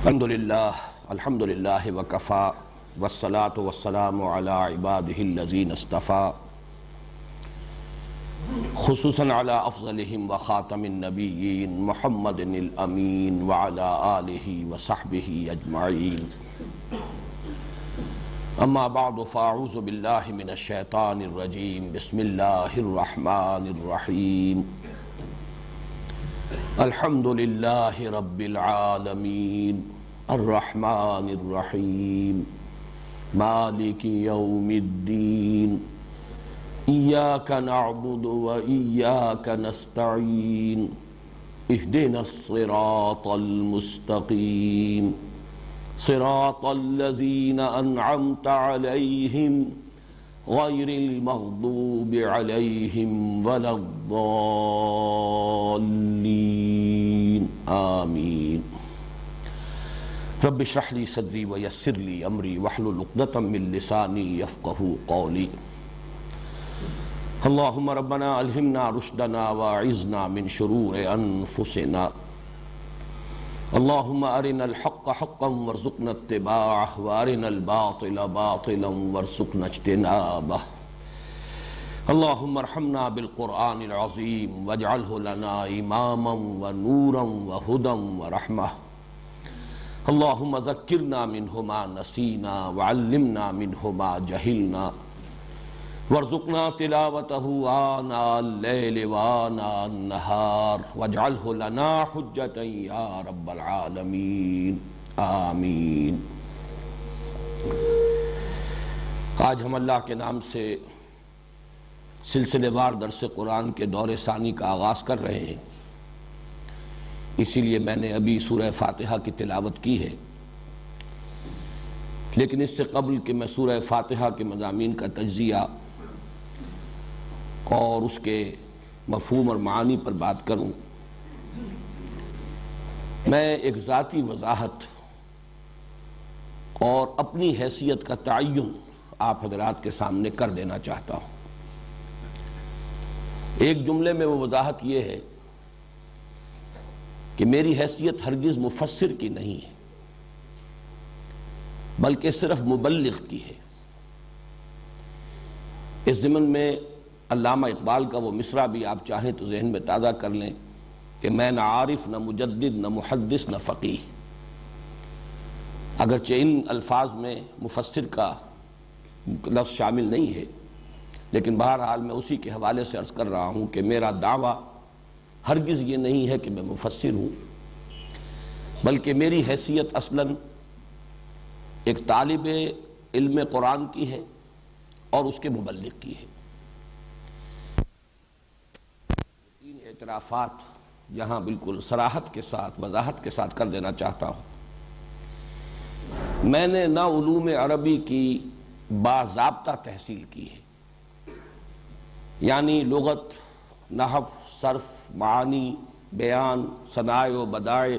الحمدللہ وکفا والصلاة والسلام علی عبادہ الذین اصطفا خصوصاً علی افضلہم وخاتم النبیین محمد الامین وعلی آلہ وصحبہ اجمعین اما بعد فاعوذ باللہ من الشیطان الرجیم بسم اللہ الرحمن الرحیم الحمدللہ رب العالمین الرحمن الرحیم مالک یوم الدین ایاک نعبد و ایاک نستعین اہدنا الصراط المستقیم صراط الذین انعمت علیہم غیر المغضوب علیہم ولا الضالین آمین رب اشرح لی صدری ویسر لی امری واحلل عقدۃ من لسانی یفقہوا قولی اللہم ربنا الہمنا رشدنا واعذنا من شرور انفسنا اللہم ارنا الحق حقا وارزقنا اتباعہ وارنا الباطل باطلا وارزقنا اجتنابہ اللہم ارحمنا بالقرآن العظیم واجعلہ لنا اماما ونورا وہدا ورحمہ اللہم ذکرنا منہ ما نسینا وعلمنا منہ ما جہلنا وارزقنا تلاوتہ آناء اللیل وآناء النہار واجعلہ لنا حجتا یا رب العالمین آمین۔ آج ہم اللہ کے نام سے سلسلے وار درس قرآن کے دور ثانی کا آغاز کر رہے ہیں، اسی لیے میں نے ابھی سورہ فاتحہ کی تلاوت کی ہے، لیکن اس سے قبل کہ میں سورہ فاتحہ کے مضامین کا تجزیہ اور اس کے مفہوم اور معانی پر بات کروں، میں ایک ذاتی وضاحت اور اپنی حیثیت کا تعین آپ حضرات کے سامنے کر دینا چاہتا ہوں۔ ایک جملے میں وہ وضاحت یہ ہے کہ میری حیثیت ہرگز مفسر کی نہیں ہے، بلکہ صرف مبلغ کی ہے۔ اس ضمن میں علامہ اقبال کا وہ مصرع بھی آپ چاہیں تو ذہن میں تازہ کر لیں کہ میں نہ عارف نہ مجدد نہ محدث نہ فقیہ، اگرچہ ان الفاظ میں مفسر کا لفظ شامل نہیں ہے، لیکن بہرحال میں اسی کے حوالے سے عرض کر رہا ہوں کہ میرا دعویٰ ہرگز یہ نہیں ہے کہ میں مفسر ہوں، بلکہ میری حیثیت اصلاً ایک طالب علم قرآن کی ہے اور اس کے مبلغ کی ہے۔ تین اعترافات یہاں بالکل صراحت کے ساتھ وضاحت کے ساتھ کر دینا چاہتا ہوں۔ میں نے نہ علوم عربی کی باضابطہ تحصیل کی ہے، یعنی لغت، نحو، صرف، معانی، بیان، صنائع و بدائع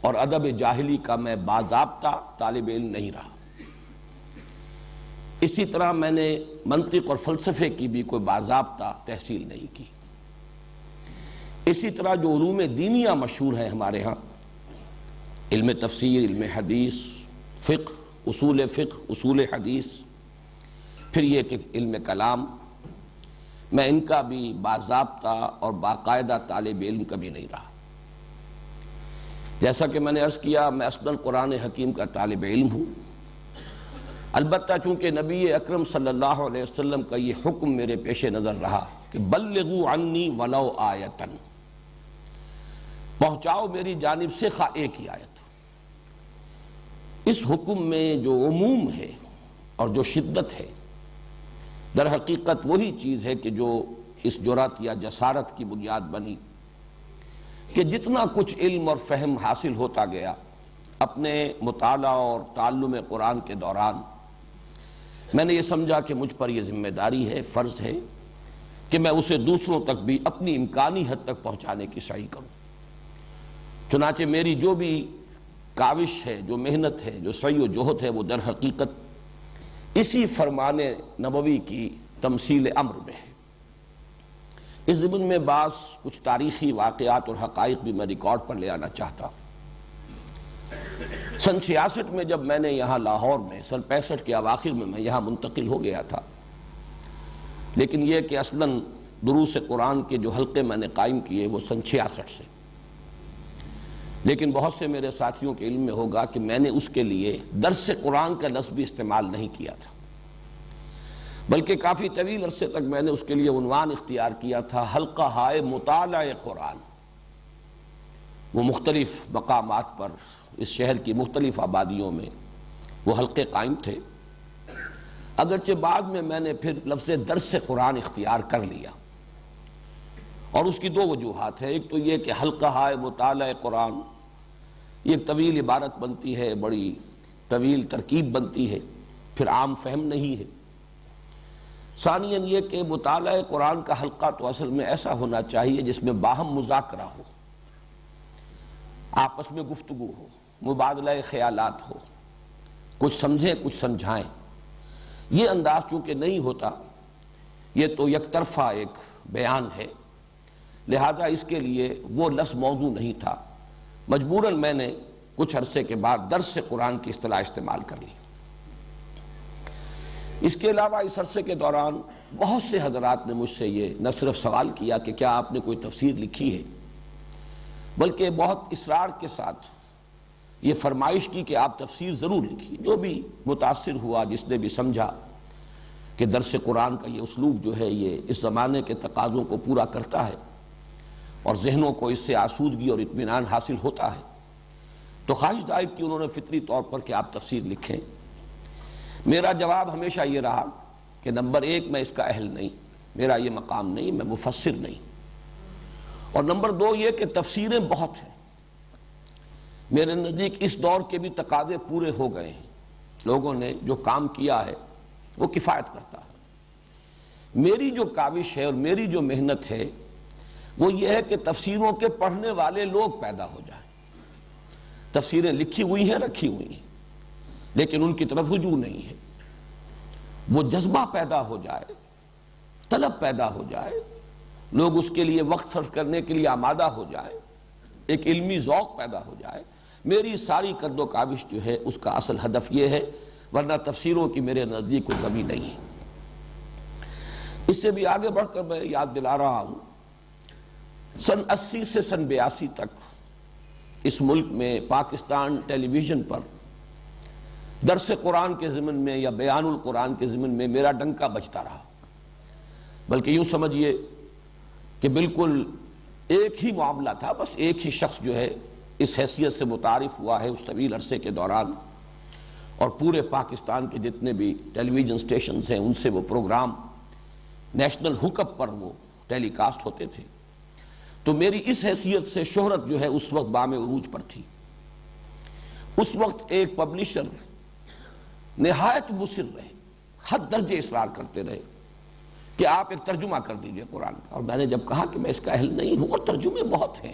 اور ادب جاہلی کا میں باضابطہ طالب علم نہیں رہا۔ اسی طرح میں نے منطق اور فلسفے کی بھی کوئی باضابطہ تحصیل نہیں کی۔ اسی طرح جو علوم دینیہ مشہور ہیں ہمارے ہاں، علم تفسیر، علم حدیث، فقہ، اصول حدیث، پھر یہ کہ علم کلام، میں ان کا بھی باضابطہ اور باقاعدہ طالب علم کبھی نہیں رہا۔ جیسا کہ میں نے عرض کیا، میں اصلاً قرآن حکیم کا طالب علم ہوں، البتہ چونکہ نبی اکرم صلی اللہ علیہ وسلم کا یہ حکم میرے پیش نظر رہا کہ بلغوا عنی ولو آیۃ، پہنچاؤ میری جانب سے خواہ ایک ہی آیت۔ اس حکم میں جو عموم ہے اور جو شدت ہے، در حقیقت وہی چیز ہے کہ جو اس جرأت یا جسارت کی بنیاد بنی کہ جتنا کچھ علم اور فہم حاصل ہوتا گیا اپنے مطالعہ اور تعلم قرآن کے دوران، میں نے یہ سمجھا کہ مجھ پر یہ ذمہ داری ہے، فرض ہے کہ میں اسے دوسروں تک بھی اپنی امکانی حد تک پہنچانے کی سعی کروں۔ چنانچہ میری جو بھی کاوش ہے، جو محنت ہے، جو سعی و جہد ہے، وہ در حقیقت اسی فرمان نبوی کی تمثیل امر میں ہے۔ اس ضمن میں بعض کچھ تاریخی واقعات اور حقائق بھی میں ریکارڈ پر لے آنا چاہتا ہوں۔ سن 66 میں جب میں نے یہاں لاہور میں سن 65 کے اواخر میں یہاں منتقل ہو گیا تھا، لیکن یہ کہ اصلاً دروس قرآن کے جو حلقے میں نے قائم کیے وہ سن 66 سے، لیکن بہت سے میرے ساتھیوں کے علم میں ہوگا کہ میں نے اس کے لیے درس قرآن کا لفظ بھی استعمال نہیں کیا تھا، بلکہ کافی طویل عرصے تک میں نے اس کے لیے عنوان اختیار کیا تھا حلقہ ہائے مطالعہ قرآن۔ وہ مختلف مقامات پر اس شہر کی مختلف آبادیوں میں وہ حلقے قائم تھے، اگرچہ بعد میں نے پھر لفظ درس قرآن اختیار کر لیا، اور اس کی دو وجوہات ہیں۔ ایک تو یہ کہ حلقہ ہائے مطالعہ قرآن یہ ایک طویل عبارت بنتی ہے، بڑی طویل ترکیب بنتی ہے، پھر عام فہم نہیں ہے۔ ثانیاً یہ کہ مطالعہ قرآن کا حلقہ تو اصل میں ایسا ہونا چاہیے جس میں باہم مذاکرہ ہو، آپس میں گفتگو ہو، مبادلہ خیالات ہو، کچھ سمجھیں کچھ سمجھائیں۔ یہ انداز چونکہ نہیں ہوتا، یہ تو یک طرفہ ایک بیان ہے، لہذا اس کے لیے وہ لفظ موضوع نہیں تھا، مجبوراً میں نے کچھ عرصے کے بعد درس قرآن کی اصطلاح استعمال کر لی۔ اس کے علاوہ اس عرصے کے دوران بہت سے حضرات نے مجھ سے یہ نہ صرف سوال کیا کہ کیا آپ نے کوئی تفسیر لکھی ہے، بلکہ بہت اصرار کے ساتھ یہ فرمائش کی کہ آپ تفسیر ضرور لکھیے۔ جو بھی متاثر ہوا، جس نے بھی سمجھا کہ درس قرآن کا یہ اسلوب جو ہے یہ اس زمانے کے تقاضوں کو پورا کرتا ہے اور ذہنوں کو اس سے آسودگی اور اطمینان حاصل ہوتا ہے، تو خواہش ظاہر کی انہوں نے فطری طور پر کہ آپ تفسیر لکھیں۔ میرا جواب ہمیشہ یہ رہا کہ نمبر ایک میں اس کا اہل نہیں، میرا یہ مقام نہیں، میں مفسر نہیں، اور نمبر دو یہ کہ تفسیریں بہت ہیں، میرے نزدیک اس دور کے بھی تقاضے پورے ہو گئے ہیں، لوگوں نے جو کام کیا ہے وہ کفایت کرتا ہے۔ میری جو کاوش ہے اور میری جو محنت ہے وہ یہ ہے کہ تفسیروں کے پڑھنے والے لوگ پیدا ہو جائیں۔ تفسیریں لکھی ہوئی ہیں، رکھی ہوئی ہیں، لیکن ان کی طرف رجوع نہیں ہے، وہ جذبہ پیدا ہو جائے، طلب پیدا ہو جائے، لوگ اس کے لیے وقت صرف کرنے کے لیے آمادہ ہو جائے، ایک علمی ذوق پیدا ہو جائے۔ میری ساری قد و کاوش جو ہے اس کا اصل ہدف یہ ہے، ورنہ تفسیروں کی میرے نزدیک کوئی کمی نہیں ہے۔ اس سے بھی آگے بڑھ کر میں یاد دلا رہا ہوں، سن 80 سے سن 82 تک اس ملک میں پاکستان ٹیلی ویژن پر درس قرآن کے ضمن میں یا بیان القرآن کے ضمن میں میرا ڈنکا بجتا رہا، بلکہ یوں سمجھیے کہ بالکل ایک ہی معاملہ تھا، بس ایک ہی شخص جو ہے اس حیثیت سے متعارف ہوا ہے اس طویل عرصے کے دوران، اور پورے پاکستان کے جتنے بھی ٹیلی ویژن سٹیشنز ہیں ان سے وہ پروگرام نیشنل ہوک اپ پر وہ ٹیلی کاسٹ ہوتے تھے۔ تو میری اس حیثیت سے شہرت جو ہے اس وقت بام عروج پر تھی۔ اس وقت ایک پبلشر نہایت مصر رہے، حد درجے اصرار کرتے رہے کہ آپ ایک ترجمہ کر دیجئے قرآن کا، اور میں نے جب کہا کہ میں اس کا اہل نہیں ہوں اور ترجمے بہت ہیں،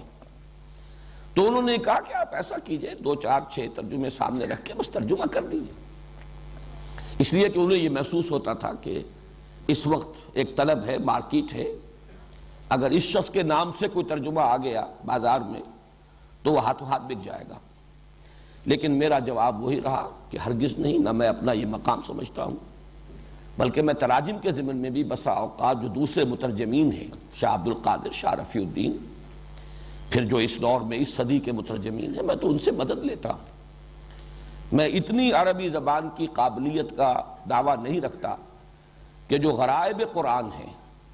تو انہوں نے کہا کہ آپ ایسا کیجئے 2 4 6 ترجمے سامنے رکھ کے بس ترجمہ کر دیجئے، اس لیے کہ انہیں یہ محسوس ہوتا تھا کہ اس وقت ایک طلب ہے، مارکیٹ ہے، اگر اس شخص کے نام سے کوئی ترجمہ آ گیا بازار میں تو وہ ہاتھوں ہاتھ بک جائے گا۔ لیکن میرا جواب وہی رہا کہ ہرگز نہیں، نہ میں اپنا یہ مقام سمجھتا ہوں، بلکہ میں تراجم کے ضمن میں بھی بسا اوقات جو دوسرے مترجمین ہیں، شاہ عبد القادر، شاہ رفیع الدین، پھر جو اس دور میں اس صدی کے مترجمین ہیں، میں تو ان سے مدد لیتا ہوں۔ میں اتنی عربی زبان کی قابلیت کا دعویٰ نہیں رکھتا کہ جو غرائب قرآن ہیں،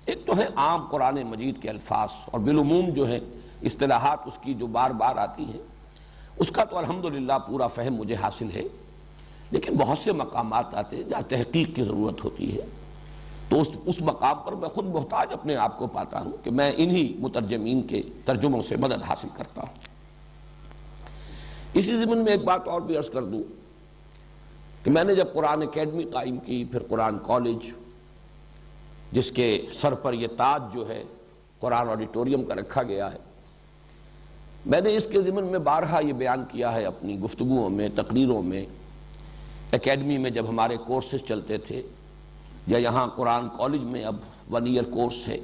ایک تو ہے عام قرآن مجید کے الفاظ اور بالعموم جو ہے اصطلاحات اس کی جو بار بار آتی ہیں، اس کا تو الحمدللہ پورا فہم مجھے حاصل ہے، لیکن بہت سے مقامات آتے ہیں جہاں تحقیق کی ضرورت ہوتی ہے، تو اس مقام پر میں خود محتاج اپنے آپ کو پاتا ہوں کہ میں انہی مترجمین کے ترجموں سے مدد حاصل کرتا ہوں۔ اسی ضمن میں ایک بات اور بھی عرض کر دوں کہ میں نے جب قرآن اکیڈمی قائم کی، پھر قرآن کالج، جس کے سر پر یہ تاج جو ہے قرآن آڈیٹوریم کا رکھا گیا ہے، میں نے اس کے ضمن میں بارہا یہ بیان کیا ہے اپنی گفتگوؤں میں، تقریروں میں، اکیڈمی میں جب ہمارے کورسز چلتے تھے، یا یہاں قرآن کالج میں اب 1 ایئر کورس ہے،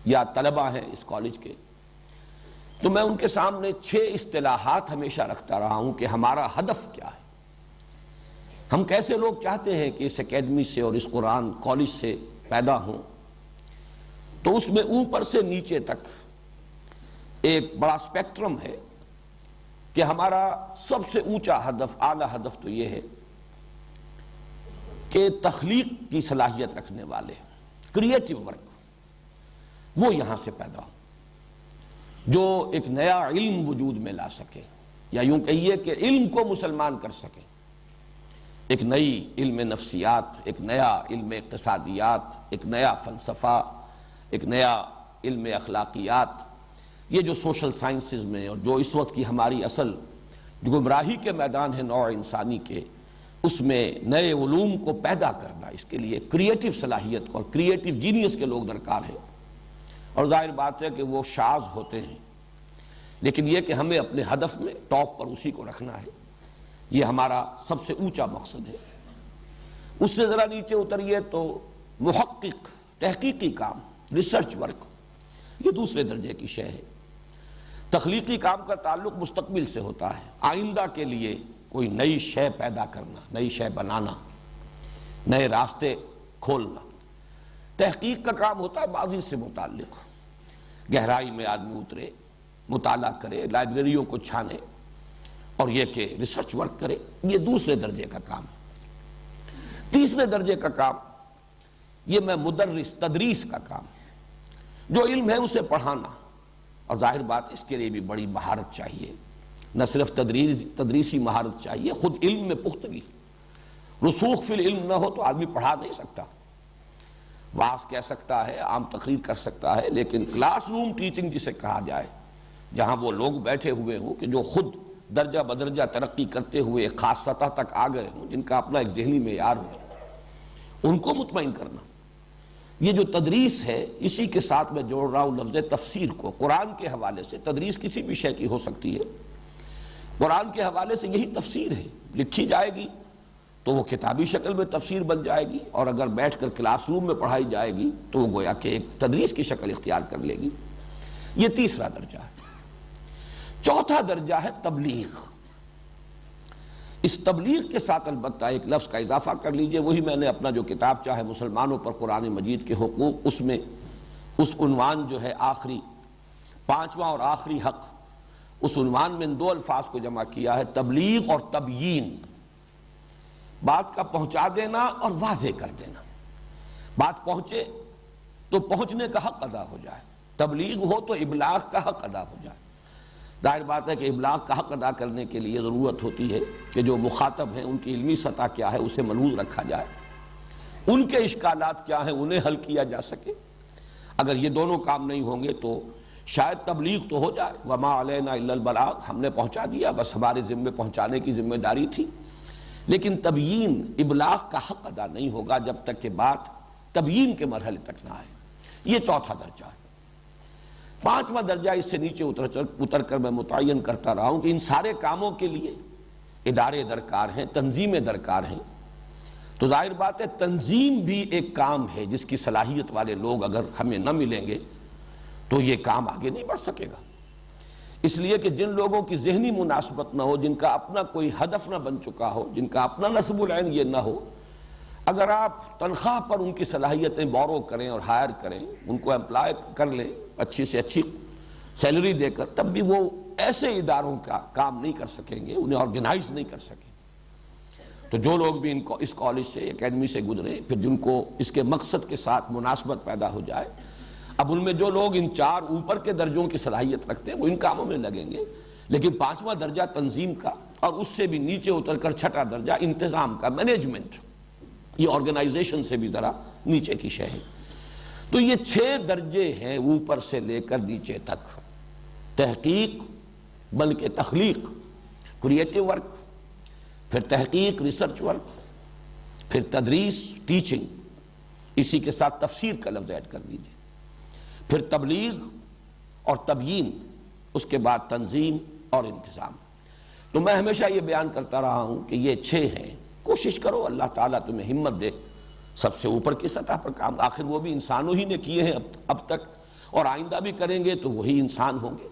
یا طلبہ ہیں اس کالج کے، تو میں ان کے سامنے 6 اصطلاحات ہمیشہ رکھتا رہا ہوں کہ ہمارا ہدف کیا ہے، ہم کیسے لوگ چاہتے ہیں کہ اس اکیڈمی سے اور اس قرآن کالج سے پیدا ہوں۔ تو اس میں اوپر سے نیچے تک ایک بڑا اسپیکٹرم ہے کہ ہمارا سب سے اونچا ہدف، اعلیٰ ہدف تو یہ ہے کہ تخلیق کی صلاحیت رکھنے والے، کریٹیو ورک، وہ یہاں سے پیدا ہو، جو ایک نیا علم وجود میں لا سکے، یا یوں کہیے کہ علم کو مسلمان کر سکے، ایک نئی علم نفسیات، ایک نیا علم اقتصادیات، ایک نیا فلسفہ، ایک نیا علم اخلاقیات، یہ جو سوشل سائنسز میں اور جو اس وقت کی ہماری اصل جو گمراہی کے میدان ہے نوع انسانی کے، اس میں نئے علوم کو پیدا کرنا، اس کے لیے کریٹیو صلاحیت اور کریٹیو جینیس کے لوگ درکار ہیں۔ اور ظاہر بات ہے کہ وہ شاذ ہوتے ہیں، لیکن یہ کہ ہمیں اپنے ہدف میں ٹاپ پر اسی کو رکھنا ہے، یہ ہمارا سب سے اونچا مقصد ہے۔ اس سے ذرا نیچے اتریے تو محقق، تحقیقی کام، ریسرچ ورک، یہ دوسرے درجے کی شے ہے۔ تخلیقی کام کا تعلق مستقبل سے ہوتا ہے، آئندہ کے لیے کوئی نئی شے پیدا کرنا، نئی شے بنانا، نئے راستے کھولنا۔ تحقیق کا کام ہوتا ہے ماضی سے متعلق، گہرائی میں آدمی اترے، مطالعہ کرے، لائبریریوں کو چھانے، اور یہ کہ ریسرچ ورک کرے، یہ دوسرے درجے کا کام ہے۔ تیسرے درجے کا کام، یہ میں مدرس، تدریس کا کام، جو علم ہے اسے پڑھانا، اور ظاہر بات اس کے لیے بھی بڑی مہارت چاہیے، نہ صرف تدریسی مہارت چاہیے، خود علم میں پختگی، رسوخ فی العلم نہ ہو تو آدمی پڑھا نہیں سکتا۔ واعظ کہہ سکتا ہے، عام تقریر کر سکتا ہے، لیکن کلاس روم ٹیچنگ جسے کہا جائے، جہاں وہ لوگ بیٹھے ہوئے ہوں کہ جو خود درجہ بدرجہ ترقی کرتے ہوئے ایک خاص سطح تک آ گئے ہوں، جن کا اپنا ایک ذہنی معیار ہو، ان کو مطمئن کرنا، یہ جو تدریس ہے، اسی کے ساتھ میں جوڑ رہا ہوں لفظ تفسیر کو۔ قرآن کے حوالے سے تدریس کسی بھی شے کی ہو سکتی ہے، قرآن کے حوالے سے یہی تفسیر ہے، لکھی جائے گی تو وہ کتابی شکل میں تفسیر بن جائے گی، اور اگر بیٹھ کر کلاس روم میں پڑھائی جائے گی تو وہ گویا کہ ایک تدریس کی شکل اختیار کر لے گی۔ یہ تیسرا درجہ ہے۔ چوتھا درجہ ہے تبلیغ۔ اس تبلیغ کے ساتھ البتہ ایک لفظ کا اضافہ کر لیجئے، وہی میں نے اپنا جو کتاب چاہے مسلمانوں پر قرآن مجید کے حقوق، اس میں اس عنوان جو ہے آخری، 5واں اور آخری حق، اس عنوان میں ان 2 الفاظ کو جمع کیا ہے، تبلیغ اور تبیین، بات کا پہنچا دینا اور واضح کر دینا۔ بات پہنچے تو پہنچنے کا حق ادا ہو جائے، تبلیغ ہو تو ابلاغ کا حق ادا ہو جائے۔ ظاہر بات ہے کہ ابلاغ کا حق ادا کرنے کے لیے ضرورت ہوتی ہے کہ جو مخاطب ہیں ان کی علمی سطح کیا ہے اسے ملحوظ رکھا جائے، ان کے اشکالات کیا ہیں انہیں حل کیا جا سکے۔ اگر یہ دونوں کام نہیں ہوں گے تو شاید تبلیغ تو ہو جائے، وما علینا الا البلاغ، ہم نے پہنچا دیا، بس ہمارے ذمے پہنچانے کی ذمہ داری تھی، لیکن تبیین، ابلاغ کا حق ادا نہیں ہوگا جب تک کہ بات تبیین کے مرحلے تک نہ آئے۔ یہ چوتھا درجہ ہے۔ 5واں درجہ اس سے نیچے اتر کر میں متعین کرتا رہا ہوں کہ ان سارے کاموں کے لیے ادارے درکار ہیں، تنظیمیں درکار ہیں۔ تو ظاہر بات ہے تنظیم بھی ایک کام ہے جس کی صلاحیت والے لوگ اگر ہمیں نہ ملیں گے تو یہ کام آگے نہیں بڑھ سکے گا۔ اس لیے کہ جن لوگوں کی ذہنی مناسبت نہ ہو، جن کا اپنا کوئی ہدف نہ بن چکا ہو، جن کا اپنا نصب العین یہ نہ ہو، اگر آپ تنخواہ پر ان کی صلاحیتیں بورو کریں اور ہائر کریں، ان کو امپلائی کر لیں اچھی سے اچھی سیلری دے کر، تب بھی وہ ایسے اداروں کا کام نہیں کر سکیں گے، انہیں آرگنائز نہیں کر سکیں۔ تو جو لوگ بھی اس کالج سے، اکیڈمی سے گزرے، پھر جن کو اس کے مقصد کے ساتھ مناسبت پیدا ہو جائے، اب ان میں جو لوگ ان 4 اوپر کے درجوں کی صلاحیت رکھتے ہیں وہ ان کاموں میں لگیں گے، لیکن 5واں درجہ تنظیم کا، اور اس سے بھی نیچے اتر کر 6واں درجہ انتظام کا، مینجمنٹ، یہ آرگنائزیشن سے بھی ذرا نیچے کی شے ہے۔ تو یہ 6 درجے ہیں اوپر سے لے کر نیچے تک، تحقیق بلکہ تخلیق، کریٹیو ورک، پھر تحقیق، ریسرچ ورک، پھر تدریس، ٹیچنگ، اسی کے ساتھ تفسیر کا لفظ ایڈ کر دیجئے، پھر تبلیغ اور تبیین، اس کے بعد تنظیم اور انتظام۔ تو میں ہمیشہ یہ بیان کرتا رہا ہوں کہ یہ 6 ہیں، کوشش کرو، اللہ تعالیٰ تمہیں ہمت دے سب سے اوپر کی سطح پر کام، آخر وہ بھی انسانوں ہی نے کیے ہیں اب تک، اور آئندہ بھی کریں گے تو وہی انسان ہوں گے۔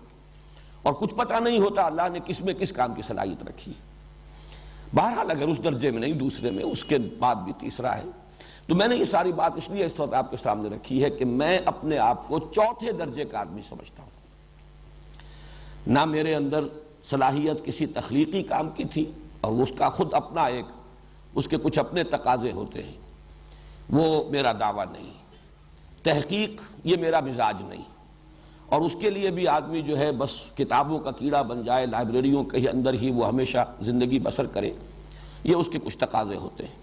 اور کچھ پتہ نہیں ہوتا اللہ نے کس میں کس کام کی صلاحیت رکھی ہے۔ بہرحال اگر اس درجے میں نہیں دوسرے میں، اس کے بعد بھی تیسرا ہے۔ تو میں نے یہ ساری بات اس لیے اس وقت آپ کے سامنے رکھی ہے کہ میں اپنے آپ کو چوتھے درجے کا آدمی سمجھتا ہوں۔ نہ میرے اندر صلاحیت کسی تخلیقی کام کی تھی، اور اس کا خود اپنا اس کے کچھ اپنے تقاضے ہوتے ہیں، وہ میرا دعویٰ نہیں۔ تحقیق یہ میرا مزاج نہیں، اور اس کے لیے بھی آدمی جو ہے بس کتابوں کا کیڑا بن جائے، لائبریریوں کے اندر ہی وہ ہمیشہ زندگی بسر کرے، یہ اس کے کچھ تقاضے ہوتے ہیں۔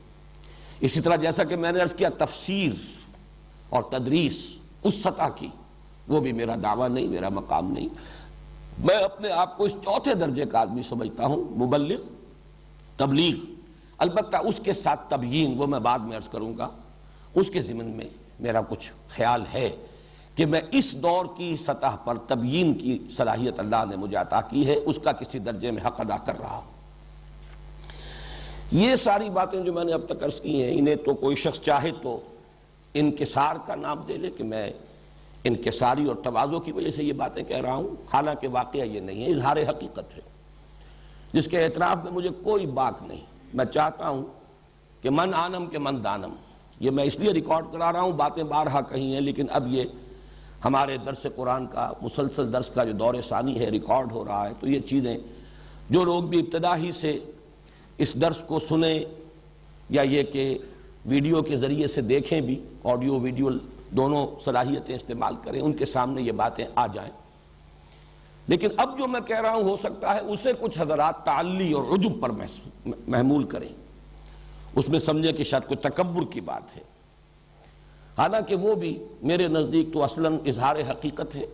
اسی طرح جیسا کہ میں نے عرض کیا، تفسیر اور تدریس اس سطح کی، وہ بھی میرا دعویٰ نہیں، میرا مقام نہیں۔ میں اپنے آپ کو اس چوتھے درجے کا آدمی سمجھتا ہوں، مبلغ، تبلیغ۔ البتہ اس کے ساتھ تبیین، وہ میں بعد میں عرض کروں گا، اس کے ضمن میں میرا کچھ خیال ہے کہ میں اس دور کی سطح پر تبیین کی صلاحیت اللہ نے مجھے عطا کی ہے، اس کا کسی درجے میں حق ادا کر رہا ہوں۔ یہ ساری باتیں جو میں نے اب تک عرض کی ہیں، انہیں تو کوئی شخص چاہے تو انکسار کا نام دے لے کہ میں انکساری اور تواضع کی وجہ سے یہ باتیں کہہ رہا ہوں، حالانکہ واقعہ یہ نہیں ہے، اظہار حقیقت ہے جس کے اعتراف میں مجھے کوئی باک نہیں۔ میں چاہتا ہوں کہ من آنم کے من دانم، یہ میں اس لیے ریکارڈ کرا رہا ہوں، باتیں بارہا کہیں ہیں، لیکن اب یہ ہمارے درس قرآن کا مسلسل درس کا جو دور ثانی ہے، ریکارڈ ہو رہا ہے، تو یہ چیزیں جو لوگ بھی ابتدا ہی سے اس درس کو سنیں یا یہ کہ ویڈیو کے ذریعے سے دیکھیں بھی، آڈیو ویڈیو دونوں صلاحیتیں استعمال کریں، ان کے سامنے یہ باتیں آ جائیں۔ لیکن اب جو میں کہہ رہا ہوں ہو سکتا ہے اسے کچھ حضرات تعلی اور عجب پر محمول کریں، اس میں سمجھیں کہ شاید کوئی تکبر کی بات ہے، حالانکہ وہ بھی میرے نزدیک تو اصلاً اظہار حقیقت ہے،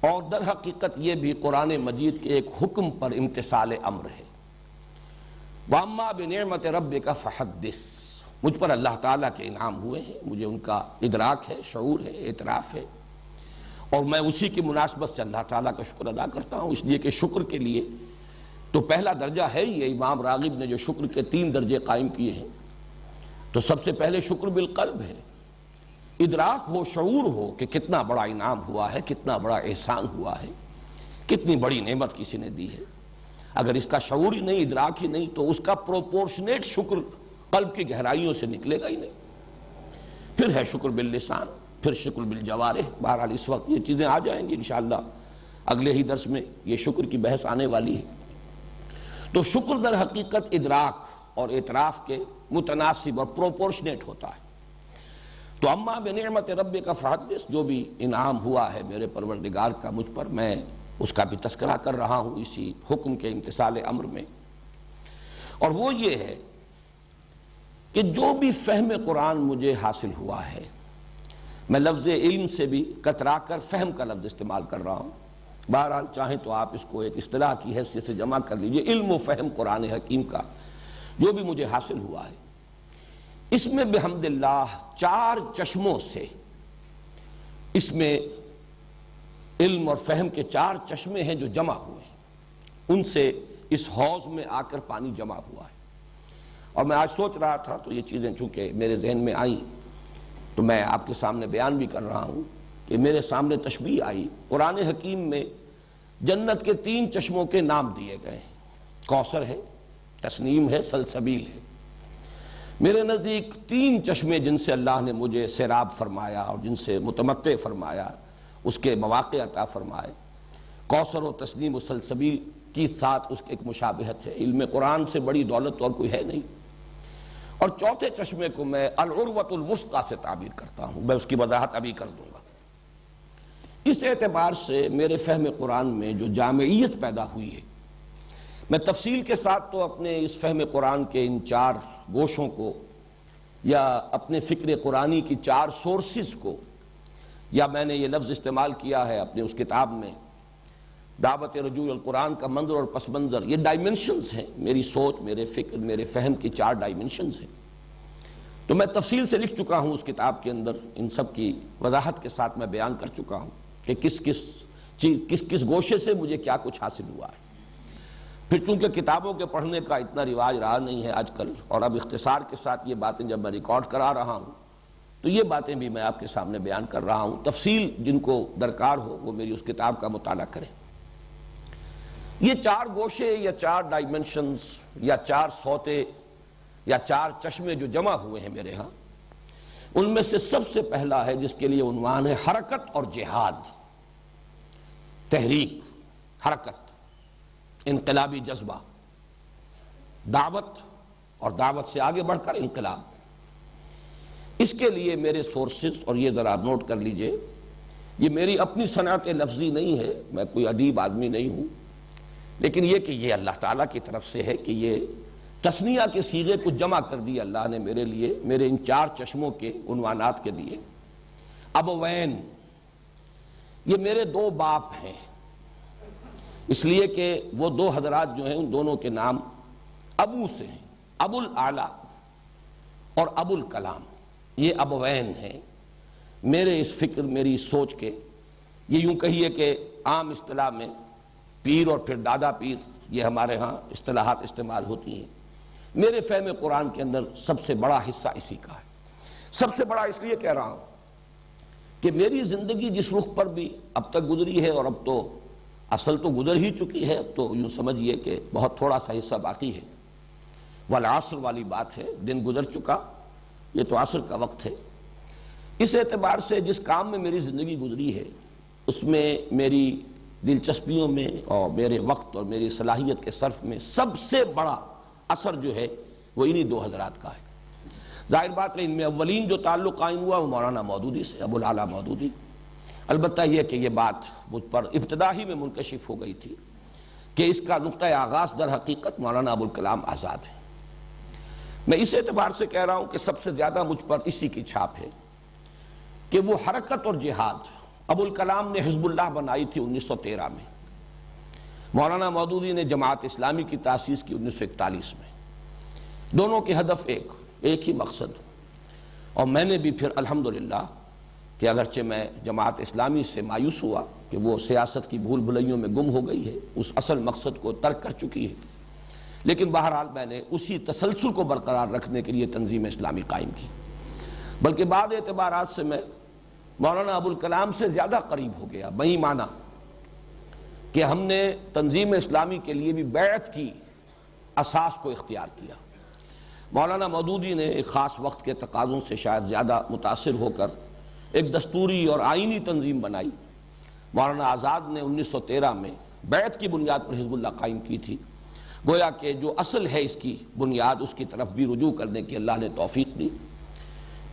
اور در حقیقت یہ بھی قرآن مجید کے ایک حکم پر امتثال امر ہے۔ وَأَمَّا بِنِعْمَةِ رَبِّكَ فَحَدِّثْ، مجھ پر اللہ تعالیٰ کے انعام ہوئے ہیں، مجھے ان کا ادراک ہے، شعور ہے، اعتراف ہے، اور میں اسی کی مناسبت سے اللہ تعالیٰ کا شکر ادا کرتا ہوں، اس لیے کہ شکر کے لیے تو پہلا درجہ ہے ہی، امام راغب نے جو شکر کے 3 درجے قائم کیے ہیں، تو سب سے پہلے شکر بالقلب ہے، ادراک ہو، شعور ہو کہ کتنا بڑا انعام ہوا ہے، کتنا بڑا احسان ہوا ہے، کتنی بڑی نعمت کسی نے دی ہے۔ اگر اس کا شعور ہی نہیں، ادراک ہی نہیں، تو اس کا پروپورشنیٹ شکر قلب کی گہرائیوں سے نکلے گا ہی نہیں۔ پھر ہے شکر باللسان، پھر شکر بالجوارح۔ بہرحال اس وقت یہ چیزیں آ جائیں گی انشاءاللہ، اگلے ہی درس میں یہ شکر کی بحث آنے والی ہے۔ تو شکر در حقیقت ادراک اور اعتراف کے متناسب اور پروپورشنیٹ ہوتا ہے۔ تو اما بنعمت ربک فحدث، جو بھی انعام ہوا ہے میرے پروردگار کا مجھ پر، میں اس کا بھی تذکرہ کر رہا ہوں اسی حکم کے امتثال امر میں، اور وہ یہ ہے کہ جو بھی فہم قرآن مجھے حاصل ہوا ہے، میں لفظ علم سے بھی کترا کر فہم کا لفظ استعمال کر رہا ہوں، بہرحال چاہیں تو آپ اس کو ایک اصطلاح کی حیثیت سے جمع کر لیجئے، علم و فہم قرآن حکیم کا جو بھی مجھے حاصل ہوا ہے، اس میں بحمد اللہ 4 چشموں سے، اس میں علم اور فہم کے 4 چشمے ہیں جو جمع ہوئے ہیں، ان سے اس حوض میں آ کر پانی جمع ہوا ہے۔ اور میں آج سوچ رہا تھا، تو یہ چیزیں چونکہ میرے ذہن میں آئیں تو میں آپ کے سامنے بیان بھی کر رہا ہوں کہ میرے سامنے تشبیہ آئی، قرآن حکیم میں جنت کے 3 چشموں کے نام دیے گئے ہیں، کوثر ہے، تسنیم ہے، سلسبیل ہے۔ میرے نزدیک 3 چشمے جن سے اللہ نے مجھے سیراب فرمایا اور جن سے متمتع فرمایا، اس کے مواقع عطا فرمائے، کوثر و تسنیم و سلسبیل کی ساتھ اس کے ایک مشابہت ہے، علم قرآن سے بڑی دولت اور کوئی ہے نہیں۔ اور چوتھے چشمے کو میں العروۃ الوثقی سے تعبیر کرتا ہوں، میں اس کی وضاحت ابھی کر دوں گا۔ اس اعتبار سے میرے فہم قرآن میں جو جامعیت پیدا ہوئی ہے، میں تفصیل کے ساتھ تو اپنے اس فہم قرآن کے ان 4 گوشوں کو، یا اپنے فکر قرآنی کی 4 سورسز کو، یا میں نے یہ لفظ استعمال کیا ہے اپنے اس کتاب میں دعوت رجوع القرآن کا منظر اور پس منظر، یہ ڈائمنشنز ہیں، میری سوچ، میرے فکر، میرے فہم کی 4 ڈائمنشنز ہیں۔ تو میں تفصیل سے لکھ چکا ہوں اس کتاب کے اندر، ان سب کی وضاحت کے ساتھ میں بیان کر چکا ہوں کہ کس گوشے سے مجھے کیا کچھ حاصل ہوا ہے۔ پھر چونکہ کتابوں کے پڑھنے کا اتنا رواج رہا نہیں ہے آج کل، اور اب اختصار کے ساتھ یہ باتیں جب میں ریکارڈ کرا رہا ہوں تو یہ باتیں بھی میں آپ کے سامنے بیان کر رہا ہوں، تفصیل جن کو درکار ہو وہ میری اس کتاب کا مطالعہ کریں۔ یہ چار گوشے یا چار ڈائمنشنز یا چار سوتے یا چار چشمے جو جمع ہوئے ہیں میرے ہاں، ان میں سے سب سے پہلا ہے جس کے لیے عنوان ہے حرکت اور جہاد. تحریک، حرکت، انقلابی جذبہ، دعوت اور دعوت سے آگے بڑھ کر انقلاب. اس کے لیے میرے سورسز، اور یہ ذرا نوٹ کر لیجئے، یہ میری اپنی صنعت لفظی نہیں ہے، میں کوئی ادیب آدمی نہیں ہوں، لیکن یہ کہ یہ اللہ تعالیٰ کی طرف سے ہے کہ یہ تثنیہ کے صیغے کو جمع کر دی اللہ نے میرے لیے، میرے ان چار چشموں کے عنوانات کے لیے. ابوین، یہ میرے دو باپ ہیں، اس لیے کہ وہ دو حضرات جو ہیں ان دونوں کے نام ابو سے ہیں، ابو الاعلیٰ اور ابو الکلام. یہ ابوین ہیں میرے اس فکر، میری اس سوچ کے. یہ یوں کہیے کہ عام اصطلاح میں پیر اور پھر دادا پیر، یہ ہمارے ہاں اصطلاحات استعمال ہوتی ہیں. میرے فہم قرآن کے اندر سب سے بڑا حصہ اسی کا ہے. سب سے بڑا اس لیے کہہ رہا ہوں کہ میری زندگی جس رخ پر بھی اب تک گزری ہے، اور اب تو اصل تو گزر ہی چکی ہے، اب تو یوں سمجھئے کہ بہت تھوڑا سا حصہ باقی ہے. والعصر والی بات ہے، دن گزر چکا، یہ تو عصر کا وقت ہے. اس اعتبار سے جس کام میں میری زندگی گزری ہے اس میں میری دلچسپیوں میں اور میرے وقت اور میری صلاحیت کے صرف میں سب سے بڑا اثر جو ہے وہ انہی دو حضرات کا ہے. ظاہر بات ہے ان میں اولین جو تعلق قائم ہوا وہ مولانا مودودی سے، ابو الاعلیٰ مودودی. البتہ یہ کہ یہ بات مجھ پر ابتدا ہی میں منکشف ہو گئی تھی کہ اس کا نقطہ آغاز در حقیقت مولانا ابو الکلام آزاد ہے. میں اس اعتبار سے کہہ رہا ہوں کہ سب سے زیادہ مجھ پر اسی کی چھاپ ہے کہ وہ حرکت اور جہاد. ابو الکلام نے حزب اللہ بنائی تھی 1913 میں، مولانا مودودی نے جماعت اسلامی کی تاسیس کی 1941 میں. دونوں کے ہدف ایک ہی مقصد. اور میں نے بھی پھر الحمدللہ کہ اگرچہ میں جماعت اسلامی سے مایوس ہوا کہ وہ سیاست کی بھول بھلائیوں میں گم ہو گئی ہے، اس اصل مقصد کو ترک کر چکی ہے، لیکن بہرحال میں نے اسی تسلسل کو برقرار رکھنے کے لیے تنظیم اسلامی قائم کی. بلکہ بعض اعتبارات سے میں مولانا ابو الکلام سے زیادہ قریب ہو گیا، بہی معنی کہ ہم نے تنظیم اسلامی کے لیے بھی بیعت کی اساس کو اختیار کیا. مولانا مودودی نے ایک خاص وقت کے تقاضوں سے شاید زیادہ متاثر ہو کر ایک دستوری اور آئینی تنظیم بنائی. مولانا آزاد نے 1913 میں بیعت کی بنیاد پر حزب اللہ قائم کی تھی. گویا کہ جو اصل ہے اس کی بنیاد، اس کی طرف بھی رجوع کرنے کی اللہ نے توفیق دی.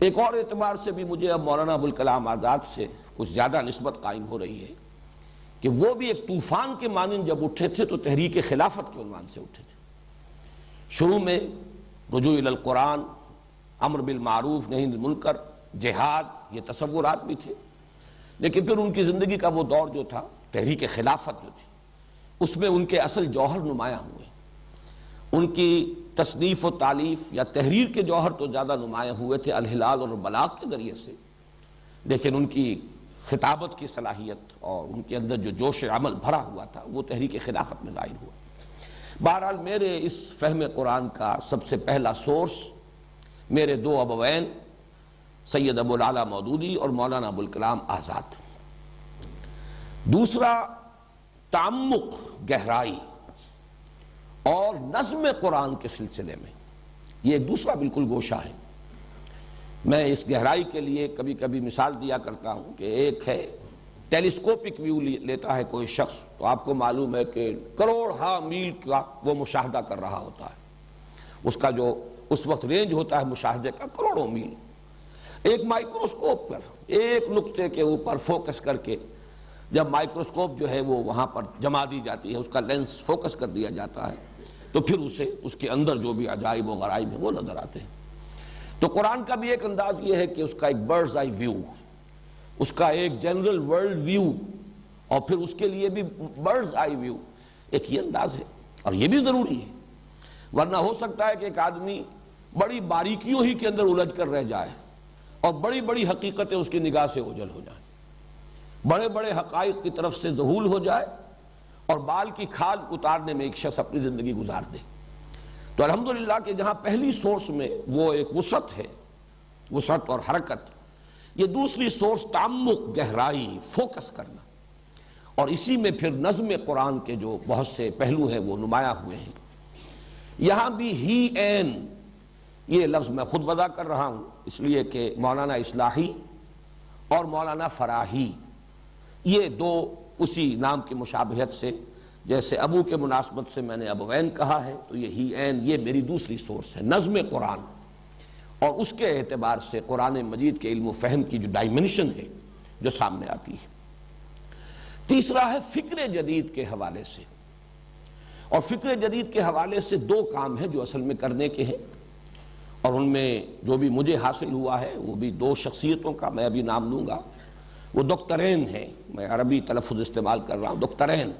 ایک اور اعتبار سے بھی مجھے اب مولانا ابو الکلام آزاد سے کچھ زیادہ نسبت قائم ہو رہی ہے کہ وہ بھی ایک طوفان کے مانند جب اٹھے تھے تو تحریک خلافت کے عنوان سے اٹھے تھے. شروع میں رجوع الی القرآن، امر بالمعروف نہی عن المنکر، جہاد، یہ تصورات بھی تھے. لیکن پھر ان کی زندگی کا وہ دور جو تھا، تحریک خلافت جو تھی، اس میں ان کے اصل جوہر نمایاں ہوئے. ان کی تصنیف و تالیف یا تحریر کے جوہر تو زیادہ نمایاں ہوئے تھے الہلال اور بلاغ کے ذریعے سے، لیکن ان کی خطابت کی صلاحیت اور ان کے اندر جو جوش عمل بھرا ہوا تھا وہ تحریک خلافت میں ظاہر ہوا. بہرحال میرے اس فہم قرآن کا سب سے پہلا سورس میرے دو ابوین سید ابو الاعلیٰ مودودی اور مولانا ابو الکلام آزاد. دوسرا تعمق، گہرائی اور نظم قرآن کے سلسلے میں، یہ ایک دوسرا بالکل گوشہ ہے. میں اس گہرائی کے لیے کبھی کبھی مثال دیا کرتا ہوں کہ ایک ہے ٹیلیسکوپک ویو لیتا ہے کوئی شخص تو آپ کو معلوم ہے کہ کروڑ میل کا وہ مشاہدہ کر رہا ہوتا ہے. اس کا جو اس وقت رینج ہوتا ہے مشاہدے کا کروڑوں میل. ایک مائکروسکوپ پر ایک نقطے کے اوپر فوکس کر کے جب مائکروسکوپ جو ہے وہ وہاں پر جما دی جاتی ہے، اس کا لینس فوکس کر دیا جاتا ہے تو پھر اسے اس کے اندر جو بھی عجائب و غرائب ہیں وہ نظر آتے ہیں. تو قرآن کا بھی ایک انداز یہ ہے کہ اس کا ایک برڈز آئی ویو، اس کا ایک جنرل ورلڈ ویو، اور پھر اس کے لیے بھی برڈز آئی ویو، ایک یہ انداز ہے. اور یہ بھی ضروری ہے، ورنہ ہو سکتا ہے کہ ایک آدمی بڑی باریکیوں ہی کے اندر الجھ کر رہ جائے اور بڑی بڑی حقیقتیں اس کی نگاہ سے اوجھل ہو جائیں، بڑے بڑے حقائق کی طرف سے ذہول ہو جائے اور بال کی کھال اتارنے میں ایک شخص اپنی زندگی گزار دے. تو الحمدللہ کہ جہاں پہلی سورس میں وہ ایک وسعت ہے، وسعت اور حرکت، یہ دوسری سورس تعمق، گہرائی، فوکس کرنا اور اسی میں پھر نظم قرآن کے جو بہت سے پہلو ہیں وہ نمایاں ہوئے ہیں۔ یہاں بھی ہی این، یہ لفظ میں خود وضع کر رہا ہوں اس لیے کہ مولانا اصلاحی اور مولانا فراحی یہ دو اسی نام کی مشابہت سے، جیسے ابو کے مناسبت سے میں نے ابوین کہا ہے، تو یہ ہی این یہ میری دوسری سورس ہے، نظم قرآن، اور اس کے اعتبار سے قرآن مجید کے علم و فہم کی جو ڈائمنشن ہے جو سامنے آتی ہے۔ تیسرا ہے فکر جدید کے حوالے سے، اور فکر جدید کے حوالے سے دو کام ہیں جو اصل میں کرنے کے ہیں، اور ان میں جو بھی مجھے حاصل ہوا ہے وہ بھی دو شخصیتوں کا میں ابھی نام لوں گا، وہ دکترین ہیں، میں عربی تلفظ استعمال کر رہا ہوں، دکترین،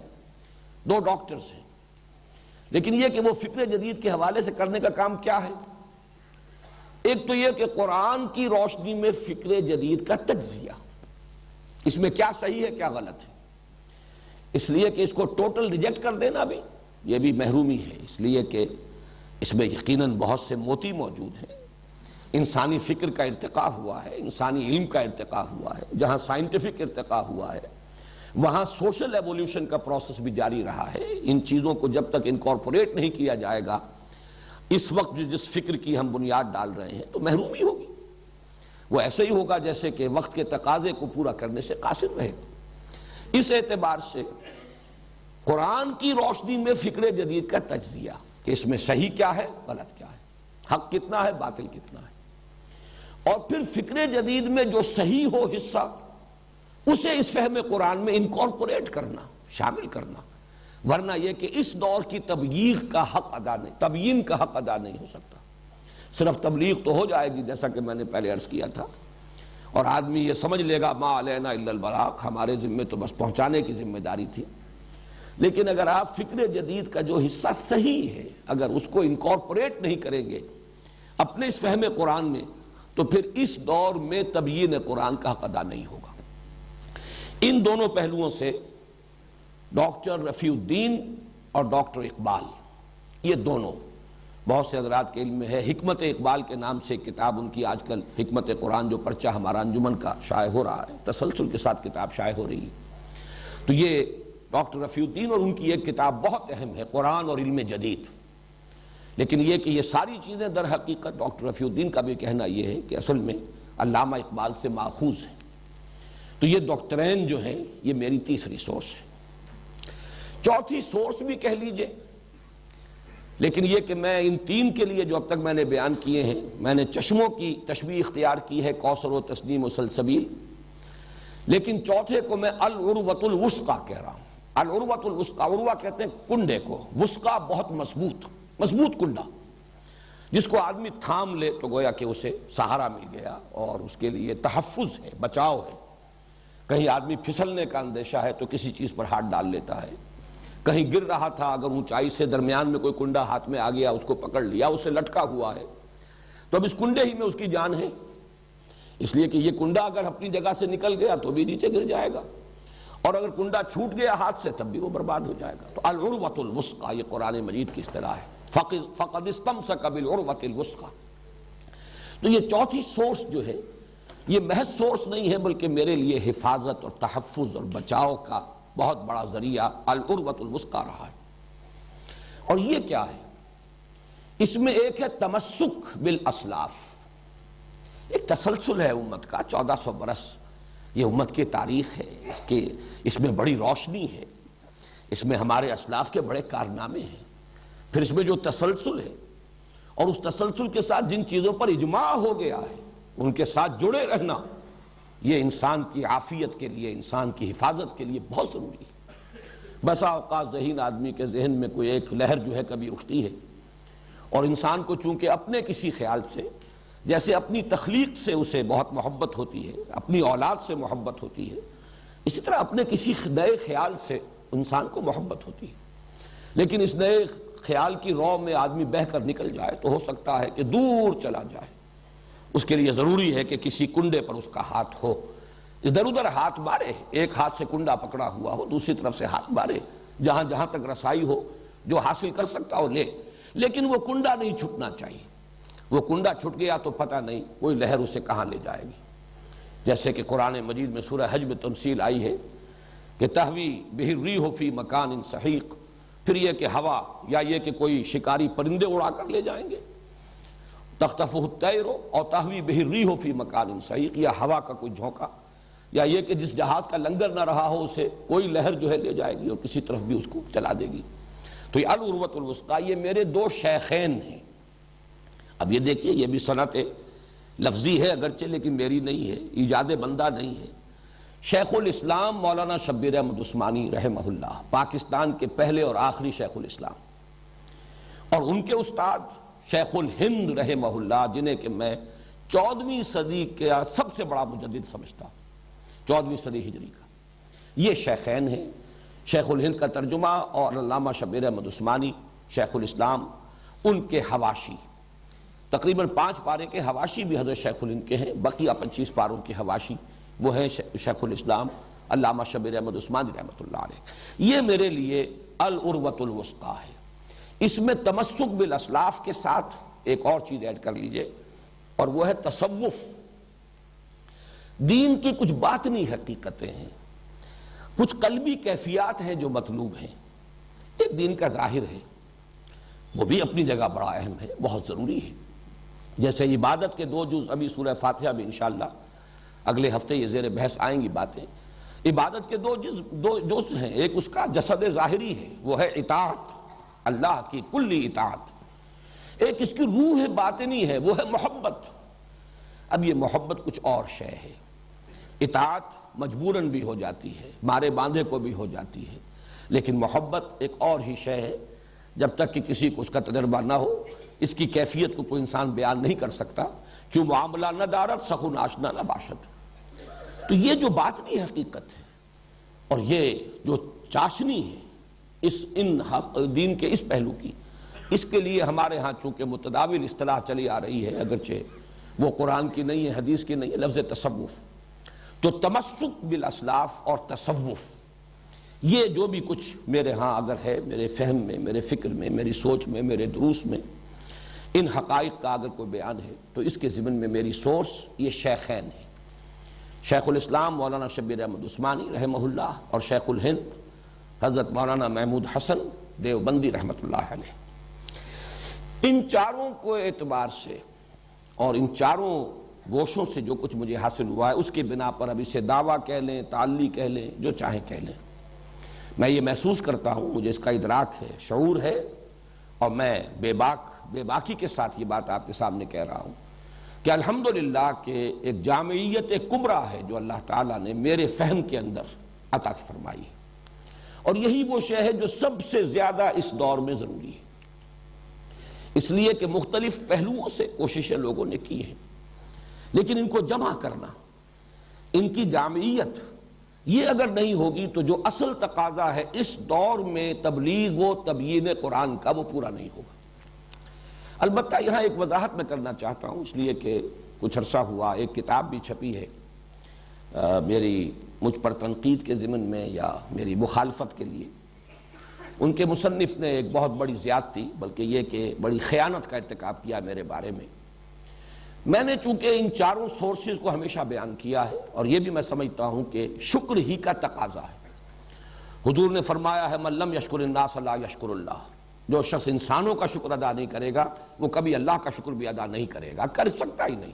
دو ڈاکٹرز ہیں، لیکن یہ کہ وہ فکر جدید کے حوالے سے کرنے کا کام کیا ہے؟ ایک تو یہ کہ قرآن کی روشنی میں فکر جدید کا تجزیہ، اس میں کیا صحیح ہے کیا غلط ہے، اس لیے کہ اس کو ٹوٹل ریجیکٹ کر دینا بھی یہ بھی محرومی ہے، اس لیے کہ اس میں یقیناً بہت سے موتی موجود ہیں، انسانی فکر کا ارتقاء ہوا ہے، انسانی علم کا ارتقاء ہوا ہے، جہاں سائنٹیفک ارتقاء ہوا ہے وہاں سوشل ایولیوشن کا پروسیس بھی جاری رہا ہے۔ ان چیزوں کو جب تک انکارپوریٹ نہیں کیا جائے گا اس وقت جس فکر کی ہم بنیاد ڈال رہے ہیں تو محرومی ہوگی، وہ ایسے ہی ہوگا جیسے کہ وقت کے تقاضے کو پورا کرنے سے قاصر رہے گا۔ اس اعتبار سے قرآن کی روشنی میں فکر جدید کا تجزیہ کہ اس میں صحیح کیا ہے غلط کیا ہے، حق کتنا ہے باطل کتنا ہے، اور پھر فکر جدید میں جو صحیح ہو حصہ اسے اس فہم قرآن میں انکارپوریٹ کرنا، شامل کرنا، ورنہ یہ کہ اس دور کی تبلیغ کا حق ادا نہیں، تبیین کا حق ادا نہیں ہو سکتا۔ صرف تبلیغ تو ہو جائے گی جیسا کہ میں نے پہلے عرض کیا تھا، اور آدمی یہ سمجھ لے گا ما علینا الا البلاغ، ہمارے ذمے تو بس پہنچانے کی ذمہ داری تھی، لیکن اگر آپ فکر جدید کا جو حصہ صحیح ہے اگر اس کو انکارپوریٹ نہیں کریں گے اپنے اس فہم قرآن میں تو پھر اس دور میں تبیین قرآن کا حق ادا نہیں ہوگا۔ ان دونوں پہلوؤں سے ڈاکٹر رفیع الدین اور ڈاکٹر اقبال، یہ دونوں بہت سے حضرات کے علم میں ہے، حکمت اقبال کے نام سے کتاب ان کی آج کل حکمت قرآن جو پرچہ ہمارا انجمن کا شائع ہو رہا ہے، تسلسل کے ساتھ کتاب شائع ہو رہی ہے، تو یہ ڈاکٹر رفیع الدین اور ان کی ایک کتاب بہت اہم ہے، قرآن اور علم جدید۔ لیکن یہ کہ یہ ساری چیزیں در حقیقت ڈاکٹر رفیع الدین کا بھی کہنا یہ ہے کہ اصل میں علامہ اقبال سے ماخوذ ہے، تو یہ ڈاکٹرین جو ہیں یہ میری تیسری سورس ہے۔ چوتھی سورس بھی کہہ لیجئے، لیکن یہ کہ میں ان تین کے لیے جو اب تک میں نے بیان کیے ہیں، میں نے چشموں کی تشبیہ اختیار کی ہے، کوثر و تسنیم و سلسبیل، لیکن چوتھے کو میں العروۃ الوثقی کہہ رہا ہوں۔ العروۃ الوثقی، عروہ کہتے ہیں کنڈے کو، وثقی بہت مضبوط کنڈا، جس کو آدمی تھام لے تو گویا کہ اسے سہارا مل گیا اور اس کے لیے تحفظ ہے، بچاؤ ہے۔ کہیں آدمی پھسلنے کا اندیشہ ہے تو کسی چیز پر ہاتھ ڈال لیتا ہے، کہیں گر رہا تھا اگر اونچائی سے درمیان میں کوئی کنڈا ہاتھ میں آ گیا اس کو پکڑ لیا، اسے لٹکا ہوا ہے تو اب اس کنڈے ہی میں اس کی جان ہے، اس لیے کہ یہ کنڈا اگر اپنی جگہ سے نکل گیا تو بھی نیچے گر جائے گا، اور اگر کنڈا چھوٹ گیا ہاتھ سے تب بھی وہ برباد ہو جائے گا۔ تو العروۃ الوثقی یہ قرآن مجید کی اصطلاح ہے، فقد استمسک بالعروۃ الوثقی۔ تو یہ چوتھی سورس جو ہے یہ محض سورس نہیں ہے بلکہ میرے لیے حفاظت اور تحفظ اور بچاؤ کا بہت بڑا ذریعہ العروۃ الوثقی رہا ہے۔ اور یہ کیا ہے؟ اس میں ایک ہے تمسک بالاسلاف، ایک تسلسل ہے امت کا، 1400 برس یہ امت کی تاریخ ہے، اس میں بڑی روشنی ہے، اس میں ہمارے اسلاف کے بڑے کارنامے ہیں، پھر اس میں جو تسلسل ہے اور اس تسلسل کے ساتھ جن چیزوں پر اجماع ہو گیا ہے ان کے ساتھ جڑے رہنا، یہ انسان کی عافیت کے لیے، انسان کی حفاظت کے لیے بہت ضروری ہے۔ بسا اوقات ذہین آدمی کے ذہن میں کوئی ایک لہر جو ہے کبھی اٹھتی ہے، اور انسان کو چونکہ اپنے کسی خیال سے، جیسے اپنی تخلیق سے اسے بہت محبت ہوتی ہے، اپنی اولاد سے محبت ہوتی ہے، اسی طرح اپنے کسی نئے خیال سے انسان کو محبت ہوتی ہے، لیکن اس نئے خیال کی رو میں آدمی بہہ کر نکل جائے تو ہو سکتا ہے کہ دور چلا جائے، اس کے لیے ضروری ہے کہ کسی کنڈے پر اس کا ہاتھ ہو، ادھر ادھر ہاتھ مارے، ایک ہاتھ سے کنڈا پکڑا ہوا ہو، دوسری طرف سے ہاتھ مارے، جہاں جہاں تک رسائی ہو، جو حاصل کر سکتا ہو لے، لیکن وہ کنڈا نہیں چھٹنا چاہیے۔ وہ کنڈا چھٹ گیا تو پتہ نہیں کوئی لہر اسے کہاں لے جائے گی، جیسے کہ قرآن مجید میں سورہ حج میں تمثیل آئی ہے کہ تہوی بہ الریح فی مکان سحیق، پھر یہ کہ ہوا یا یہ کہ کوئی شکاری پرندے اڑا کر لے جائیں گے، تخطفہ الطیر اور تہوی بہ الریح فی مکان سحیق، یا ہوا کا کوئی جھونکا، یا یہ کہ جس جہاز کا لنگر نہ رہا ہو اسے کوئی لہر جو ہے لے جائے گی اور کسی طرف بھی اس کو چلا دے گی۔ تو یہ العروۃ الوثقیٰ، یہ میرے دو شیخین ہیں۔ اب یہ دیکھیے، یہ بھی صنعت لفظی ہے اگرچہ، لیکن میری نہیں ہے، ایجاد بندہ نہیں ہے۔ شیخ الاسلام مولانا شبیر احمد عثمانی رحمہ اللہ، پاکستان کے پہلے اور آخری شیخ الاسلام، اور ان کے استاد شیخ الہند رحمہ اللہ، جنہیں کہ میں 14ویں صدی کا سب سے بڑا مجدد سمجھتا ہوں، 14ویں صدی ہجری کا۔ یہ شیخین ہیں، شیخ الہند کا ترجمہ اور علامہ شبیر احمد عثمانی شیخ الاسلام، ان کے حواشی، تقریباً 5 پارے کے حواشی بھی حضرت شیخ الہند کے ہیں، بقیہ 25 پاروں کے حواشی وہ ہیں شیخ الاسلام علامہ شبیر احمد عثمانی رحمۃ اللہ علیہ۔ یہ میرے لیے العروۃ الوثقیٰ ہے۔ اس میں تمسک بالاسلاف کے ساتھ ایک اور چیز ایڈ کر لیجئے، اور وہ ہے تصوف۔ دین کی کچھ باطنی حقیقتیں ہیں، کچھ قلبی کیفیات ہیں جو مطلوب ہیں۔ ایک دین کا ظاہر ہے، وہ بھی اپنی جگہ بڑا اہم ہے، بہت ضروری ہے۔ جیسے عبادت کے 2 جز ابھی سورہ فاتحہ میں انشاءاللہ اگلے ہفتے یہ زیر بحث آئیں گی باتیں۔ عبادت کے 2 جز ہیں، ایک اس کا جسد ظاہری ہے، وہ ہے اطاعت، اللہ کی کلی اطاعت۔ ایک اس کی روح باطنی ہے، وہ ہے محبت۔ اب یہ محبت کچھ اور شے ہے۔ اطاعت مجبوراً بھی ہو جاتی ہے، مارے باندھے کو بھی ہو جاتی ہے، لیکن محبت ایک اور ہی شے ہے۔ جب تک کہ کسی کو اس کا تجربہ نہ ہو، اس کی کیفیت کو کوئی انسان بیان نہیں کر سکتا۔ چوں معاملہ نہ دارت سخن آشنا نہ باشد۔ تو یہ جو باطنی حقیقت ہے اور یہ جو چاشنی ہے ان دین کے اس پہلو کی، اس کے لیے ہمارے ہاں چونکہ متداول اصطلاح چلی آ رہی ہے، اگرچہ وہ قرآن کی نہیں ہے، حدیث کی نہیں ہے، لفظ تصوف۔ تو تمسک بالاسلاف اور تصوف، یہ جو بھی کچھ میرے ہاں اگر ہے، میرے فہم میں، میرے فکر میں، میری سوچ میں، میرے دروس میں، ان حقائق کا اگر کوئی بیان ہے تو اس کے ضمن میں میری سورس یہ شیخین ہیں، شیخ الاسلام مولانا شبیر احمد عثمانی رحمہ اللہ اور شیخ الہند حضرت مولانا محمود حسن دیوبندی رحمۃ اللہ علیہ۔ ان چاروں کو اعتبار سے اور ان چاروں گوشوں سے جو کچھ مجھے حاصل ہوا ہے، اس کی بنا پر اب اسے دعویٰ کہہ لیں، تعلی کہہ لیں، جو چاہیں کہہ لیں، میں یہ محسوس کرتا ہوں، مجھے اس کا ادراک ہے، شعور ہے، اور میں بے باکی کے ساتھ یہ بات آپ کے سامنے کہہ رہا ہوں کہ الحمدللہ کہ ایک جامعیت کبریٰ ہے جو اللہ تعالیٰ نے میرے فہم کے اندر عطا فرمائی ہے، اور یہی وہ شے ہے جو سب سے زیادہ اس دور میں ضروری ہے، اس لیے کہ مختلف پہلوؤں سے کوششیں لوگوں نے کی ہیں، لیکن ان کو جمع کرنا، ان کی جامعیت، یہ اگر نہیں ہوگی تو جو اصل تقاضا ہے اس دور میں تبلیغ و تبیین قرآن کا، وہ پورا نہیں ہوگا۔ البتہ یہاں ایک وضاحت میں کرنا چاہتا ہوں، اس لیے کہ کچھ عرصہ ہوا ایک کتاب بھی چھپی ہے مجھ پر تنقید کے ضمن میں یا میری مخالفت کے لیے۔ ان کے مصنف نے ایک بہت بڑی زیادتی، بلکہ یہ کہ بڑی خیانت کا ارتکاب کیا میرے بارے میں۔ میں نے چونکہ ان چاروں سورسز کو ہمیشہ بیان کیا ہے، اور یہ بھی میں سمجھتا ہوں کہ شکر ہی کا تقاضا ہے۔ حضور نے فرمایا ہے من لم یشکر الناس لا یشکر اللہ، جو شخص انسانوں کا شکر ادا نہیں کرے گا وہ کبھی اللہ کا شکر بھی ادا نہیں کرے گا، کر سکتا ہی نہیں۔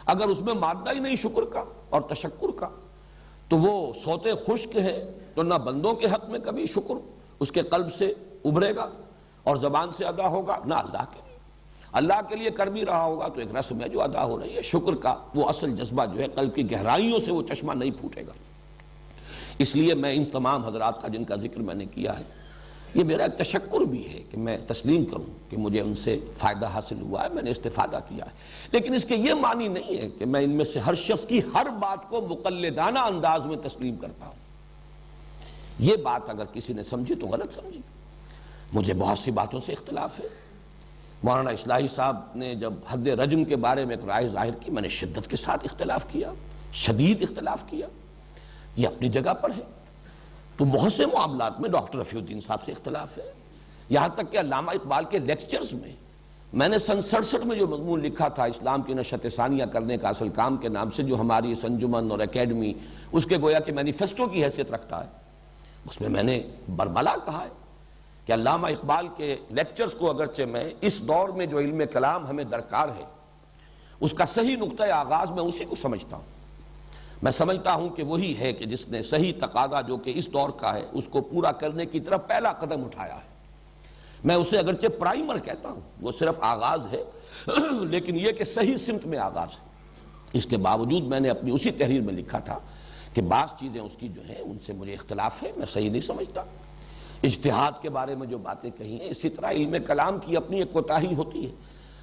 اگر اس میں مادہ ہی نہیں شکر کا اور تشکر کا تو وہ سوتے خشک ہے، تو نہ بندوں کے حق میں کبھی شکر اس کے قلب سے ابھرے گا اور زبان سے ادا ہوگا، نہ اللہ کے لیے۔ اللہ کے لیے کر بھی رہا ہوگا تو ایک رسم ہے جو ادا ہو رہی ہے، شکر کا وہ اصل جذبہ جو ہے قلب کی گہرائیوں سے وہ چشمہ نہیں پھوٹے گا۔ اس لیے میں ان تمام حضرات کا جن کا ذکر میں نے کیا ہے، یہ میرا ایک تشکر بھی ہے کہ میں تسلیم کروں کہ مجھے ان سے فائدہ حاصل ہوا ہے، میں نے استفادہ کیا ہے، لیکن اس کے یہ معنی نہیں ہے کہ میں ان میں سے ہر شخص کی ہر بات کو مقلدانہ انداز میں تسلیم کرتا ہوں۔ یہ بات اگر کسی نے سمجھی تو غلط سمجھی، مجھے بہت سی باتوں سے اختلاف ہے۔ مولانا اصلاحی صاحب نے جب حد رجم کے بارے میں ایک رائے ظاہر کی، میں نے شدت کے ساتھ اختلاف کیا، شدید اختلاف کیا، یہ اپنی جگہ پر ہے۔ تو بہت سے معاملات میں ڈاکٹر رفیع الدین صاحب سے اختلاف ہے، یہاں تک کہ علامہ اقبال کے لیکچرز میں میں نے سن 67 میں جو مضمون لکھا تھا اسلام کی نشت ثانیہ کرنے کا اصل کام کے نام سے، جو ہماری اس انجمن اور اکیڈمی اس کے گویا کہ مینیفیسٹو کی حیثیت رکھتا ہے، اس میں نے برملا کہا ہے کہ علامہ اقبال کے لیکچرز کو اگرچہ میں اس دور میں جو علم کلام ہمیں درکار ہے اس کا صحیح نقطۂ آغاز میں اسی کو سمجھتا ہوں۔ میں سمجھتا ہوں کہ وہی ہے کہ جس نے صحیح تقاضا جو کہ اس دور کا ہے اس کو پورا کرنے کی طرف پہلا قدم اٹھایا ہے۔ میں اسے اگرچہ پرائمر کہتا ہوں، وہ صرف آغاز ہے، لیکن یہ کہ صحیح سمت میں آغاز ہے۔ اس کے باوجود میں نے اپنی اسی تحریر میں لکھا تھا کہ بعض چیزیں اس کی جو ہیں ان سے مجھے اختلاف ہے، میں صحیح نہیں سمجھتا۔ اجتہاد کے بارے میں جو باتیں کہی ہیں، اسی طرح علم کلام کی اپنی ایک کوتاہی ہوتی ہے۔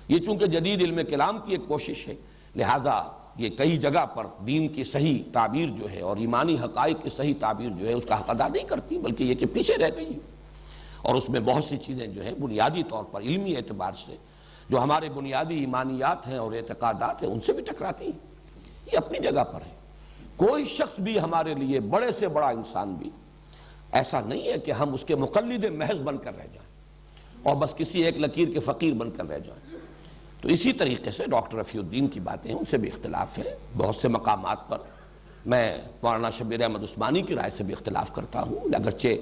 یہ چونکہ جدید علم کلام کی ایک کوشش ہے، لہذا یہ کئی جگہ پر دین کی صحیح تعبیر جو ہے اور ایمانی حقائق کی صحیح تعبیر جو ہے اس کا حق ادا نہیں کرتی، بلکہ یہ کہ پیچھے رہ گئی، اور اس میں بہت سی چیزیں جو ہے بنیادی طور پر علمی اعتبار سے جو ہمارے بنیادی ایمانیات ہیں اور اعتقادات ہیں ان سے بھی ٹکراتی ہیں۔ یہ اپنی جگہ پر ہے۔ کوئی شخص بھی ہمارے لیے بڑے سے بڑا انسان بھی ایسا نہیں ہے کہ ہم اس کے مقلد محض بن کر رہ جائیں اور بس کسی ایک لکیر کے فقیر بن کر رہ جائیں۔ تو اسی طریقے سے ڈاکٹر رفیع الدین کی باتیں ہیں، ان سے بھی اختلاف ہے۔ بہت سے مقامات پر میں مولانا شبیر احمد عثمانی کی رائے سے بھی اختلاف کرتا ہوں، اگرچہ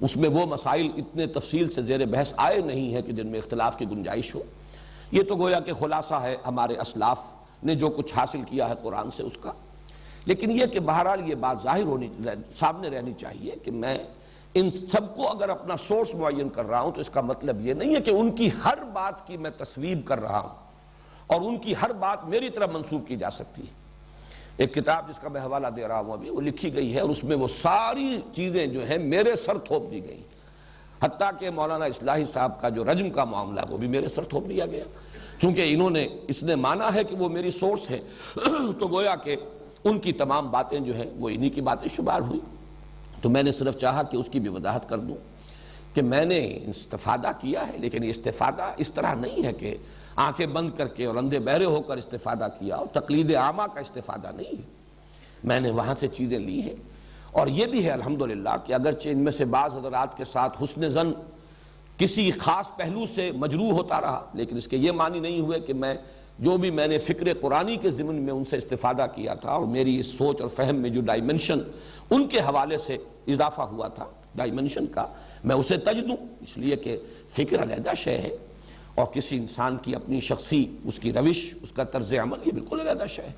اس میں وہ مسائل اتنے تفصیل سے زیر بحث آئے نہیں ہیں کہ جن میں اختلاف کی گنجائش ہو۔ یہ تو گویا کہ خلاصہ ہے ہمارے اسلاف نے جو کچھ حاصل کیا ہے قرآن سے اس کا۔ لیکن یہ کہ بہرحال یہ بات سامنے رہنی چاہیے کہ میں ان سب کو اگر اپنا سورس معین کر رہا ہوں تو اس کا مطلب یہ نہیں ہے کہ ان کی ہر بات کی میں تصویب کر رہا ہوں اور ان کی ہر بات میری طرف منسوب کی جا سکتی ہے۔ ایک کتاب جس کا میں حوالہ دے رہا ہوں ابھی، وہ لکھی گئی ہے اور اس میں وہ ساری چیزیں جو ہیں میرے سر تھوپ دی گئی، حتیٰ کہ مولانا اصلاحی صاحب کا جو رجم کا معاملہ وہ بھی میرے سر تھوپ دیا گیا، چونکہ اس نے مانا ہے کہ وہ میری سورس ہے تو گویا کہ ان کی تمام باتیں جو ہیں وہ انہی کی باتیں شمار ہوئی۔ تو میں نے صرف چاہا کہ اس کی بھی وضاحت کر دوں کہ میں نے استفادہ کیا ہے، لیکن یہ استفادہ اس طرح نہیں ہے کہ آنکھیں بند کر کے اور اندھے بہرے ہو کر استفادہ کیا، اور تقلید عامہ کا استفادہ نہیں ہے۔ میں نے وہاں سے چیزیں لی ہیں، اور یہ بھی ہے الحمدللہ کہ اگرچہ ان میں سے بعض حضرات کے ساتھ حسن ظن کسی خاص پہلو سے مجروح ہوتا رہا، لیکن اس کے یہ معنی نہیں ہوئے کہ میں نے فکر قرآنی کے ضمن میں ان سے استفادہ کیا تھا اور میری اس سوچ اور فہم میں جو ڈائمنشن ان کے حوالے سے اضافہ ہوا تھا ڈائمنشن کا، میں اسے تج دوں، اس لیے کہ فکر علیحدہ شے ہے اور کسی انسان کی اپنی شخصی اس کی روش، اس کا طرز عمل یہ بالکل علیحدہ شے ہے،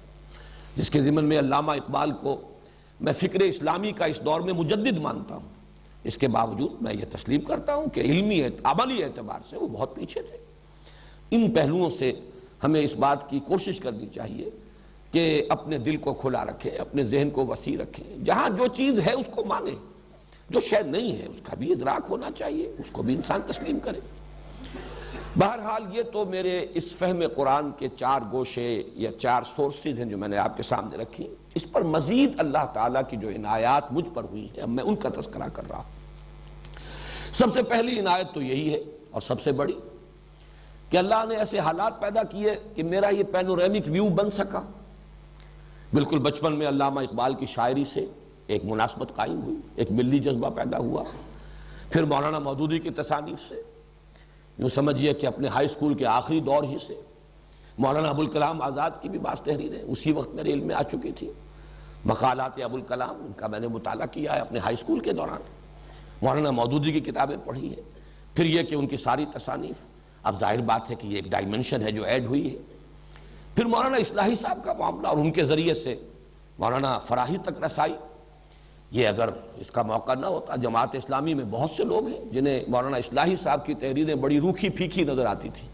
جس کے ضمن میں علامہ اقبال کو میں فکر اسلامی کا اس دور میں مجدد مانتا ہوں۔ اس کے باوجود میں یہ تسلیم کرتا ہوں کہ علمی عملی اعتبار سے وہ بہت پیچھے تھے۔ ان پہلوؤں سے ہمیں اس بات کی کوشش کرنی چاہیے کہ اپنے دل کو کھلا رکھیں، اپنے ذہن کو وسیع رکھیں، جہاں جو چیز ہے اس کو مانیں، جو شے نہیں ہے اس کا بھی ادراک ہونا چاہیے، اس کو بھی انسان تسلیم کرے۔ بہرحال یہ تو میرے اس فہم قرآن کے 4 گوشے یا 4 سورسز ہیں جو میں نے آپ کے سامنے رکھی۔ اس پر مزید اللہ تعالیٰ کی جو عنایات مجھ پر ہوئی ہیں میں ان کا تذکرہ کر رہا ہوں۔ سب سے پہلی عنایت تو یہی ہے اور سب سے بڑی کہ اللہ نے ایسے حالات پیدا کیے کہ میرا یہ پینورامک ویو بن سکا۔ بالکل بچپن میں علامہ اقبال کی شاعری سے ایک مناسبت قائم ہوئی، ایک ملی جذبہ پیدا ہوا، پھر مولانا مودودی کی تصانیف سے، یوں سمجھئے کہ اپنے ہائی اسکول کے آخری دور ہی سے مولانا ابوالکلام آزاد کی بھی بعض تحریریں اسی وقت میرے علم میں آ چکی تھی، مقالات ابوالکلام ان کا میں نے مطالعہ کیا ہے اپنے ہائی اسکول کے دوران، مولانا مودودی کی کتابیں پڑھی ہیں، پھر یہ کہ ان کی ساری تصانیف، اب ظاہر بات ہے کہ یہ ایک ڈائمنشن ہے جو ایڈ ہوئی ہے، پھر مولانا اصلاحی صاحب کا معاملہ اور ان کے ذریعے سے مولانا فراہی تک رسائی۔ یہ اگر اس کا موقع نہ ہوتا، جماعت اسلامی میں بہت سے لوگ ہیں جنہیں مولانا اصلاحی صاحب کی تحریریں بڑی روکھی پھیکی نظر آتی تھی،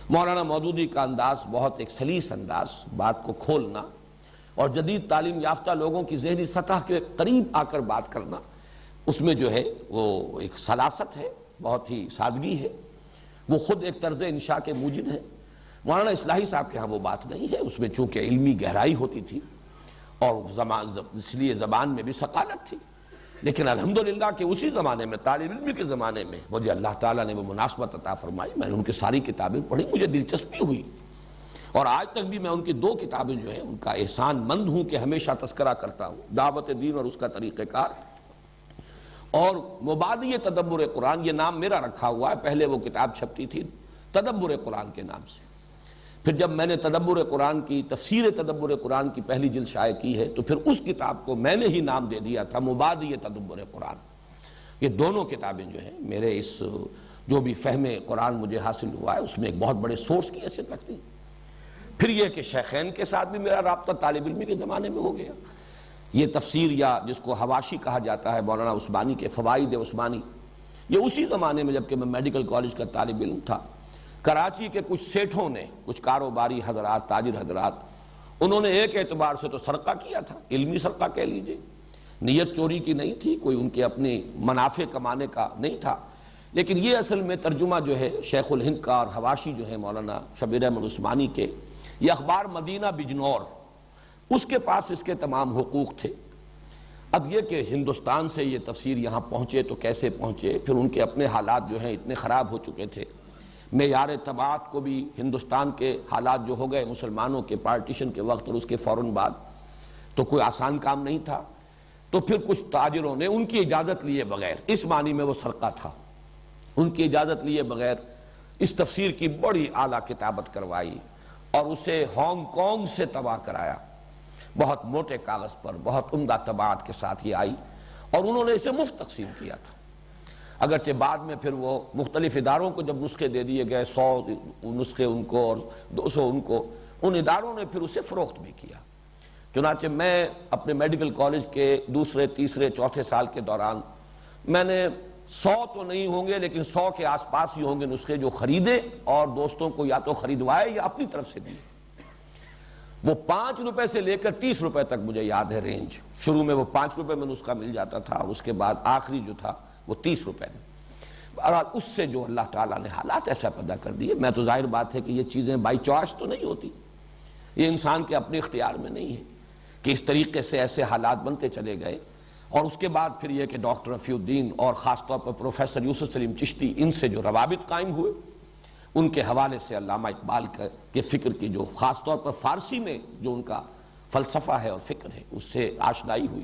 مولانا مودودی کا انداز بہت ایک سلیس انداز، بات کو کھولنا اور جدید تعلیم یافتہ لوگوں کی ذہنی سطح کے قریب آ کر بات کرنا، اس میں جو ہے وہ ایک سلاست ہے، بہت ہی سادگی ہے، وہ خود ایک طرز انشاء کے موجد ہے۔ مولانا اصلاحی صاحب کے ہاں وہ بات نہیں ہے، اس میں چونکہ علمی گہرائی ہوتی تھی اور اس لیے زبان میں بھی ثقالت تھی، لیکن الحمدللہ کہ اسی زمانے میں، طالب علمی کے زمانے میں مجھے اللہ تعالیٰ نے وہ مناسبت عطا فرمائی، میں نے ان کی ساری کتابیں پڑھی، مجھے دلچسپی ہوئی، اور آج تک بھی میں ان کی 2 کتابیں جو ہیں ان کا احسان مند ہوں کہ ہمیشہ تذکرہ کرتا ہوں، دعوت دین اور اس کا طریقہ کار، اور مبادی تدبر قرآن، یہ نام میرا رکھا ہوا ہے، پہلے وہ کتاب چھپتی تھی تدبر قرآن کے نام سے۔ پھر جب میں نے تدبر قرآن کی تفسیر تدبر قرآن کی پہلی جلد شائع کی ہے تو پھر اس کتاب کو میں نے ہی نام دے دیا تھا مبادی تدبر قرآن۔ یہ دونوں کتابیں جو ہیں میرے اس جو بھی فہم قرآن مجھے حاصل ہوا ہے اس میں ایک بہت بڑے سورس کی حیثیت رکھتی ہے۔ پھر یہ کہ شیخین کے ساتھ بھی میرا رابطہ طالب علمی کے زمانے میں ہو گیا۔ یہ تفسیر یا جس کو حواشی کہا جاتا ہے مولانا عثمانی کے فوائد عثمانی، یہ اسی زمانے میں جبکہ میں میڈیکل کالج کا طالب علم تھا، کراچی کے کچھ سیٹھوں نے، کچھ کاروباری حضرات، تاجر حضرات، انہوں نے ایک اعتبار سے تو سرقہ کیا تھا، علمی سرقہ کہہ لیجئے، نیت چوری کی نہیں تھی، کوئی ان کے اپنی منافع کمانے کا نہیں تھا، لیکن یہ اصل میں ترجمہ جو ہے شیخ الہند کا اور حواشی جو ہے مولانا شبیر احمد عثمانی کے، یہ اخبار مدینہ بجنور، اس کے پاس اس کے تمام حقوق تھے۔ اب یہ کہ ہندوستان سے یہ تفسیر یہاں پہنچے تو کیسے پہنچے، پھر ان کے اپنے حالات جو ہیں اتنے خراب ہو چکے تھے، معیار طباعت کو بھی ہندوستان کے حالات جو ہو گئے مسلمانوں کے پارٹیشن کے وقت اور اس کے فوراً بعد، تو کوئی آسان کام نہیں تھا، تو پھر کچھ تاجروں نے ان کی اجازت لیے بغیر، اس معنی میں وہ سرقہ تھا، ان کی اجازت لیے بغیر اس تفسیر کی بڑی اعلیٰ کتابت کروائی اور اسے ہانگ کانگ سے طبع کرایا، بہت موٹے کاغذ پر بہت عمدہ طباعت کے ساتھ یہ آئی، اور انہوں نے اسے مفت تقسیم کیا تھا۔ اگرچہ بعد میں پھر وہ مختلف اداروں کو جب نسخے دے دیے گئے، 100 نسخے ان کو اور 200 ان کو، ان اداروں نے پھر اسے فروخت بھی کیا۔ چنانچہ میں اپنے میڈیکل کالج کے دوسرے، تیسرے، چوتھے سال کے دوران میں نے 100 تو نہیں ہوں گے لیکن 100 کے آس پاس ہی ہوں گے نسخے جو خریدے اور دوستوں کو یا تو خریدوائے یا اپنی طرف سے دیے۔ وہ 5 روپے سے لے کر 30 روپے تک مجھے یاد ہے رینج، شروع میں وہ 5 روپے میں نسخہ مل جاتا تھا اور اس کے بعد آخری جو تھا وہ 30 روپے میں۔ بہرحال اس سے جو اللہ تعالیٰ نے حالات ایسا پیدا کر دیے، میں تو ظاہر بات ہے کہ یہ چیزیں بائی چوائس تو نہیں ہوتی، یہ انسان کے اپنے اختیار میں نہیں ہے کہ اس طریقے سے ایسے حالات بنتے چلے گئے۔ اور اس کے بعد پھر یہ کہ ڈاکٹر رفیع الدین اور خاص طور پر پروفیسر یوسف سلیم چشتی، ان سے جو روابط قائم ہوئے، ان کے حوالے سے علامہ اقبال کے فکر کی جو خاص طور پر فارسی میں جو ان کا فلسفہ ہے اور فکر ہے اس سے آشنائی ہوئی،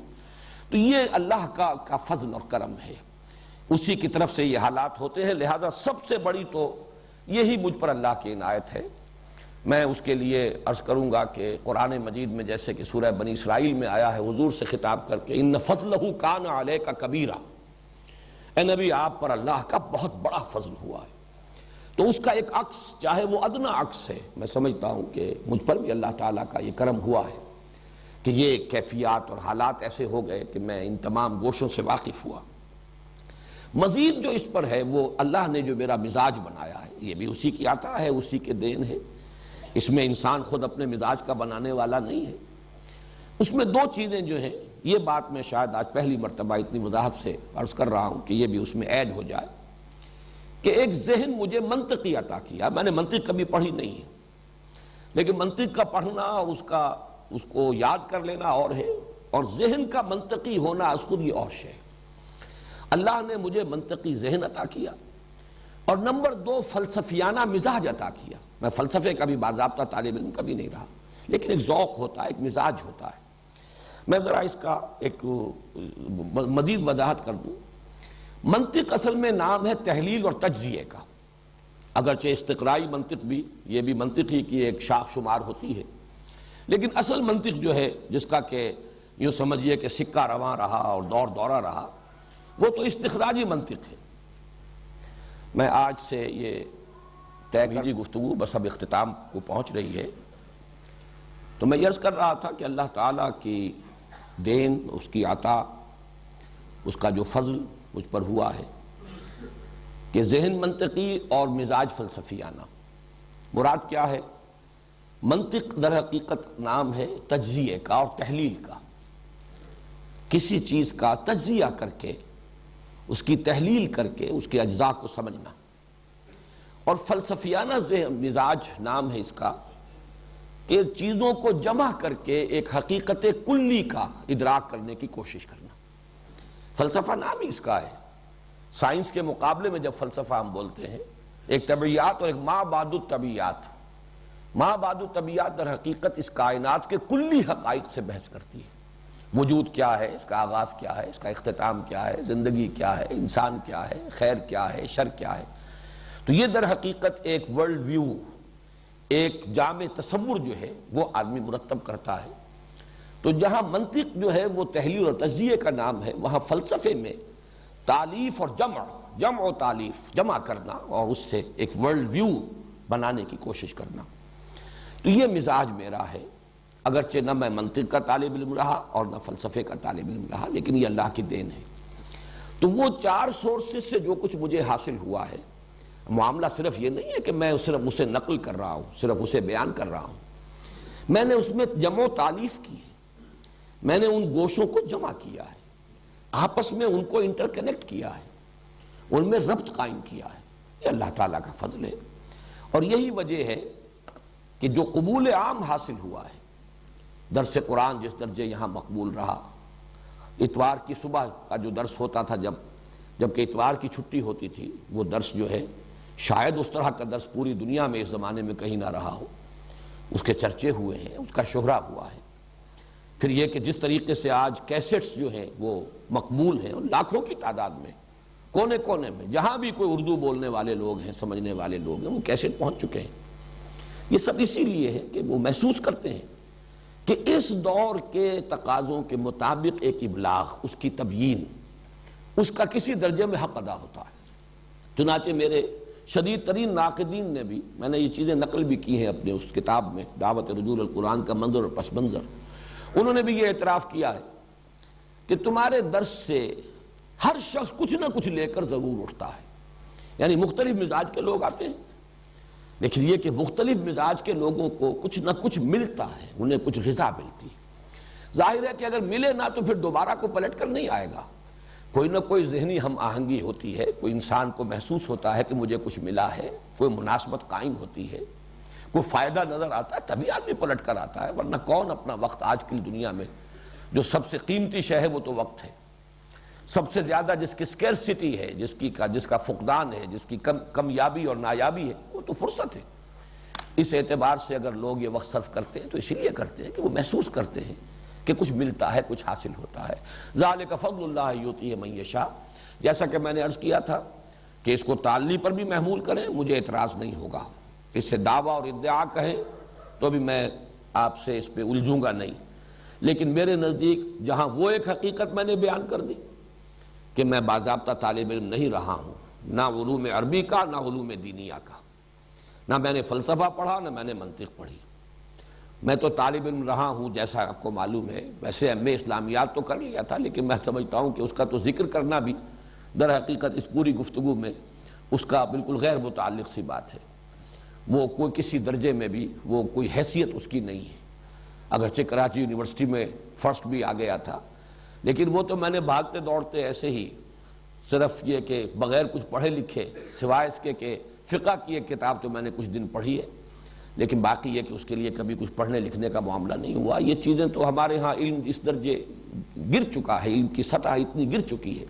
تو یہ اللہ کا فضل اور کرم ہے، اسی کی طرف سے یہ حالات ہوتے ہیں۔ لہذا سب سے بڑی تو یہی مجھ پر اللہ کی عنایت ہے۔ میں اس کے لیے عرض کروں گا کہ قرآن مجید میں جیسے کہ سورہ بنی اسرائیل میں آیا ہے حضور سے خطاب کر کے، ان فضلہ کان علیک کبیرا، اے نبی آپ پر اللہ کا بہت بڑا فضل ہوا ہے۔ تو اس کا ایک عکس، چاہے وہ ادنا عکس ہے، میں سمجھتا ہوں کہ مجھ پر بھی اللہ تعالیٰ کا یہ کرم ہوا ہے کہ یہ کیفیات اور حالات ایسے ہو گئے کہ میں ان تمام گوشوں سے واقف ہوا۔ مزید جو اس پر ہے وہ اللہ نے جو میرا مزاج بنایا ہے، یہ بھی اسی کی عطا ہے، اسی کے دین ہے، اس میں انسان خود اپنے مزاج کا بنانے والا نہیں ہے۔ اس میں 2 چیزیں جو ہیں، یہ بات میں شاید آج پہلی مرتبہ اتنی وضاحت سے عرض کر رہا ہوں کہ یہ بھی اس میں ایڈ ہو جائے، کہ ایک ذہن مجھے منطقی عطا کیا۔ میں نے منطق کبھی پڑھی نہیں ہے، لیکن منطق کا پڑھنا اور اس کو یاد کر لینا اور ہے، اور ذہن کا منطقی ہونا از خود یہ اور ہے۔ اللہ نے مجھے منطقی ذہن عطا کیا، اور نمبر 2 فلسفیانہ مزاج عطا کیا۔ میں فلسفے کا بھی باضابطہ طالب علم کبھی نہیں رہا، لیکن ایک ذوق ہوتا ہے، ایک مزاج ہوتا ہے۔ میں ذرا اس کا ایک مزید وضاحت کر دوں۔ منطق اصل میں نام ہے تحلیل اور تجزیے کا، اگرچہ استقرائی منطق بھی، یہ بھی منطق ہی کی ایک شاخ شمار ہوتی ہے، لیکن اصل منطق جو ہے جس کا کہ یوں سمجھیے کہ سکہ رواں رہا اور دور دورہ رہا، وہ تو استخراجی منطق ہے۔ میں آج سے یہ طے کی گفتگو بس اب اختتام کو پہنچ رہی ہے، تو میں عرض کر رہا تھا کہ اللہ تعالیٰ کی دین، اس کی عطا، اس کا جو فضل مجھ پر ہوا ہے کہ ذہن منطقی اور مزاج فلسفیانہ۔ مراد کیا ہے؟ منطق در حقیقت نام ہے تجزیے کا اور تحلیل کا، کسی چیز کا تجزیہ کر کے، اس کی تحلیل کر کے اس کے اجزاء کو سمجھنا، اور فلسفیانہ مزاج نام ہے اس کا کہ چیزوں کو جمع کر کے ایک حقیقت کلی کا ادراک کرنے کی کوشش کرنا۔ فلسفہ نام ہی اس کا ہے۔ سائنس کے مقابلے میں جب فلسفہ ہم بولتے ہیں، ایک طبیعیات اور ایک ما بعد الطبیعات، ما بعد الطبیعات در حقیقت اس کائنات کے کلی حقائق سے بحث کرتی ہے۔ وجود کیا ہے، اس کا آغاز کیا ہے، اس کا اختتام کیا ہے، زندگی کیا ہے، انسان کیا ہے، خیر کیا ہے، شر کیا ہے۔ تو یہ در حقیقت ایک ورلڈ ویو، ایک جامع تصور جو ہے وہ آدمی مرتب کرتا ہے۔ تو جہاں منطق جو ہے وہ تحلیل اور تجزیے کا نام ہے، وہاں فلسفے میں تالیف اور جمع و تالیف، جمع کرنا اور اس سے ایک ورلڈ ویو بنانے کی کوشش کرنا۔ تو یہ مزاج میرا ہے، اگرچہ نہ میں منطق کا طالب علم رہا اور نہ فلسفے کا طالب علم رہا، لیکن یہ اللہ کی دین ہے۔ تو وہ 4 سورسز سے جو کچھ مجھے حاصل ہوا ہے، معاملہ صرف یہ نہیں ہے کہ میں صرف اسے نقل کر رہا ہوں، صرف اسے بیان کر رہا ہوں، میں نے اس میں جمع و تالیف کی ہے، میں نے ان گوشوں کو جمع کیا ہے، آپس میں ان کو انٹر کنیکٹ کیا ہے، ان میں ربط قائم کیا ہے۔ یہ اللہ تعالیٰ کا فضل ہے، اور یہی وجہ ہے کہ جو قبول عام حاصل ہوا ہے، درس قرآن جس درجے یہاں مقبول رہا، اتوار کی صبح کا جو درس ہوتا تھا، جبکہ اتوار کی چھٹی ہوتی تھی، وہ درس جو ہے شاید اس طرح کا درس پوری دنیا میں اس زمانے میں کہیں نہ رہا ہو، اس کے چرچے ہوئے ہیں، اس کا شہرہ ہوا ہے۔ پھر یہ کہ جس طریقے سے آج کیسٹس جو ہیں وہ مقبول ہیں، لاکھوں کی تعداد میں، کونے کونے میں، جہاں بھی کوئی اردو بولنے والے لوگ ہیں، سمجھنے والے لوگ ہیں، وہ کیسٹ پہنچ چکے ہیں۔ یہ سب اسی لیے ہے کہ وہ محسوس کرتے ہیں کہ اس دور کے تقاضوں کے مطابق ایک ابلاغ، اس کی تبیین، اس کا کسی درجے میں حق ادا ہوتا ہے۔ چنانچہ میرے شدید ترین ناقدین نے بھی، میں نے یہ چیزیں نقل بھی کی ہیں اپنے اس کتاب میں، دعوت رجوع القرآن کا منظر اور پس منظر، انہوں نے بھی یہ اعتراف کیا ہے کہ تمہارے درس سے ہر شخص کچھ نہ کچھ لے کر ضرور اٹھتا ہے، یعنی مختلف مزاج کے لوگ آتے ہیں، لیکن یہ کہ مختلف مزاج کے لوگوں کو کچھ نہ کچھ ملتا ہے، انہیں کچھ غذا ملتی ہے۔ ظاہر ہے کہ اگر ملے نہ تو پھر دوبارہ کو پلٹ کر نہیں آئے گا، کوئی نہ کوئی ذہنی ہم آہنگی ہوتی ہے، کوئی انسان کو محسوس ہوتا ہے کہ مجھے کچھ ملا ہے، کوئی مناسبت قائم ہوتی ہے، کوئی فائدہ نظر آتا ہے، تبھی آدمی پلٹ کر آتا ہے، ورنہ کون اپنا وقت، آج کی دنیا میں جو سب سے قیمتی شے ہے وہ تو وقت ہے، سب سے زیادہ جس کی سکیرسٹی ہے، جس کا فقدان ہے، جس کی کمیابی اور نایابی ہے، وہ تو فرصت ہے۔ اس اعتبار سے اگر لوگ یہ وقت صرف کرتے ہیں تو اسی لیے کرتے ہیں کہ وہ محسوس کرتے ہیں کہ کچھ ملتا ہے، کچھ حاصل ہوتا ہے۔ ذالک فضل اللہ یؤتیہ من یشاء، جیسا کہ میں نے عرض کیا تھا کہ اس کو تعلی پر بھی محمول کریں، مجھے اعتراض نہیں ہوگا، اس سے دعویٰ اور ادعا کہیں تو بھی میں آپ سے اس پہ الجھوں گا نہیں، لیکن میرے نزدیک جہاں وہ ایک حقیقت میں نے بیان کر دی کہ میں باضابطہ طالب علم نہیں رہا ہوں، نہ علوم عربی کا، نہ علوم دینیہ کا، نہ میں نے فلسفہ پڑھا، نہ میں نے منطق پڑھی، میں تو طالب علم رہا ہوں جیسا آپ کو معلوم ہے، ویسے ایم اے اسلامیات تو کر لیا تھا، لیکن میں سمجھتا ہوں کہ اس کا تو ذکر کرنا بھی در حقیقت اس پوری گفتگو میں اس کا بالکل غیر متعلق سی بات ہے، وہ کوئی کسی درجے میں بھی وہ کوئی حیثیت اس کی نہیں ہے، اگرچہ کراچی یونیورسٹی میں فرسٹ بھی آ گیا تھا، لیکن وہ تو میں نے بھاگتے دوڑتے ایسے ہی، صرف یہ کہ بغیر کچھ پڑھے لکھے، سوائے اس کے کہ فقہ کی ایک کتاب تو میں نے کچھ دن پڑھی ہے، لیکن باقی یہ کہ اس کے لیے کبھی کچھ پڑھنے لکھنے کا معاملہ نہیں ہوا۔ یہ چیزیں تو ہمارے ہاں علم اس درجے گر چکا ہے، علم کی سطح اتنی گر چکی ہے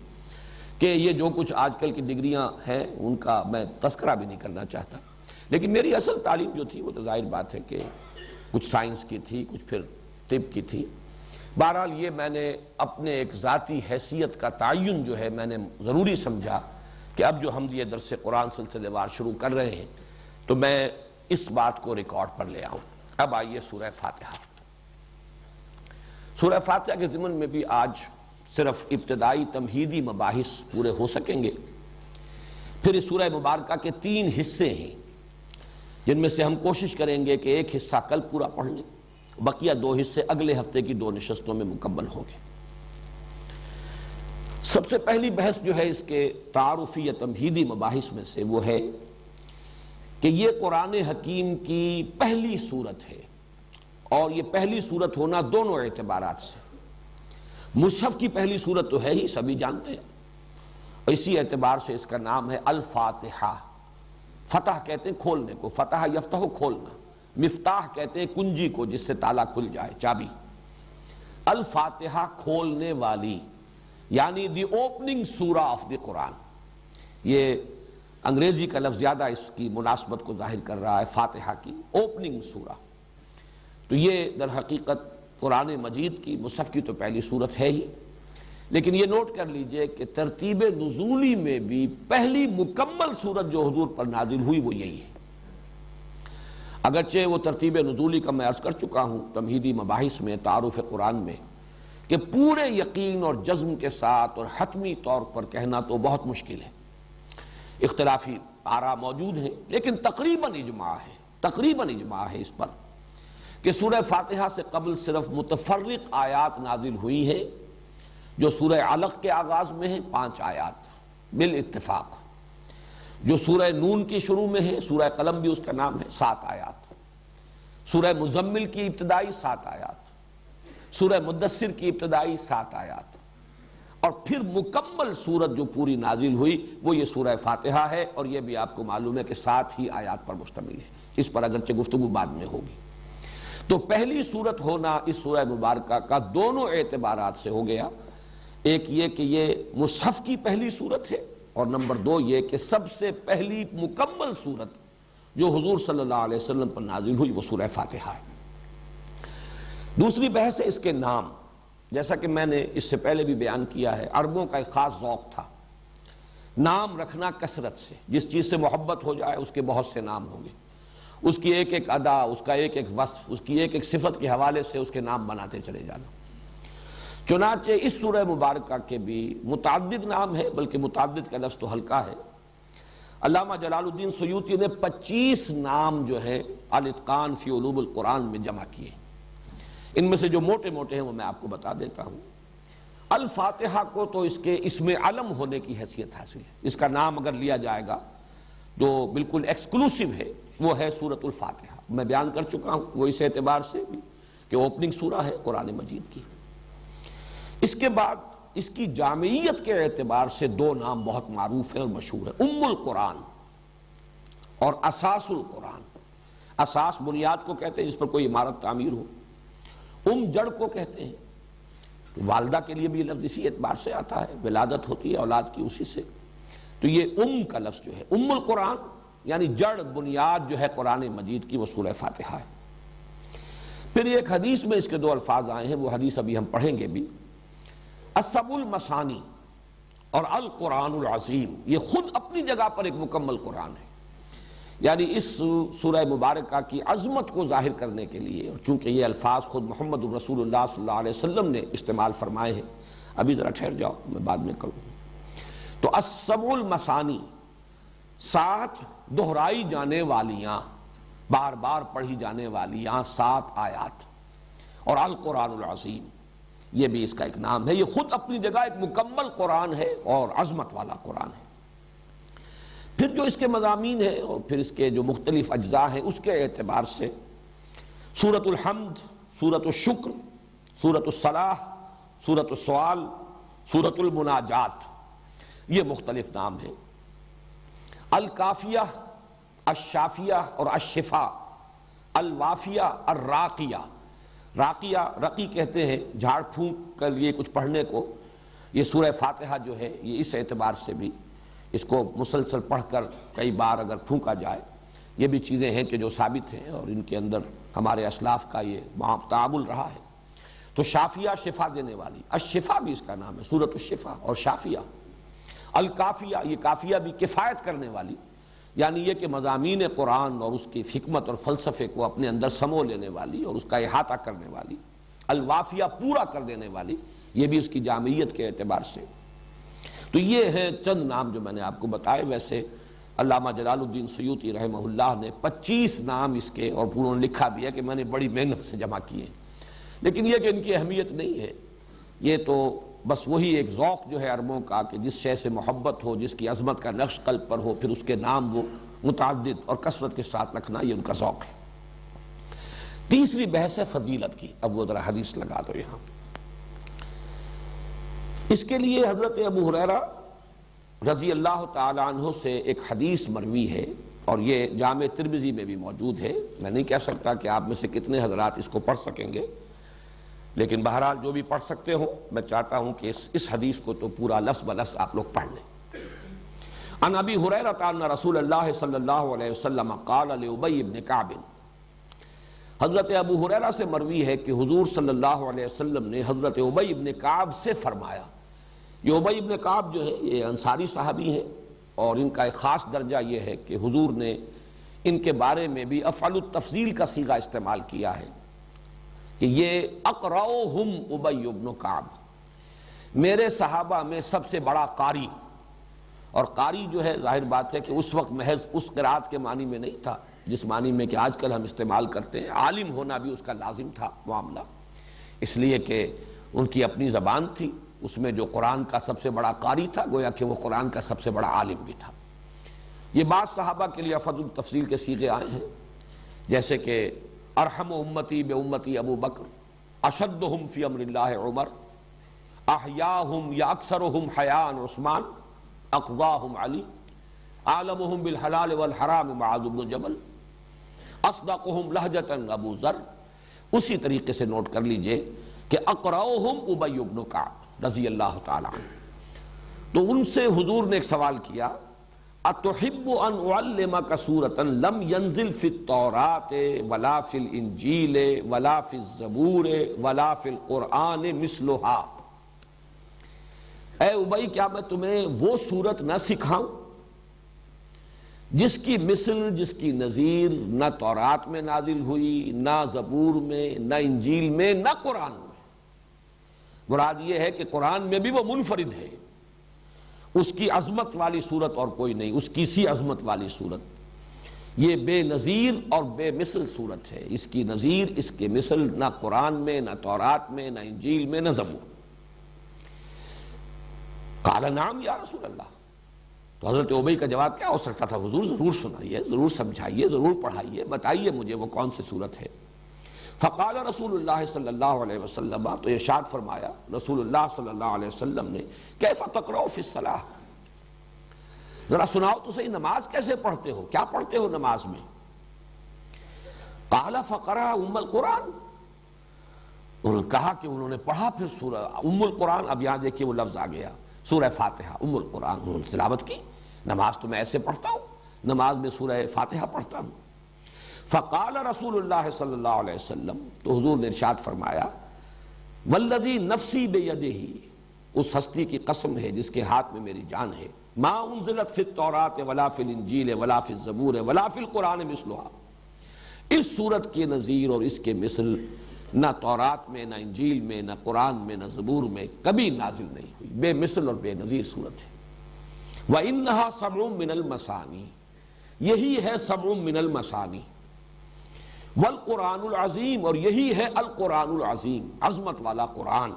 کہ یہ جو کچھ آج کل کی ڈگریاں ہیں ان کا میں تذکرہ بھی نہیں کرنا چاہتا، لیکن میری اصل تعلیم جو تھی وہ تو ظاہر بات ہے کہ کچھ سائنس کی تھی، کچھ پھر طب کی تھی۔ بہرحال یہ میں نے اپنے ایک ذاتی حیثیت کا تعین جو ہے میں نے ضروری سمجھا کہ اب جو ہم یہ درس قرآن سلسلے وار شروع کر رہے ہیں تو میں اس بات کو ریکارڈ پر لے آؤں۔ اب آئیے سورہ فاتحہ۔ سورہ فاتحہ کے ضمن میں بھی آج صرف ابتدائی تمہیدی مباحث پورے ہو سکیں گے، پھر اس سورہ مبارکہ کے 3 حصے ہیں جن میں سے ہم کوشش کریں گے کہ ایک حصہ کل پورا پڑھ لیں، بقیہ 2 حصے اگلے ہفتے کی 2 نشستوں میں مکمل ہوں گے۔ سب سے پہلی بحث جو ہے اس کے تعارفی یا تمہیدی مباحث میں سے وہ ہے کہ یہ قرآن حکیم کی پہلی صورت ہے، اور یہ پہلی صورت ہونا دونوں اعتبارات سے، مصحف کی پہلی صورت تو ہے ہی، سبھی جانتے ہیں، اور اسی اعتبار سے اس کا نام ہے الفاتحہ۔ فتح کہتے ہیں کھولنے کو، فتح یفتح کھولنا، مفتاح کہتے ہیں کنجی کو جس سے تالا کھل جائے، چابی۔ الفاتحہ کھولنے والی، یعنی دی اوپننگ سورہ آف دی قرآن۔ یہ انگریزی کا لفظ زیادہ اس کی مناسبت کو ظاہر کر رہا ہے، فاتحہ کی اوپننگ سورہ۔ تو یہ در حقیقت قرآن مجید کی، مصحف کی تو پہلی صورت ہے ہی، لیکن یہ نوٹ کر لیجئے کہ ترتیب نزولی میں بھی پہلی مکمل سورت جو حضور پر نازل ہوئی وہ یہی ہے، اگرچہ وہ ترتیب نزولی کا میں عرض کر چکا ہوں تمہیدی مباحث میں، تعارف قرآن میں، کہ پورے یقین اور جزم کے ساتھ اور حتمی طور پر کہنا تو بہت مشکل ہے، اختلافی آراء موجود ہیں، لیکن تقریباً اجماع ہے اس پر کہ سورہ فاتحہ سے قبل صرف متفرق آیات نازل ہوئی ہیں، جو سورہ علق کے آغاز میں ہیں 5 آیات بالاتفاق، جو سورہ نون کی شروع میں ہے، سورہ قلم بھی اس کا نام ہے، 7 آیات، سورہ مزمل کی ابتدائی 7 آیات، سورہ مدثر کی ابتدائی 7 آیات، اور پھر مکمل سورت جو پوری نازل ہوئی وہ یہ سورہ فاتحہ ہے، اور یہ بھی آپ کو معلوم ہے کہ 7 ہی آیات پر مشتمل ہے، اس پر اگرچہ گفتگو بعد میں ہوگی۔ تو پہلی سورت ہونا اس سورہ مبارکہ کا دونوں اعتبارات سے ہو گیا، ایک یہ کہ یہ مصحف کی پہلی سورت ہے، اور نمبر 2 یہ کہ سب سے پہلی مکمل سورت جو حضور صلی اللہ علیہ وسلم پر نازل ہوئی وہ سورہ فاتحہ ہے۔ دوسری بحث ہے اس کے نام، جیسا کہ میں نے اس سے پہلے بھی بیان کیا ہے، عربوں کا ایک خاص ذوق تھا نام رکھنا کثرت سے، جس چیز سے محبت ہو جائے اس کے بہت سے نام ہوں گے، اس کی ایک ایک ادا، اس کا ایک ایک وصف، اس کی ایک ایک صفت کے حوالے سے اس کے نام بناتے چلے جانا۔ چنانچہ اس سورہ مبارکہ کے بھی متعدد نام ہے، بلکہ متعدد کا لفظ تو ہلکا ہے۔ علامہ جلال الدین سیوطی نے 25 نام جو ہے الاتقان فی علوم القرآن میں جمع کیے، ان میں سے جو موٹے موٹے ہیں وہ میں آپ کو بتا دیتا ہوں۔ الفاتحہ کو تو اس کے اسم علم ہونے کی حیثیت حاصل ہے، اس کا نام اگر لیا جائے گا جو بالکل ایکسکلوسیو ہے وہ ہے سورۃ الفاتحہ، میں بیان کر چکا ہوں وہ اس اعتبار سے بھی کہ اوپننگ سورہ ہے قرآن مجید کی۔ اس کے بعد اس کی جامعیت کے اعتبار سے 2 نام بہت معروف ہیں اور مشہور ہیں، ام القرآن اور اساس القرآن۔ اساس بنیاد کو کہتے ہیں جس پر کوئی عمارت تعمیر ہو، جڑ کو کہتے ہیں، تو والدہ کے لیے بھی یہ لفظ اسی اعتبار سے آتا ہے، ولادت ہوتی ہے اولاد کی اسی سے، تو یہ کا لفظ جو ہے ام القرآن یعنی جڑ بنیاد جو ہے قرآن مجید کی وہ سورہ فاتحہ ہے۔ پھر ایک حدیث میں اس کے 2 الفاظ آئے ہیں، وہ حدیث ابھی ہم پڑھیں گے بھی، السبع المثانی اور القرآن العظیم، یہ خود اپنی جگہ پر ایک مکمل قرآن ہے، یعنی اس سورہ مبارکہ کی عظمت کو ظاہر کرنے کے لیے، اور چونکہ یہ الفاظ خود محمد رسول اللہ صلی اللہ علیہ وسلم نے استعمال فرمائے ہیں، ابھی ذرا ٹھہر جاؤ میں بعد میں کروں، تو السبع المثانی 7 دہرائی جانے والیاں، بار بار پڑھی جانے والیاں 7 آیات، اور القرآن العظیم یہ بھی اس کا ایک نام ہے، یہ خود اپنی جگہ ایک مکمل قرآن ہے اور عظمت والا قرآن ہے۔ پھر جو اس کے مضامین ہیں اور پھر اس کے جو مختلف اجزاء ہیں اس کے اعتبار سے سورۃ الحمد، سورۃ الشکر، سورۃ الصلاح، سورۃ السؤال، سورۃ المناجات، یہ مختلف نام ہیں۔ الکافیہ، الشافیہ اور الشفا، الوافیہ، الراقیہ، راقیہ رقی کہتے ہیں جھاڑ پھونک کر یہ کچھ پڑھنے کو، یہ سورہ فاتحہ جو ہے یہ اس اعتبار سے بھی اس کو مسلسل پڑھ کر کئی بار اگر پھونکا جائے، یہ بھی چیزیں ہیں کہ جو ثابت ہیں اور ان کے اندر ہمارے اسلاف کا یہ تعامل رہا ہے۔ تو شافیہ شفا دینے والی، الشفا بھی اس کا نام ہے، سورۃ الشفا اور شافیہ۔ الکافیہ، یہ کافیہ بھی کفایت کرنے والی، یعنی یہ کہ مضامین قرآن اور اس کی حکمت اور فلسفے کو اپنے اندر سمو لینے والی اور اس کا احاطہ کرنے والی۔ الوافیہ، پورا کر دینے والی، یہ بھی اس کی جامعیت کے اعتبار سے۔ تو یہ ہیں چند نام جو میں نے آپ کو بتائے۔ ویسے علامہ جلال الدین سیوطی رحمہ اللہ نے 25 نام اس کے، اور انہوں نے لکھا بھی ہے کہ میں نے بڑی محنت سے جمع کیے، لیکن یہ کہ ان کی اہمیت نہیں ہے، یہ تو بس وہی ایک ذوق جو ہے عربوں کا کہ جس شے سے محبت ہو، جس کی عظمت کا نقش قلب پر ہو، پھر اس کے نام وہ متعدد اور کثرت کے ساتھ رکھنا، یہ ان کا ذوق ہے۔ تیسری بحث ہے فضیلت کی، اب وہ ذرا حدیث لگا دو یہاں۔ اس کے لیے حضرت ابو ہریرہ رضی اللہ تعالی عنہ سے ایک حدیث مروی ہے، اور یہ جامع ترمذی میں بھی موجود ہے۔ میں نہیں کہہ سکتا کہ آپ میں سے کتنے حضرات اس کو پڑھ سکیں گے، لیکن بہرحال جو بھی پڑھ سکتے ہوں میں چاہتا ہوں کہ اس حدیث کو تو پورا لفظ بلفظ آپ لوگ پڑھ لیں۔ عن ابی ہریرہ ان رسول اللہ صلی اللہ علیہ وسلم قال لابی بن کعب، حضرت ابو ہریرہ سے مروی ہے کہ حضور صلی اللہ علیہ وسلم نے حضرت ابی بن کعب سے فرمایا، یہ ابی ابن کعب جو ہے یہ انصاری صحابی ہیں، اور ان کا ایک خاص درجہ یہ ہے کہ حضور نے ان کے بارے میں بھی افعل التفضیل کا صیغہ استعمال کیا ہے کہ یہ اقرؤہم ابی ابن کعب، میرے صحابہ میں سب سے بڑا قاری. اور قاری جو ہے ظاہر بات ہے کہ اس وقت محض اس قرات کے معنی میں نہیں تھا جس معنی میں کہ آج کل ہم استعمال کرتے ہیں، عالم ہونا بھی اس کا لازم تھا معاملہ، اس لیے کہ ان کی اپنی زبان تھی، اس میں جو قرآن کا سب سے بڑا قاری تھا گویا کہ وہ قرآن کا سب سے بڑا عالم بھی تھا. یہ بعض صحابہ کے لیے افضل التفضیل کے صیغے آئے ہیں، جیسے کہ ارحم امتی بے امتی ابو بکر، اشدہم فی امر اللہ عمر، احیاہم یا اکثرہم حیاء عثمان، اقواہم علی، عالمہم بالحلال والحرام معاذ بن جبل، اصدقہم لہجۃ ابو ذر. اسی طریقے سے نوٹ کر لیجئے کہ اقرؤہم ابی بن کعب رضی اللہ تعالی عنہ. تو ان سے حضور نے ایک سوال کیا، اتحب ان اعلمک سورۃ لم ینزل فی التوراۃ ولا فی الانجیل ولا فی الزبور ولا فی القرآن مثلھا. اے ابی کیا میں تمہیں وہ سورت نہ سکھاؤں جس کی مثل، جس کی نظیر نہ تورات میں نازل ہوئی، نہ زبور میں، نہ انجیل میں، نہ قرآن میں. مراد یہ ہے کہ قرآن میں بھی وہ منفرد ہے، اس کی عظمت والی صورت اور کوئی نہیں، اس کی سی عظمت والی صورت. یہ بے نظیر اور بے مثل صورت ہے، اس کی نظیر، اس کے مثل نہ قرآن میں، نہ تورات میں، نہ انجیل میں، نہ زبور. قال نعم یا رسول اللہ. تو حضرت ابی کا جواب کیا ہو سکتا تھا؟ حضور ضرور سنائیے، ضرور سمجھائیے، ضرور پڑھائیے، بتائیے مجھے وہ کون سی صورت ہے. فقال رسول اللہ صلی اللہ علیہ وسلم، تو ارشاد فرمایا رسول اللہ صلی اللہ علیہ وسلم نے، کیف تقرؤ فی الصلاۃ، ذرا سناؤ تو صحیح نماز کیسے پڑھتے ہو، کیا پڑھتے ہو نماز میں. قال فقرأ ام القرآن، انہوں نے کہا کہ انہوں نے پڑھا پھر سورہ ام القرآن. اب یہاں دیکھیے وہ لفظ آ گیا، سورہ فاتحہ ام القرآن انہوں نے تلاوت کی. نماز تو میں ایسے پڑھتا ہوں، نماز میں سورہ فاتحہ پڑھتا ہوں. فقال رسول اللہ صلی اللہ علیہ وسلم، تو حضور نے ارشاد فرمایا، والذی نفسی بیدہ، اس ہستی کی قسم ہے جس کے ہاتھ میں میری جان ہے، ما انزلت فی التوراۃ ولا فی الانجیل ولا فی الزبور ولا فی القرآن مثلھا، اس صورت کے نظیر اور اس کے مثل نہ تورات میں، نہ انجیل میں، نہ قرآن میں، نہ زبور میں کبھی نازل نہیں ہوئی. بے مثل اور بے نظیر صورت ہے. وَإِنَّهَا سَبْعٌ مِّنَ الْمَثَانِي، یہی ہے سبع من المثانی. والقرآن العظیم، اور یہی ہے القرآن العظیم، عظمت والا قرآن.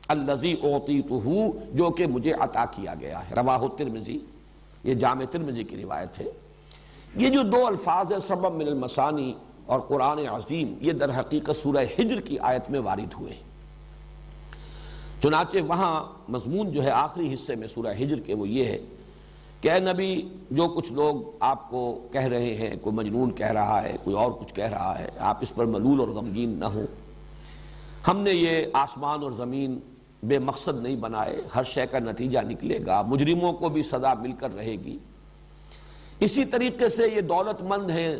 الذی اعطیتہ، جو کہ مجھے عطا کیا گیا ہے. رواہ الترمذی، یہ جامع ترمذی کی روایت ہے. یہ جو دو الفاظ ہیں سبع من المثانی اور قرآن عظیم، یہ در حقیقت سورہ ہجر کی آیت میں وارد ہوئے. چنانچہ وہاں مضمون جو ہے آخری حصے میں سورہ ہجر کے وہ یہ ہے کہ اے نبی، جو کچھ لوگ آپ کو کہہ رہے ہیں، کوئی مجنون کہہ رہا ہے، کوئی اور کچھ کہہ رہا ہے، آپ اس پر ملول اور غمگین نہ ہوں. ہم نے یہ آسمان اور زمین بے مقصد نہیں بنائے، ہر شے کا نتیجہ نکلے گا، مجرموں کو بھی سزا مل کر رہے گی. اسی طریقے سے یہ دولت مند ہیں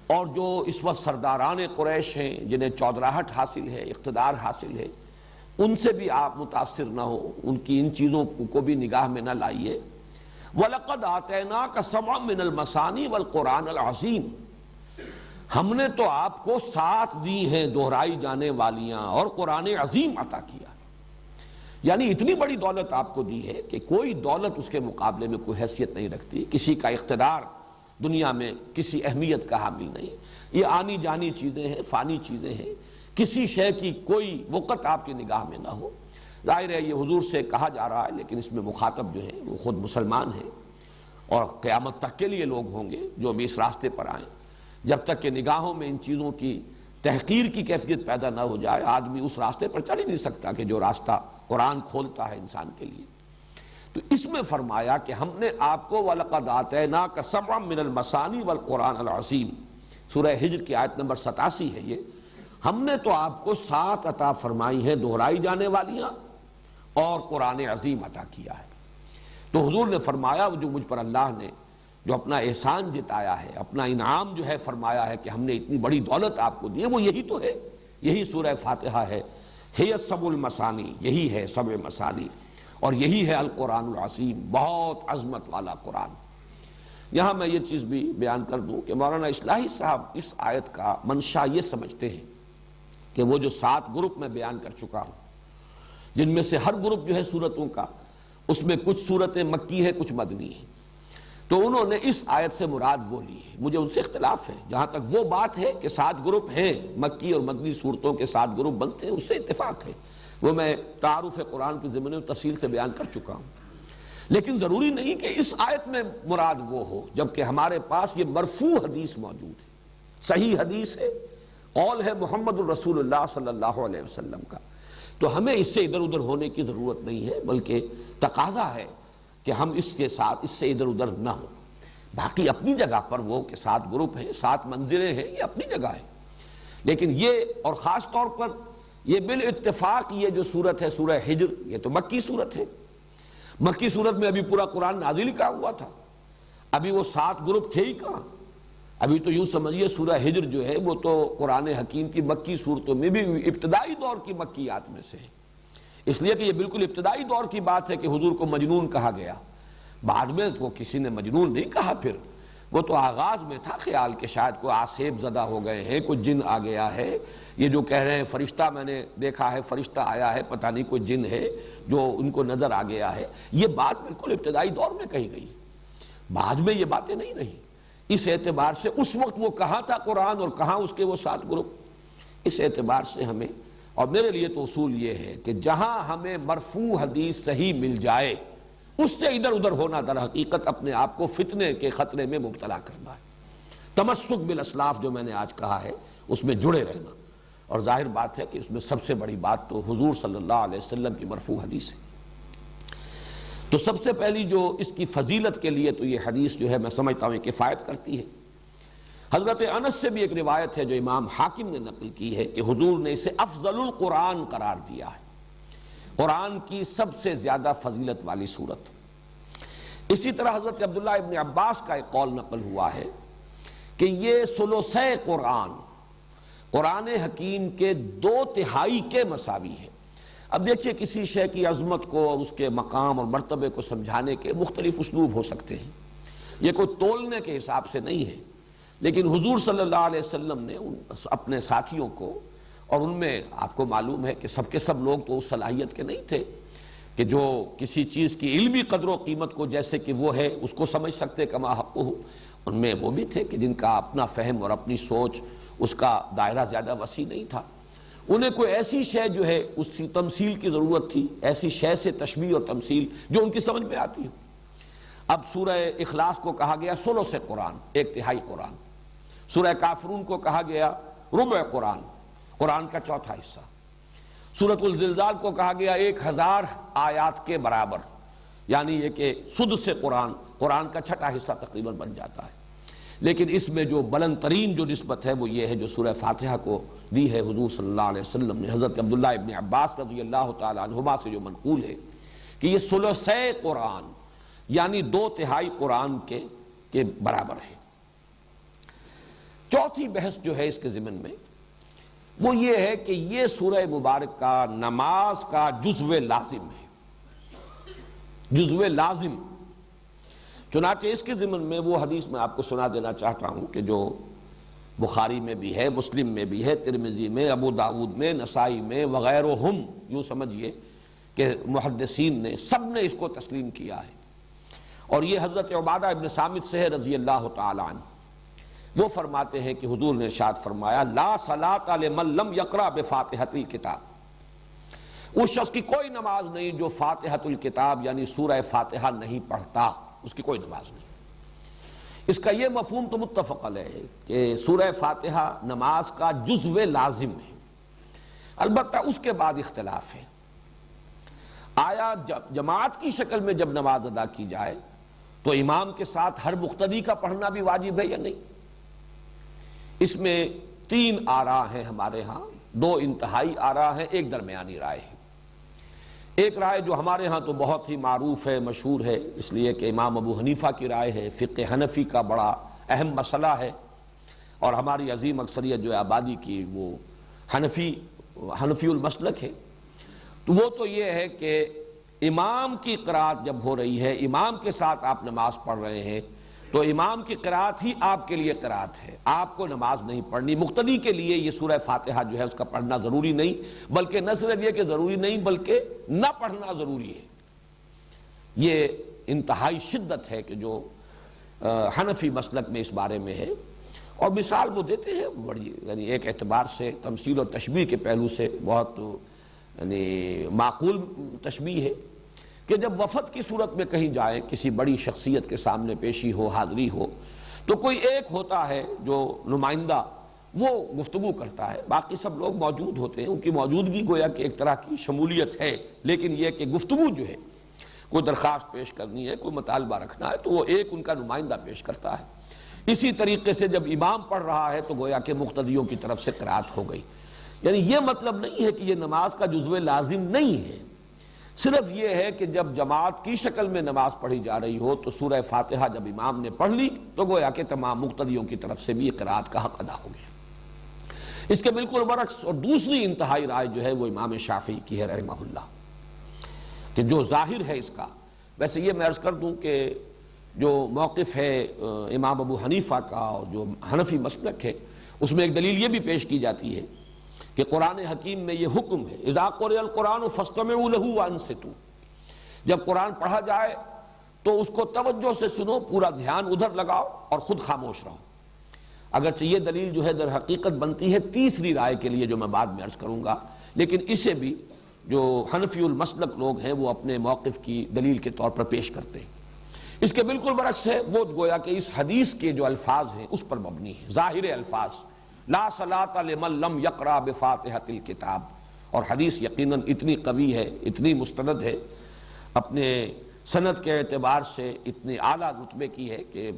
اور جو اس وقت سرداران قریش ہیں جنہیں چودراہٹ حاصل ہے، اقتدار حاصل ہے، ان سے بھی آپ متاثر نہ ہو، ان کی ان چیزوں کو بھی نگاہ میں نہ لائیے. وَلَقَدْ آتَيْنَاكَ سَبْعًا مِّنَ الْمَثَانِي وَالْقُرْآنَ الْعَظِيمِ، ہم نے تو آپ کو 7 دی ہیں دہرائی جانے والیاں اور قرآن عظیم عطا کیا. یعنی اتنی بڑی دولت آپ کو دی ہے کہ کوئی دولت اس کے مقابلے میں کوئی حیثیت نہیں رکھتی. کسی کا اقتدار دنیا میں کسی اہمیت کا حامل نہیں. یہ آنی جانی چیزیں ہیں، فانی چیزیں ہیں، کسی شے کی کوئی وقت آپ کی نگاہ میں نہ ہو. ظاہر ہے یہ حضور سے کہا جا رہا ہے، لیکن اس میں مخاطب جو ہے وہ خود مسلمان ہیں، اور قیامت تک کے لیے لوگ ہوں گے جو بھی اس راستے پر آئیں. جب تک کہ نگاہوں میں ان چیزوں کی تحقیر کی کیفیت پیدا نہ ہو جائے، آدمی اس راستے پر چل ہی نہیں سکتا کہ جو راستہ قرآن کھولتا ہے انسان کے لیے. تو اس میں فرمایا کہ ہم نے آپ کو وَلَقَدْ آتَيْنَاكَ سَبْعًا مِّنَ الْمَثَانِي وَالْقُرْآنَ الْعَظِيمِ، سورہ ہجر کی آیت نمبر 87 ہے یہ. ہم نے تو آپ کو 7 عطا فرمائی ہیں دہرائی جانے والیاں اور قرآن عظیم عطا کیا ہے. تو حضور نے فرمایا جو مجھ پر اللہ نے جو اپنا احسان جتایا ہے، اپنا انعام جو ہے فرمایا ہے کہ ہم نے اتنی بڑی دولت آپ کو دی ہے، وہ یہی تو ہے، یہی سورہ فاتحہ ہے. ہے سبع المثانی، یہی ہے سبع مثانی. اور یہی ہے القرآن العظیم، بہت عظمت والا قرآن۔ یہاں میں یہ چیز بھی بیان کر دوں کہ مولانا اصلاحی صاحب اس آیت کا منشا یہ سمجھتے ہیں کہ وہ جو 7 گروپ میں بیان کر چکا ہوں، جن میں سے ہر گروپ جو ہے سورتوں کا، اس میں کچھ سورتیں مکی ہیں، کچھ مدنی ہیں، تو انہوں نے اس آیت سے مراد وہ لی ہے۔ مجھے ان سے اختلاف ہے، جہاں تک وہ بات ہے کہ 7 گروپ ہیں، مکی اور مدنی صورتوں کے 7 گروپ بنتے ہیں، اس سے اتفاق ہے، وہ میں تعارف قرآن کے ضمن میں تفصیل سے بیان کر چکا ہوں۔ لیکن ضروری نہیں کہ اس آیت میں مراد وہ ہو، جبکہ ہمارے پاس یہ مرفوع حدیث موجود ہے، صحیح حدیث ہے، قول ہے محمد الرسول اللہ صلی اللہ علیہ وسلم کا، تو ہمیں اس سے ادھر ادھر ہونے کی ضرورت نہیں ہے، بلکہ تقاضا ہے کہ ہم اس کے ساتھ اس سے ادھر ادھر نہ ہوں۔ باقی اپنی جگہ پر وہ کہ 7 گروپ ہیں، 7 منزلیں ہیں، یہ اپنی جگہ ہے، لیکن یہ اور خاص طور پر یہ بالاتفاق یہ جو صورت ہے سورہ ہجر، یہ تو مکی صورت ہے۔ مکی صورت میں ابھی پورا قرآن نازل ہی کہا ہوا تھا، ابھی وہ 7 گروپ تھے ہی کہاں۔ ابھی تو یوں سمجھیے سورہ ہجر جو ہے وہ تو قرآن حکیم کی مکی صورتوں میں بھی ابتدائی دور کی مکیات میں سے ہے، اس لیے کہ یہ بالکل ابتدائی دور کی بات ہے کہ حضور کو مجنون کہا گیا۔ بعد میں تو کسی نے مجنون نہیں کہا، پھر وہ تو آغاز میں تھا خیال کہ شاید کوئی آسیب زدہ ہو گئے ہیں، کوئی جن آ گیا ہے، یہ جو کہہ رہے ہیں فرشتہ میں نے دیکھا ہے، فرشتہ آیا ہے، پتہ نہیں کوئی جن ہے جو ان کو نظر آ گیا ہے، یہ بات بالکل ابتدائی دور میں کہی گئی، بعد میں یہ باتیں نہیں رہی۔ اس اعتبار سے اس وقت وہ کہاں تھا قرآن اور کہاں اس کے وہ 7 گروپ، اس اعتبار سے ہمیں، اور میرے لیے تو اصول یہ ہے کہ جہاں ہمیں مرفوع حدیث صحیح مل جائے اس سے ادھر ادھر ہونا در حقیقت اپنے آپ کو فتنے کے خطرے میں مبتلا کرنا ہے۔ تمسک بالاسلاف جو میں نے آج کہا ہے اس میں جڑے رہنا، اور ظاہر بات ہے کہ اس میں سب سے بڑی بات تو حضور صلی اللہ علیہ وسلم کی مرفوع حدیث ہے۔ تو سب سے پہلی جو اس کی فضیلت کے لیے تو یہ حدیث جو ہے میں سمجھتا ہوں کفایت کرتی ہے۔ حضرت انس سے بھی ایک روایت ہے جو امام حاکم نے نقل کی ہے کہ حضور نے اسے افضل القرآن قرار دیا ہے، قرآن کی سب سے زیادہ فضیلت والی صورت۔ اسی طرح حضرت عبداللہ ابن عباس کا ایک قول نقل ہوا ہے کہ یہ ثلث قرآن، قرآن حکیم کے 2/3 کے مساوی ہے۔ اب دیکھیے کسی شے کی عظمت کو اور اس کے مقام اور مرتبے کو سمجھانے کے مختلف اسلوب ہو سکتے ہیں، یہ کوئی تولنے کے حساب سے نہیں ہے، لیکن حضور صلی اللہ علیہ وسلم نے اپنے ساتھیوں کو، اور ان میں آپ کو معلوم ہے کہ سب کے سب لوگ تو اس صلاحیت کے نہیں تھے کہ جو کسی چیز کی علمی قدر و قیمت کو جیسے کہ وہ ہے اس کو سمجھ سکتے کما حق ہو، ان میں وہ بھی تھے کہ جن کا اپنا فہم اور اپنی سوچ اس کا دائرہ زیادہ وسیع نہیں تھا، انہیں کوئی ایسی شے جو ہے اس کی تمثیل کی ضرورت تھی، ایسی شے سے تشبیہ اور تمثیل جو ان کی سمجھ میں آتی ہو۔ اب سورہ اخلاص کو کہا گیا ثلث قرآن، 1/3 قرآن، سورہ کافرون کو کہا گیا ربع قرآن، قرآن کا 1/4 حصہ، سورۃ الزلزال کو کہا گیا 1000 آیات کے برابر، یعنی یہ کہ سدس قرآن، قرآن کا 6واں حصہ تقریباً بن جاتا ہے۔ لیکن اس میں جو بلند ترین جو نسبت ہے وہ یہ ہے جو سورہ فاتحہ کو دی ہے حضور صلی اللہ علیہ وسلم نے حضرت عبداللہ ابن عباس رضی اللہ تعالی عنہما سے جو منقول ہے کہ یہ ثلث قرآن یعنی 2/3 قرآن کے برابر ہے۔ چوتھی بحث جو ہے اس کے ضمن میں وہ یہ ہے کہ یہ سورہ مبارکہ نماز کا جزو لازم ہے، جزو لازم۔ چنانچہ اس کے ضمن میں وہ حدیث میں آپ کو سنا دینا چاہتا ہوں کہ جو بخاری میں بھی ہے، مسلم میں بھی ہے، ترمذی میں، ابو داؤد میں، نسائی میں وغیرہم، یوں سمجھیے کہ محدثین نے سب نے اس کو تسلیم کیا ہے، اور یہ حضرت عبادہ ابن صامت سے ہے رضی اللہ تعالی عنہ۔ وہ فرماتے ہیں کہ حضور نے ارشاد فرمایا لا صلاۃ لمن لم یقرأ بفاتحۃ الکتاب، اس شخص کی کوئی نماز نہیں جو فاتحۃ الکتاب یعنی سورہ فاتحہ نہیں پڑھتا، اس کی کوئی نماز نہیں۔ اس کا یہ مفہوم تو متفق علیہ ہے کہ سورہ فاتحہ نماز کا جزو لازم ہے، البتہ اس کے بعد اختلاف ہے، آیا جماعت کی شکل میں جب نماز ادا کی جائے تو امام کے ساتھ ہر مقتدی کا پڑھنا بھی واجب ہے یا نہیں؟ اس میں 3 آراء ہیں ہمارے ہاں، 2 انتہائی آراء ہیں، ایک درمیانی رائے ہے۔ ایک رائے جو ہمارے ہاں تو بہت ہی معروف ہے، مشہور ہے، اس لیے کہ امام ابو حنیفہ کی رائے ہے، فقہ حنفی کا بڑا اہم مسئلہ ہے، اور ہماری عظیم اکثریت جو ہے آبادی کی وہ حنفی المسلک ہے، تو وہ تو یہ ہے کہ امام کی قرات جب ہو رہی ہے، امام کے ساتھ آپ نماز پڑھ رہے ہیں، تو امام کی قرات ہی آپ کے لیے قرات ہے، آپ کو نماز نہیں پڑھنی۔ مقتدی کے لیے یہ سورہ فاتحہ جو ہے اس کا پڑھنا ضروری نہیں، بلکہ نہ صرف یہ کہ ضروری نہیں بلکہ نہ پڑھنا ضروری ہے۔ یہ انتہائی شدت ہے کہ جو حنفی مسلک میں اس بارے میں ہے، اور مثال وہ دیتے ہیں بڑی، یعنی ایک اعتبار سے تمثیل و تشبیہ کے پہلو سے بہت یعنی معقول تشبیہ ہے کہ جب وفد کی صورت میں کہیں جائے، کسی بڑی شخصیت کے سامنے پیشی ہو، حاضری ہو، تو کوئی ایک ہوتا ہے جو نمائندہ، وہ گفتگو کرتا ہے، باقی سب لوگ موجود ہوتے ہیں، ان کی موجودگی گویا کہ ایک طرح کی شمولیت ہے، لیکن یہ کہ گفتگو جو ہے، کوئی درخواست پیش کرنی ہے، کوئی مطالبہ رکھنا ہے، تو وہ ایک ان کا نمائندہ پیش کرتا ہے۔ اسی طریقے سے جب امام پڑھ رہا ہے تو گویا کہ مقتدیوں کی طرف سے قرات ہو گئی۔ یعنی یہ مطلب نہیں ہے کہ یہ نماز کا جزو لازم نہیں ہے، صرف یہ ہے کہ جب جماعت کی شکل میں نماز پڑھی جا رہی ہو تو سورہ فاتحہ جب امام نے پڑھ لی تو گویا کہ تمام مقتدیوں کی طرف سے بھی یہ قرات کا حق ادا ہو گیا۔ اس کے بالکل برعکس اور دوسری انتہائی رائے جو ہے وہ امام شافعی کی ہے رحمہ اللہ، کہ جو ظاہر ہے اس کا، ویسے یہ میں عرض کر دوں کہ جو موقف ہے امام ابو حنیفہ کا اور جو حنفی مسلک ہے، اس میں ایک دلیل یہ بھی پیش کی جاتی ہے کہ قرآن حکیم میں یہ حکم ہے، اذا قرئ القرآن فاستمعوا له وانصتوا، جب قرآن پڑھا جائے تو اس کو توجہ سے سنو، پورا دھیان ادھر لگاؤ اور خود خاموش رہو۔ اگرچہ یہ دلیل جو ہے در حقیقت بنتی ہے تیسری رائے کے لیے جو میں بعد میں عرض کروں گا، لیکن اسے بھی جو حنفی المسلک لوگ ہیں وہ اپنے موقف کی دلیل کے طور پر پیش کرتے ہیں۔ اس کے بالکل برعکس ہے، وہ گویا کہ اس حدیث کے جو الفاظ ہیں اس پر مبنی ہے، ظاہر الفاظ لا صلاۃ لمن لم یقرأ بفاتحۃ الکتاب، اور حدیث یقیناً اتنی قوی ہے، اتنی مستند ہے، اپنے سند کے اعتبار سے اتنے اعلیٰ رتبے کی ہے کہ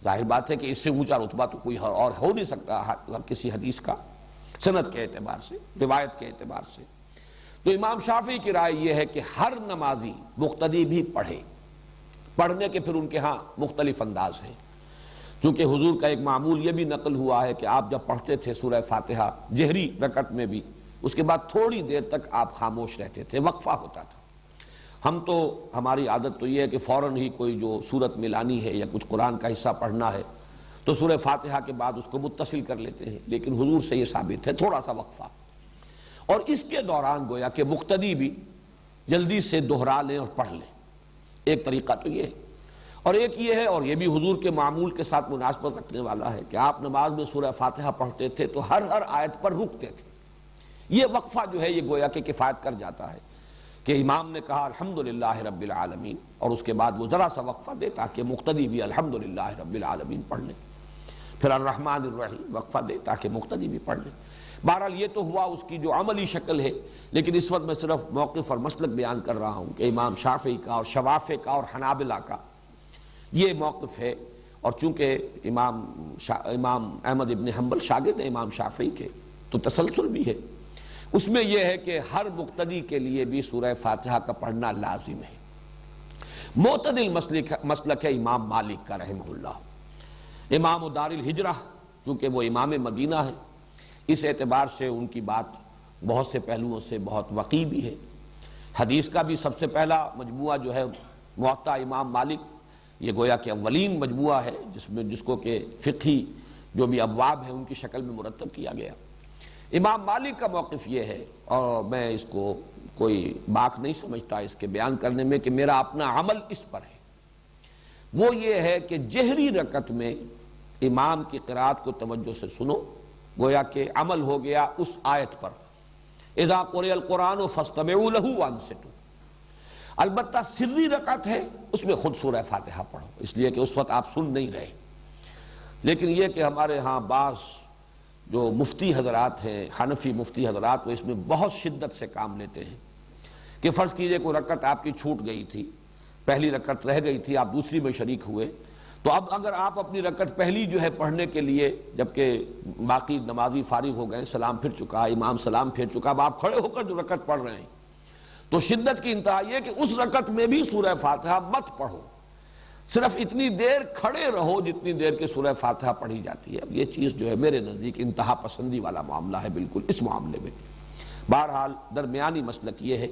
ظاہر بات ہے کہ اس سے اونچا رتبہ تو کوئی اور ہو نہیں سکتا کسی حدیث کا، سند کے اعتبار سے، روایت کے اعتبار سے۔ تو امام شافعی کی رائے یہ ہے کہ ہر نمازی مقتدی بھی پڑھے، پڑھنے کے پھر ان کے ہاں مختلف انداز ہیں، چونکہ حضور کا ایک معمول یہ بھی نقل ہوا ہے کہ آپ جب پڑھتے تھے سورہ فاتحہ جہری رکعت میں بھی، اس کے بعد تھوڑی دیر تک آپ خاموش رہتے تھے، وقفہ ہوتا تھا۔ ہم تو ہماری عادت تو یہ ہے کہ فوراً ہی کوئی جو سورت ملانی ہے یا کچھ قرآن کا حصہ پڑھنا ہے تو سورہ فاتحہ کے بعد اس کو متصل کر لیتے ہیں، لیکن حضور سے یہ ثابت ہے تھوڑا سا وقفہ، اور اس کے دوران گویا کہ مقتدی بھی جلدی سے دہرا لیں اور پڑھ لیں۔ ایک طریقہ تو یہ ہے، اور ایک یہ ہے، اور یہ بھی حضور کے معمول کے ساتھ مناسبت رکھنے والا ہے، کہ آپ نماز میں سورہ فاتحہ پڑھتے تھے تو ہر آیت پر رکتے تھے۔ یہ وقفہ جو ہے یہ گویا کہ کفایت کر جاتا ہے کہ امام نے کہا الحمدللہ رب العالمین، اور اس کے بعد وہ ذرا سا وقفہ دے تاکہ مقتدی بھی الحمدللہ رب العالمین پڑھ لیں، پھر الرحمن الرحیم وقفہ دے تاکہ مقتدی بھی پڑھ لیں۔ بہرحال یہ تو ہوا اس کی جو عملی شکل ہے، لیکن اس وقت میں صرف موقف اور مسلک بیان کر رہا ہوں کہ امام شافعی کا اور شوافع کا اور حنابلہ کا یہ موقف ہے، اور چونکہ امام احمد ابن حنبل شاگرد ہیں امام شافعی کے، تو تسلسل بھی ہے اس میں، یہ ہے کہ ہر مقتدی کے لیے بھی سورہ فاتحہ کا پڑھنا لازم ہے۔ معتدل مسلک ہے امام مالک کا رحمہ اللہ، امام دار الہجرہ، چونکہ وہ امام مدینہ ہے، اس اعتبار سے ان کی بات بہت سے پہلوؤں سے بہت وقی بھی ہے۔ حدیث کا بھی سب سے پہلا مجموعہ جو ہے موطا امام مالک، یہ گویا کہ اولین مجموعہ ہے جس کو کہ فقہی جو بھی ابواب ہیں ان کی شکل میں مرتب کیا گیا۔ امام مالک کا موقف یہ ہے، اور میں اس کو کوئی باک نہیں سمجھتا اس کے بیان کرنے میں کہ میرا اپنا عمل اس پر ہے، وہ یہ ہے کہ جہری رکعت میں امام کی قرات کو توجہ سے سنو، گویا کہ عمل ہو گیا اس آیت پر، اذا قرئ القرآن فاستمعوا له وانصتوا۔ البتہ سری رکعت ہے، اس میں خود سورہ فاتحہ پڑھو، اس لیے کہ اس وقت آپ سن نہیں رہے۔ لیکن یہ کہ ہمارے ہاں بعض جو مفتی حضرات ہیں، حنفی مفتی حضرات، وہ اس میں بہت شدت سے کام لیتے ہیں کہ فرض کیجئے کوئی رکعت آپ کی چھوٹ گئی تھی، پہلی رکعت رہ گئی تھی، آپ دوسری میں شریک ہوئے، تو اب اگر آپ اپنی رکعت پہلی جو ہے پڑھنے کے لیے، جبکہ باقی نمازی فارغ ہو گئے، سلام پھر چکا، امام سلام پھر چکا، اب آپ کھڑے ہو کر جو رکعت پڑھ رہے ہیں، تو شدت کی انتہا یہ کہ اس رکعت میں بھی سورہ فاتحہ مت پڑھو، صرف اتنی دیر کھڑے رہو جتنی دیر کے سورہ فاتحہ پڑھی جاتی ہے۔ اب یہ چیز جو ہے میرے نزدیک انتہا پسندی والا معاملہ ہے بالکل اس معاملے میں۔ بہرحال درمیانی مسلک یہ ہے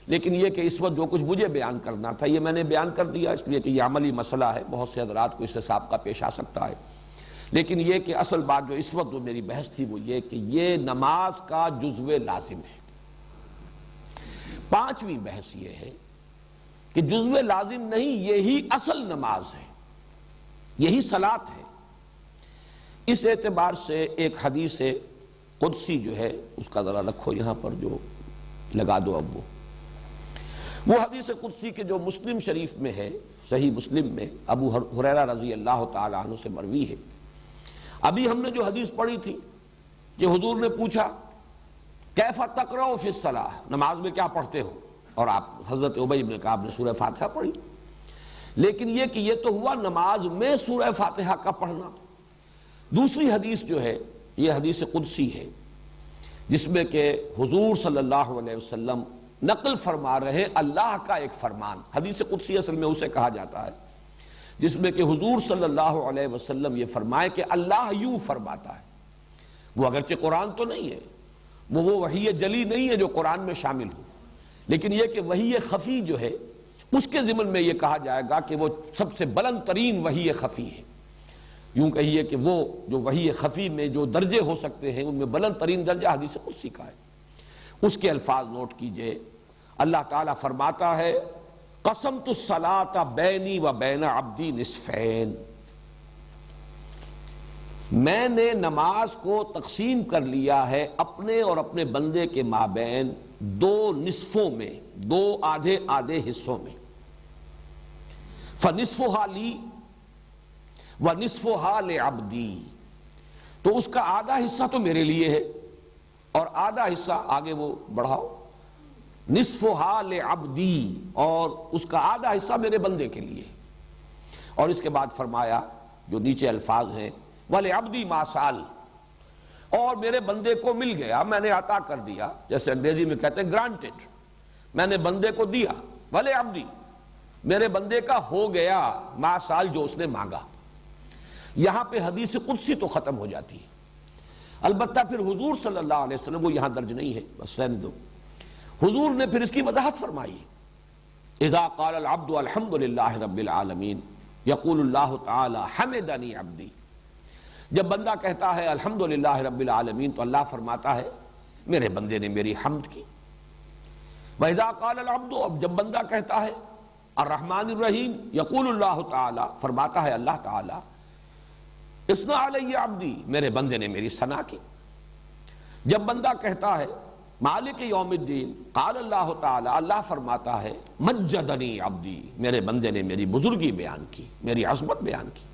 لیکن یہ کہ اس وقت جو کچھ مجھے بیان کرنا تھا یہ میں نے بیان کر دیا، اس لیے کہ یہ عملی مسئلہ ہے، بہت سے حضرات کو اس سے سابقہ پیش آ سکتا ہے، لیکن یہ کہ اصل بات جو اس وقت جو میری بحث تھی وہ یہ کہ یہ نماز کا جزو لازم ہے۔ پانچویں بحث یہ ہے کہ جزو لازم نہیں، یہی اصل نماز ہے، یہی صلاۃ ہے۔ اس اعتبار سے ایک حدیث قدسی جو ہے اس کا ذرا رکھو یہاں پر، جو لگا دو اب وہ حدیث قدسی کے جو مسلم شریف میں ہے، صحیح مسلم میں ابو ہریرہ رضی اللہ تعالی عنہ سے مروی ہے۔ ابھی ہم نے جو حدیث پڑھی تھی کہ حضور نے پوچھا کیف تقرؤ فی الصلاۃ، نماز میں کیا پڑھتے ہو، اور آپ حضرت ابی بن کعب نے سورہ فاتحہ پڑھی، لیکن یہ کہ یہ تو ہوا نماز میں سورہ فاتحہ کا پڑھنا۔ دوسری حدیث جو ہے یہ حدیث قدسی ہے، جس میں کہ حضور صلی اللہ علیہ وسلم نقل فرما رہے اللہ کا ایک فرمان۔ حدیث قدسی اصل میں اسے کہا جاتا ہے جس میں کہ حضور صلی اللہ علیہ وسلم یہ فرمائے کہ اللہ یوں فرماتا ہے۔ وہ اگرچہ قرآن تو نہیں ہے، وہ وحی جلی نہیں ہے جو قرآن میں شامل ہو، لیکن یہ کہ وحی خفی جو ہے اس کے ضمن میں یہ کہا جائے گا کہ وہ سب سے بلند ترین وحی خفی ہے۔ یوں کہیے کہ وہ جو وحی خفی میں جو درجے ہو سکتے ہیں ان میں بلند ترین درجہ حدیث قدسی کا ہے۔ اس کے الفاظ نوٹ کیجئے، اللہ تعالیٰ فرماتا ہے قسمت الصلاۃ بینی و بین عبدی نصفین، میں نے نماز کو تقسیم کر لیا ہے اپنے اور اپنے بندے کے مابین دو نصفوں میں، دو آدھے آدھے حصوں میں۔ فنصفها لی وَنِصْفُهَا لِعَبْدِي، تو اس کا آدھا حصہ تو میرے لیے ہے اور آدھا حصہ آگے وہ بڑھاؤ، نِصْفُهَا لِعَبْدِي، اور اس کا آدھا حصہ میرے بندے کے لیے۔ اور اس کے بعد فرمایا جو نیچے الفاظ ہیں وَلِعَبْدِي مَا سَأَلَ، اور میرے بندے کو مل گیا، میں نے عطا کر دیا، جیسے انگریزی میں کہتے ہیں گرانٹڈ، میں نے بندے کو دیا، وَلِعَبْدِي، میرے بندے کا ہو گیا مَا سَأَلَ، جو اس نے مانگا۔ یہاں پہ حدیث قدسی تو ختم ہو جاتی ہے، البتہ پھر حضور صلی اللہ علیہ وسلم، وہ یہاں درج نہیں ہے، بس رہنے دو، حضور نے پھر اس کی وضاحت فرمائی۔ اذا قال العبد الحمد للہ رب العالمین یقول اللہ تعالی حمدنی عبدی، جب بندہ کہتا ہے الحمد للہ رب العالمین تو اللہ فرماتا ہے میرے بندے نے میری حمد کی۔ وَإِذَا قَالَ الْعَبْدُ، اب جب بندہ کہتا ہے الرحمن الرحیم یقول اللہ تعالی، فرماتا ہے اللہ تعالی اثنى علی عبدی، میرے بندے نے میری ثنا کی۔ جب بندہ کہتا ہے مالک یوم الدین قال اللہ تعالی، اللہ فرماتا ہے مجدنی عبدی، میرے بندے نے میری بزرگی بیان کی، میری عظمت بیان کی۔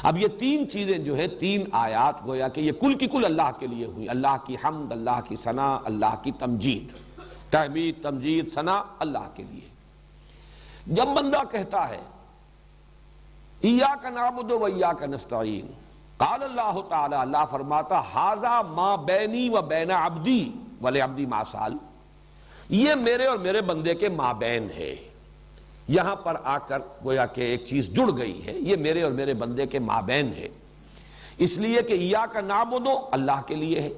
اب یہ تین چیزیں جو ہے، تین آیات گویا کہ یہ کل کی کل اللہ کے لیے ہوئی، اللہ کی حمد، اللہ کی ثنا، اللہ کی تمجید، تحمید تمجید ثنا اللہ کے لیے۔ جب بندہ کہتا ہے ایاک نعبد و ایاک نستعین قال اللہ تعالی، اللہ فرماتا ھذا ما بینی و بین عبدی ولعبدی ما سأل، یہ میرے اور میرے بندے کے مابین ہے۔ یہاں پر آ کر گویا کہ ایک چیز جڑ گئی ہے، یہ میرے اور میرے بندے کے مابین ہے، اس لیے کہ ایاک نعبد اللہ کے لیے ہے،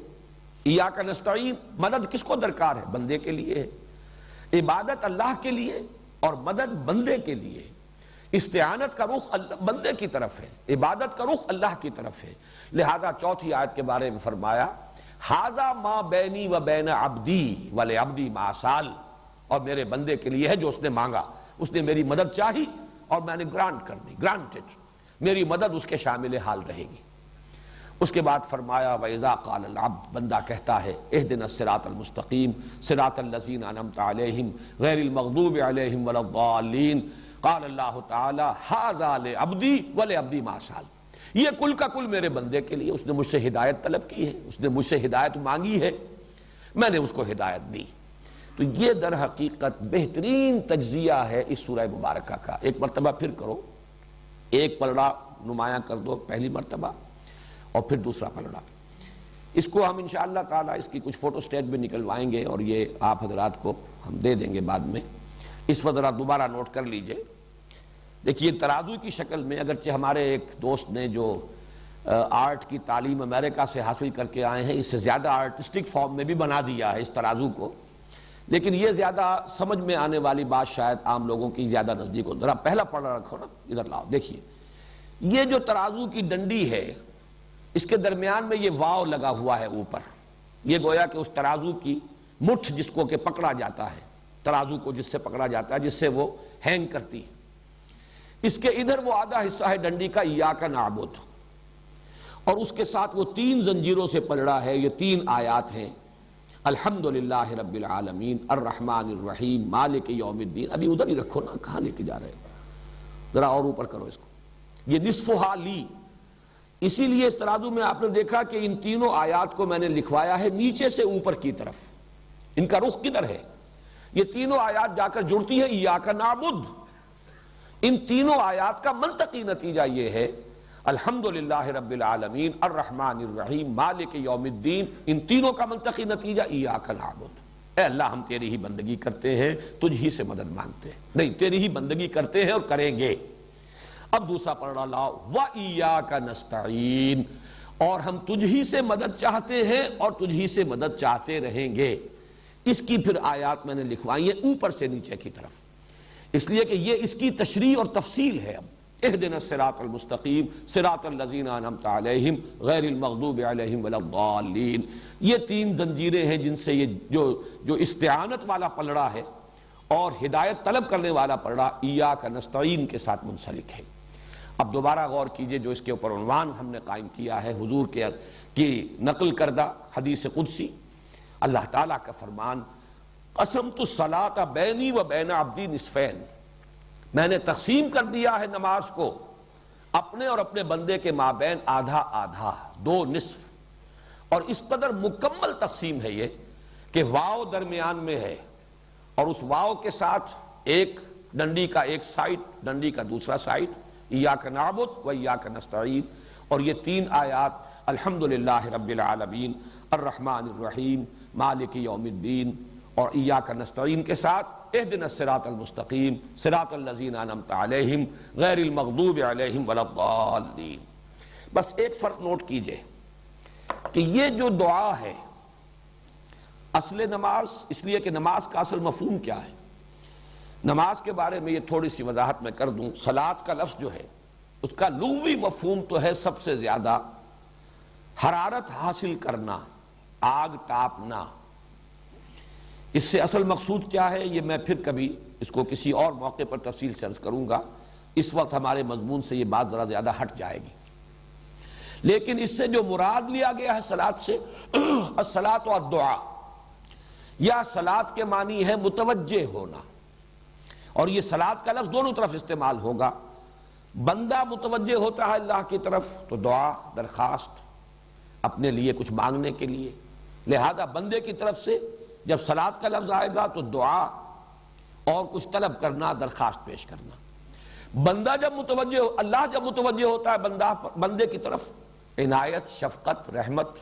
ایاک نستعین مدد کس کو درکار ہے، بندے کے لیے ہے، عبادت اللہ کے لیے اور مدد بندے کے لیے، استعانت کا رخ بندے کی طرف ہے، عبادت کا رخ اللہ کی طرف ہے۔ لہذا چوتھی آیت کے بارے میں فرمایا ھذا ما بینی و بین عبدی ولعبدی ما سأل، اور میرے بندے کے لیے ہے جو اس نے مانگا، اس نے میری مدد چاہی اور میں نے گرانٹ کر دی، گرانٹڈ، میری مدد اس کے شامل حال رہے گی۔ اس کے بعد فرمایا وَإِذَا قَالَ الْعَبْدُ، بندہ کہتا ہے اهْدِنَا الصِّرَاطَ الْمُسْتَقِيمَ صِرَاطَ الَّذِينَ أَنْعَمْتَ عَلَيْهِمْ غَيْرِ الْمَغْضُوبِ عَلَيْهِمْ وَلَا الضَّالِّينَ قال اللہ تعالی ھذا لعبدی ولعبدی ما سأل، یہ کل کا کل میرے بندے کے لیے، اس نے مجھ سے ہدایت طلب کی ہے، اس نے مجھ سے ہدایت مانگی ہے، میں نے اس کو ہدایت دی۔ تو یہ در حقیقت بہترین تجزیہ ہے اس سورہ مبارکہ کا۔ ایک مرتبہ پھر کرو، ایک پلڑا نمایاں کر دو پہلی مرتبہ اور پھر دوسرا پلڑا۔ اس کو ہم انشاءاللہ تعالی اس کی کچھ فوٹو سٹیٹ بھی نکلوائیں گے اور یہ آپ حضرات کو ہم دے دیں گے بعد میں۔ اس وقت ذرا دوبارہ نوٹ کر لیجئے، دیکھیے ترازو کی شکل میں، اگرچہ ہمارے ایک دوست نے جو آرٹ کی تعلیم امریکہ سے حاصل کر کے آئے ہیں، اس سے زیادہ آرٹسٹک فارم میں بھی بنا دیا ہے اس ترازو کو، لیکن یہ زیادہ سمجھ میں آنے والی بات شاید عام لوگوں کی زیادہ نزدیک ہو. ذرا پہلا پڑھا رکھو نا, ادھر لاؤ. دیکھیے یہ جو ترازو کی ڈنڈی ہے اس کے درمیان میں یہ واو لگا ہوا ہے اوپر. یہ گویا کہ اس ترازو کی مٹھ جس کو کہ پکڑا جاتا ہے, ترازو کو جس سے پکڑا جاتا ہے, جس سے وہ ہینگ کرتی ہے, اس کے ادھر وہ آدھا حصہ ہے ڈنڈی کا ایاک نعبد, اور اس کے ساتھ وہ 3 زنجیروں سے پلڑا ہے. یہ 3 آیات ہیں, الحمدللہ رب العالمین الرحمن الرحیم مالک یوم الدین. ابھی ادھر ہی رکھو نا, کہاں لے کے جا رہے ہو, ذرا اور اوپر کرو اس کو. یہ نصفہا لی, اسی لیے اس ترازو میں آپ نے دیکھا کہ ان تینوں آیات کو میں نے لکھوایا ہے نیچے سے اوپر کی طرف. ان کا رخ کدھر ہے؟ یہ تینوں آیات جا کر جڑتی ہیں ایاک نعبد. ان تینوں آیات کا منطقی نتیجہ یہ ہے الحمدللہ رب العالمین الرحمن الرحیم مالک یوم الدین. ان تینوں کا منطقی نتیجہ ایاک نعبد. اے اللہ ہم تیری ہی بندگی کرتے ہیں, تجھ ہی سے مدد مانگتے ہیں, نہیں تیری ہی بندگی کرتے ہیں اور کریں گے. اب دوسرا پڑھا لاؤ, وَإِيَّاكَ نَسْتَعِينُ, اور ہم تجھ ہی سے مدد چاہتے ہیں اور تجھ ہی سے مدد چاہتے رہیں گے. اس کی پھر آیات میں نے لکھوائی ہیں اوپر سے نیچے کی طرف, اس لیے کہ یہ اس کی تشریح اور تفصیل ہے. اب اہدنا الصراط المستقیم صراط الذین انعمت علیہم غیر المغضوب علیہم ولا الضالین. یہ 3 زنجیریں ہیں جن سے یہ جو استعانت والا پلڑا ہے اور ہدایت طلب کرنے والا پلڑا ایاک نستعین کے ساتھ منسلک ہے. اب دوبارہ غور کیجئے جو اس کے اوپر عنوان ہم نے قائم کیا ہے, حضور کی نقل کردہ حدیث قدسی, اللہ تعالیٰ کا فرمان قسمت الصلاۃ بینی و بین عبدی نصفین, میں نے تقسیم کر دیا ہے نماز کو اپنے اور اپنے بندے کے مابین آدھا آدھا, 2 نصف. اور اس قدر مکمل تقسیم ہے یہ کہ واو درمیان میں ہے اور اس واو کے ساتھ ایک ڈنڈی کا ایک سائٹ, ڈنڈی کا دوسرا سائٹ, ایاک نعبد و ایاک نستعین. اور یہ 3 آیات الحمدللہ رب العالمین الرحمن الرحیم مالک یوم الدین اور ایاک نستعین کے ساتھ اہدنا الصراط المستقیم صراط الذین انعمت علیہم غیر المغضوب علیہم ولا الضالین. بس ایک فرق نوٹ کیجئے کہ یہ جو دعا ہے اصل نماز, اس لیے کہ نماز کا اصل مفہوم کیا ہے, نماز کے بارے میں یہ تھوڑی سی وضاحت میں کر دوں. صلاۃ کا لفظ جو ہے اس کا لغوی مفہوم تو ہے سب سے زیادہ حرارت حاصل کرنا, آگ تاپنا. اس سے اصل مقصود کیا ہے یہ میں پھر کبھی اس کو کسی اور موقع پر تفصیل سے عرض کروں گا. اس وقت ہمارے مضمون سے یہ بات ذرا زیادہ ہٹ جائے گی. لیکن اس سے جو مراد لیا گیا ہے صلاۃ سے, الصلاۃ والدعاء, یا صلاۃ کے معنی ہے متوجہ ہونا. اور یہ صلاۃ کا لفظ دونوں طرف استعمال ہوگا. بندہ متوجہ ہوتا ہے اللہ کی طرف تو دعا, درخواست, اپنے لیے کچھ مانگنے کے لیے. لہذا بندے کی طرف سے جب صلاۃ کا لفظ آئے گا تو دعا اور کچھ طلب کرنا, درخواست پیش کرنا. بندہ جب متوجہ, اللہ جب متوجہ ہوتا ہے بندے کی طرف, عنایت, شفقت, رحمت,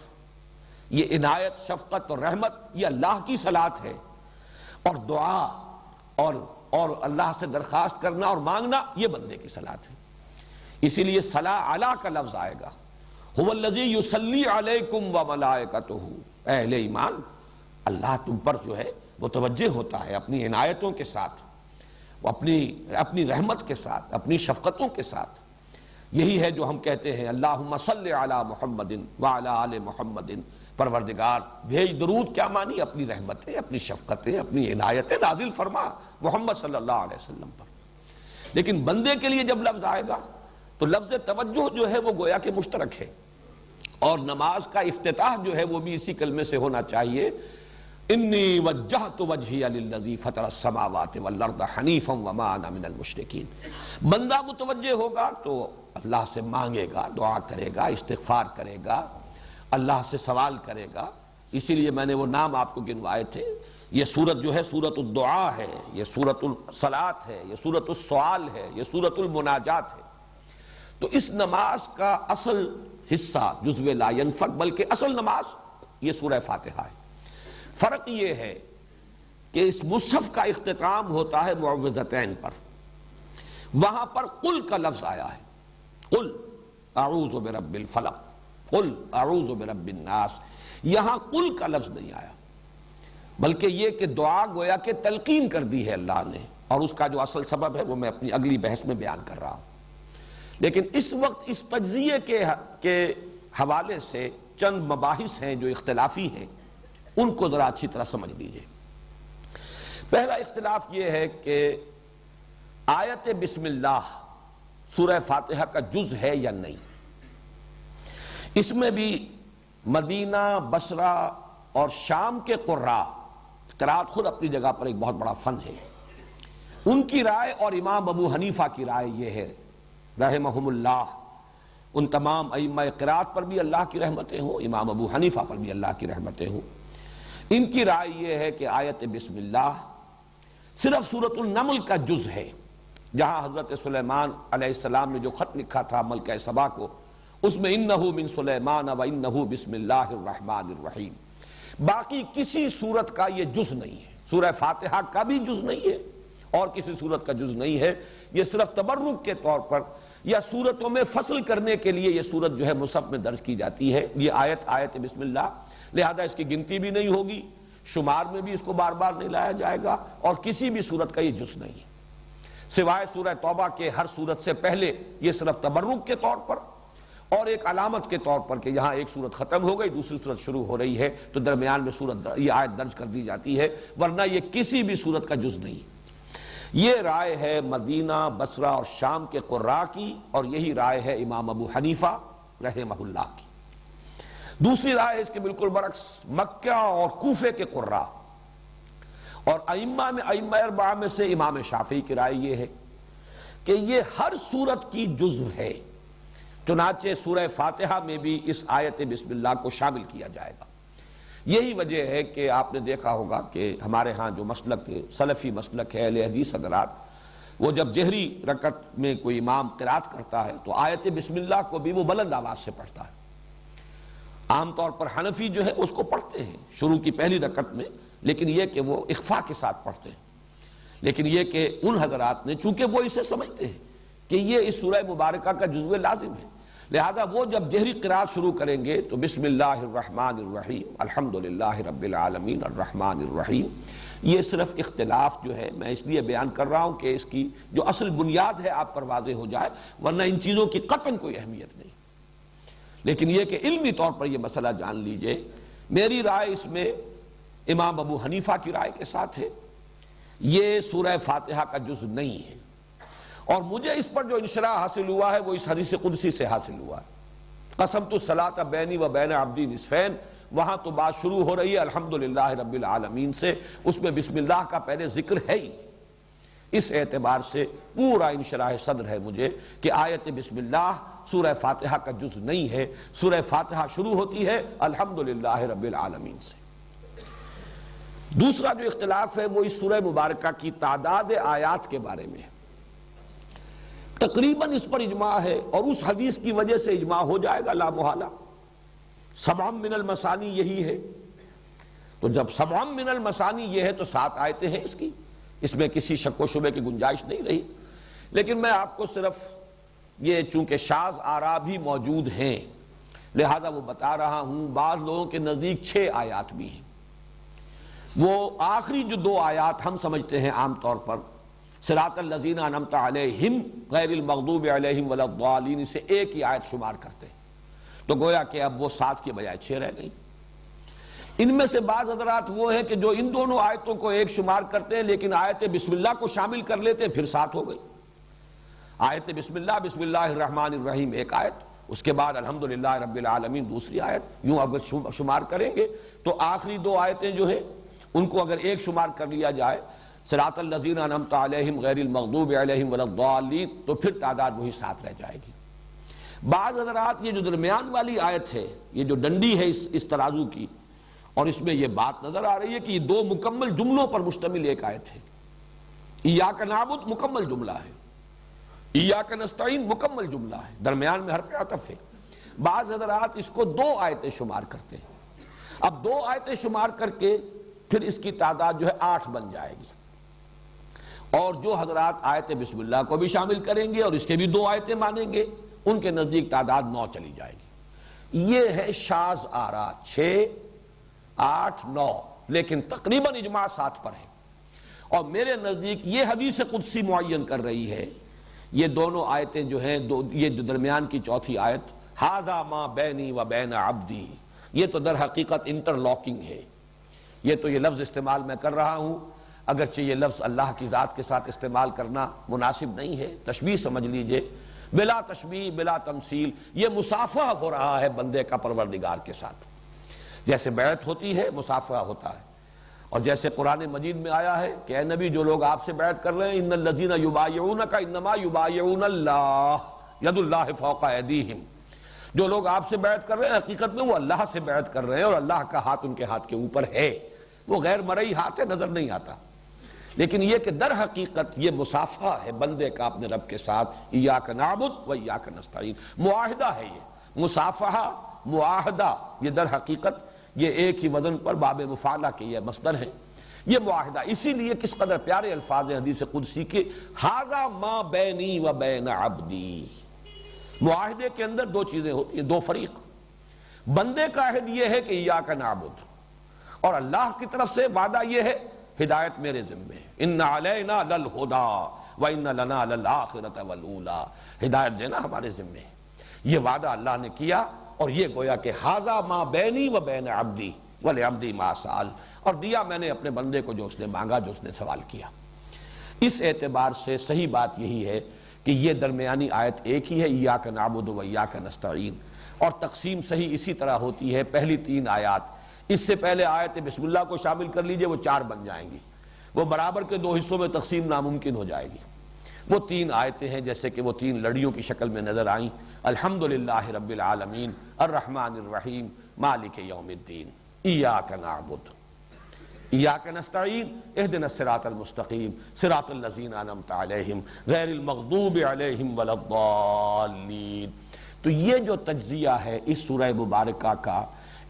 یہ عنایت, شفقت اور رحمت یہ اللہ کی صلاۃ ہے. اور دعا اور اللہ سے درخواست کرنا اور مانگنا یہ بندے کی صلاۃ ہے. اسی لیے صلاۃ علی کا لفظ آئے گا, هو الذی یصلی علیکم وملائکتہ. اہل ایمان, اللہ تم پر جو ہے متوجہ ہوتا ہے اپنی عنایتوں کے ساتھ, وہ اپنی رحمت کے ساتھ, اپنی شفقتوں کے ساتھ. یہی ہے جو ہم کہتے ہیں اللہم صلی علی محمد وعلی آل محمد. پروردگار بھیج درود, کیا معنی؟ اپنی رحمتیں, اپنی شفقتیں, اپنی عنایتیں نازل فرما محمد صلی اللہ علیہ وسلم پر. لیکن بندے کے لیے جب لفظ آئے گا تو لفظ توجہ جو ہے وہ گویا کہ مشترک ہے. اور نماز کا افتتاح جو ہے وہ بھی اسی کلمے سے ہونا چاہیے, انی وجہت وجہی للذی فطر السماوات والارض حنیفا وما انا من المشرکین. بندہ متوجہ ہوگا تو اللہ سے مانگے گا, دعا کرے گا, استغفار کرے گا, اللہ سے سوال کرے گا. اسی لیے میں نے وہ نام آپ کو گنوائے تھے. یہ سورت جو ہے سورت الدعاء ہے, یہ سورت الصلاۃ ہے, یہ سورت السؤال ہے, یہ سورت المناجات ہے. تو اس نماز کا اصل حصہ جزو لا ینفک, بلکہ اصل نماز یہ سورہ فاتحہ ہے. فرق یہ ہے کہ اس مصحف کا اختتام ہوتا ہے معوذتین پر, وہاں پر قل کا لفظ آیا ہے, قل اعوذ برب الفلق, قل اعوذ برب الناس. یہاں قل کا لفظ نہیں آیا. بلکہ یہ کہ دعا گویا کہ تلقین کر دی ہے اللہ نے، اور اس کا جو اصل سبب ہے وہ میں اپنی اگلی بحث میں بیان کر رہا ہوں۔ لیکن اس وقت اس تجزیے کے حوالے سے چند مباحث ہیں جو اختلافی ہیں، ان کو ذرا اچھی طرح سمجھ لیجئے۔ پہلا اختلاف یہ ہے کہ آیت بسم اللہ سورہ فاتحہ کا جز ہے یا نہیں۔ اس میں بھی مدینہ، بصرہ اور شام کے قراء، قرات خود اپنی جگہ پر ایک بہت بڑا فن ہے، ان کی رائے اور امام ابو حنیفہ کی رائے یہ ہے رحمہم اللہ، ان تمام ائمہ قرات پر بھی اللہ کی رحمتیں ہوں، امام ابو حنیفہ پر بھی اللہ کی رحمتیں ہوں، ان کی رائے یہ ہے کہ آیت بسم اللہ صرف سورۃ النمل کا جز ہے، جہاں حضرت سلیمان علیہ السلام نے جو خط لکھا تھا ملکہ سبا کو، اس میں انہو من سلیمان و انہو بسم اللہ الرحمن الرحیم، باقی کسی سورت کا یہ جز نہیں ہے، سورہ فاتحہ کا بھی جز نہیں ہے اور کسی سورت کا جز نہیں ہے، یہ صرف تبرک کے طور پر یا سورتوں میں فصل کرنے کے لیے یہ سورت جو ہے مصحف میں درج کی جاتی ہے، یہ آیت بسم اللہ، لہذا اس کی گنتی بھی نہیں ہوگی، شمار میں بھی اس کو بار بار نہیں لایا جائے گا، اور کسی بھی سورت کا یہ جز نہیں ہے، سوائے سورہ توبہ کے ہر سورت سے پہلے یہ صرف تبرک کے طور پر اور ایک علامت کے طور پر کہ یہاں ایک سورت ختم ہو گئی دوسری سورت شروع ہو رہی ہے تو درمیان میں یہ آیت درج کر دی جاتی ہے، ورنہ یہ کسی بھی سورت کا جز نہیں۔ یہ رائے ہے مدینہ، بصرہ اور شام کے قراء کی، اور یہی رائے ہے امام ابو حنیفہ رحمہ اللہ کی۔ دوسری رائے اس کے بالکل برعکس مکہ اور کوفے کے قراء اور ائمہ اربعہ میں سے امام شافعی کی رائے یہ ہے کہ یہ ہر سورت کی جزو ہے، چنانچہ سورہ فاتحہ میں بھی اس آیت بسم اللہ کو شامل کیا جائے گا۔ یہی وجہ ہے کہ آپ نے دیکھا ہوگا کہ ہمارے ہاں جو مسلک سلفی مسلک ہے اہل حدیث حضرات، وہ جب جہری رکعت میں کوئی امام قرات کرتا ہے تو آیت بسم اللہ کو بھی وہ بلند آواز سے پڑھتا ہے۔ عام طور پر حنفی جو ہے اس کو پڑھتے ہیں شروع کی پہلی رکعت میں، لیکن یہ کہ وہ اخفاء کے ساتھ پڑھتے ہیں، لیکن یہ کہ ان حضرات نے چونکہ وہ اسے سمجھتے ہیں کہ یہ اس سورہ مبارکہ کا جزو لازم ہے، لہذا وہ جب جہری قرات شروع کریں گے تو بسم اللہ الرحمن الرحیم الحمدللہ رب العالمین الرحمن الرحیم، یہ صرف اختلاف جو ہے میں اس لیے بیان کر رہا ہوں کہ اس کی جو اصل بنیاد ہے آپ پر واضح ہو جائے، ورنہ ان چیزوں کی قطعاً کوئی اہمیت نہیں، لیکن یہ کہ علمی طور پر یہ مسئلہ جان لیجئے۔ میری رائے اس میں امام ابو حنیفہ کی رائے کے ساتھ ہے، یہ سورہ فاتحہ کا جز نہیں ہے، اور مجھے اس پر جو انشراح حاصل ہوا ہے وہ اس حدیث قدسی سے حاصل ہوا ہے، قسمت الصلاۃ بینی و بین عبدی نصفین، وہاں تو بات شروع ہو رہی ہے الحمدللہ رب العالمین سے، اس میں بسم اللہ کا پہلے ذکر ہے ہی، اس اعتبار سے پورا انشراح صدر ہے مجھے کہ آیت بسم اللہ سورہ فاتحہ کا جز نہیں ہے، سورہ فاتحہ شروع ہوتی ہے الحمدللہ رب العالمین سے۔ دوسرا جو اختلاف ہے وہ اس سورہ مبارکہ کی تعداد آیات کے بارے میں ہے، تقریباً اس پر اجماع ہے اور اس حدیث کی وجہ سے اجماع ہو جائے گا لا محالہ، سبع من المثانی یہی ہے، تو جب سبع من المثانی یہ ہے تو 7 آیتیں ہیں اس میں کسی شک و شبے کی گنجائش نہیں رہی، لیکن میں آپ کو صرف یہ چونکہ شاذ آراء بھی موجود ہیں لہذا وہ بتا رہا ہوں، بعض لوگوں کے نزدیک 6 آیات بھی ہیں، وہ آخری جو 2 آیات ہم سمجھتے ہیں عام طور پر صراط الذین انعمت علیہم غیر المغضوب علیہم ولا الضالین سے ایک ہی آیت شمار کرتے ہیں، تو گویا کہ اب وہ 7 کی بجائے 6 رہ گئی۔ ان میں سے بعض حضرات وہ ہیں کہ جو ان دونوں آیتوں کو ایک شمار کرتے ہیں لیکن آیت بسم اللہ کو شامل کر لیتے ہیں، پھر 7 ہو گئی۔ آیت بسم اللہ الرحمن الرحیم ایک آیت، اس کے بعد الحمدللہ رب العالمین دوسری آیت، یوں اگر شمار کریں گے تو آخری 2 آیتیں جو ہیں ان کو اگر ایک شمار کر لیا جائے صراط الذین انعمت علیہم غیر المغضوب علیہم ولا الضالین، تو پھر تعداد وہی 7 رہ جائے گی۔ بعض حضرات یہ جو درمیان والی آیت ہے، یہ جو ڈنڈی ہے اس ترازو کی، اور اس میں یہ بات نظر آ رہی ہے کہ یہ 2 مکمل جملوں پر مشتمل ایک آیت ہے، ایاک نعبد مکمل جملہ ہے، ایاک نستعین مکمل جملہ ہے، درمیان میں حرف عطف ہے، بعض حضرات اس کو 2 آیتیں شمار کرتے ہیں، اب 2 آیتیں شمار کر کے پھر اس کی تعداد جو ہے 8 بن جائے گی، اور جو حضرات آیت بسم اللہ کو بھی شامل کریں گے اور اس کے بھی 2 آیتیں مانیں گے ان کے نزدیک تعداد 9 چلی جائے گی۔ یہ ہے شاذ آراء، 6 8 9، لیکن تقریباً اجماع ساتھ پر ہے۔ اور میرے نزدیک یہ حدیث قدسی معین کر رہی ہے، یہ دونوں آیتیں جو ہیں، یہ جو درمیان کی چوتھی آیت ھذا ما بینی و بین عبدی، یہ تو در حقیقت انٹرلاکنگ ہے۔ یہ تو یہ لفظ استعمال میں کر رہا ہوں، اگرچہ یہ لفظ اللہ کی ذات کے ساتھ استعمال کرنا مناسب نہیں ہے، تشبیہ سمجھ لیجئے، بلا تشبیہ بلا تمثیل، یہ مصافحہ ہو رہا ہے بندے کا پروردگار کے ساتھ۔ جیسے بیعت ہوتی ہے مصافحہ ہوتا ہے، اور جیسے قرآن مجید میں آیا ہے کہ اے نبی جو لوگ آپ سے بیعت کر رہے ہیں ان الذین یبایعونک انما یبایعون اللہ ید اللہ فوق ایدیہم، جو لوگ آپ سے بیعت کر رہے ہیں حقیقت میں وہ اللہ سے بیعت کر رہے ہیں اور اللہ کا ہاتھ ان کے ہاتھ کے اوپر ہے، وہ غیر مرئی ہاتھ ہے، نظر نہیں آتا، لیکن یہ کہ در حقیقت یہ مصافحہ ہے بندے کا اپنے رب کے ساتھ، ایاک نعبد و ایاک نستعین، معاہدہ ہے یہ، مصافحہ معاہدہ، یہ در حقیقت یہ ایک ہی وزن پر باب مفعلہ کے یہ مصدر ہے، یہ معاہدہ۔ اسی لیے کس قدر پیارے الفاظ ہیں حدیث قدسی کے، ھذا ما بینی و بین عبدی۔ معاہدے کے اندر دو چیزیں ہوتی ہیں، دو فریق، بندے کا عہد یہ ہے کہ ایاک نعبد، اور اللہ کی طرف سے وعدہ یہ ہے ہدایت میرے ذمے ہے، ان علینا للہدی وان لنا للآخرۃ والاولی، ہدایت دینا ہمارے ذمے ہے، یہ وعدہ اللہ نے کیا، اور یہ گویا کہ ھذا ما بینی و بین عبدی ولعبدی ما سأل، اور دیا میں نے اپنے بندے کو جو اس نے مانگا، جو اس نے سوال کیا۔ اس اعتبار سے صحیح بات یہی ہے کہ یہ درمیانی آیت ایک ہی ہے، ایاک نعبد و ایاک نستعین، اور تقسیم صحیح اسی طرح ہوتی ہے، پہلی تین آیات، اس سے پہلے آیت بسم اللہ کو شامل کر لیجئے، وہ 4 بن جائیں گی، وہ برابر کے 2 حصوں میں تقسیم ناممکن ہو جائے گی۔ وہ 3 آیتیں ہیں جیسے کہ وہ 3 لڑیوں کی شکل میں نظر آئیں، الحمدللہ رب العالمین الرحمن الرحیم مالک یوم الدین، ایاک نعبد ایاک نستعین اہدنا الصراط المستقیم صراط الذین انعمت علیہم غیر المغضوب علیہم ولا الضالین۔ تو یہ جو تجزیہ ہے اس سورہ مبارکہ کا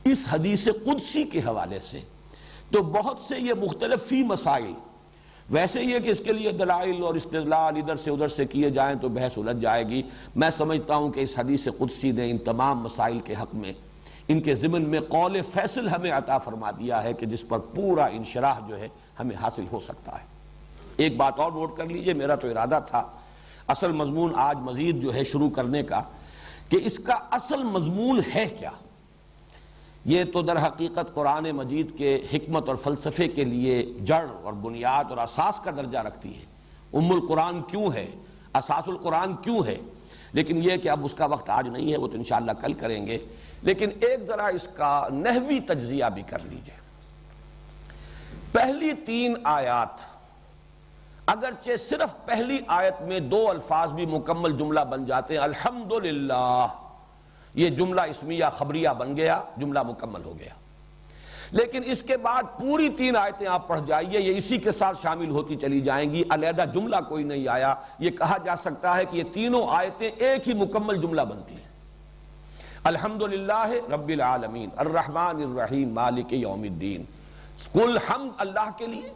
اس حدیث قدسی کے حوالے سے، تو بہت سے یہ مختلف فی مسائل، ویسے یہ کہ اس کے لیے دلائل اور استدلال ادھر سے ادھر سے کیے جائیں تو بحث الجھ جائے گی، میں سمجھتا ہوں کہ اس حدیث قدسی نے ان تمام مسائل کے حق میں، ان کے ضمن میں قول فیصل ہمیں عطا فرما دیا ہے کہ جس پر پورا انشراح جو ہے ہمیں حاصل ہو سکتا ہے۔ ایک بات اور نوٹ کر لیجئے، میرا تو ارادہ تھا اصل مضمون آج مزید جو ہے شروع کرنے کا، کہ اس کا اصل مضمون ہے کیا۔ یہ تو در حقیقت قرآن مجید کے حکمت اور فلسفے کے لیے جڑ اور بنیاد اور اساس کا درجہ رکھتی ہے، ام القرآن کیوں ہے، اساس القرآن کیوں ہے، لیکن یہ کہ اب اس کا وقت آج نہیں ہے، وہ تو انشاءاللہ کل کریں گے، لیکن ایک ذرا اس کا نحوی تجزیہ بھی کر لیجئے۔ پہلی 3 آیات، اگرچہ صرف پہلی آیت میں 2 الفاظ بھی مکمل جملہ بن جاتے ہیں، الحمدللہ، یہ جملہ اسمیہ خبریہ بن گیا، جملہ مکمل ہو گیا، لیکن اس کے بعد پوری 3 آیتیں آپ پڑھ جائیے، یہ اسی کے ساتھ شامل ہوتی چلی جائیں گی، علیحدہ جملہ کوئی نہیں آیا، یہ کہا جا سکتا ہے کہ یہ تینوں آیتیں ایک ہی مکمل جملہ بنتی ہیں۔ الحمدللہ رب العالمین الرحمن الرحیم مالک یوم الدین، کل حمد اللہ کے لیے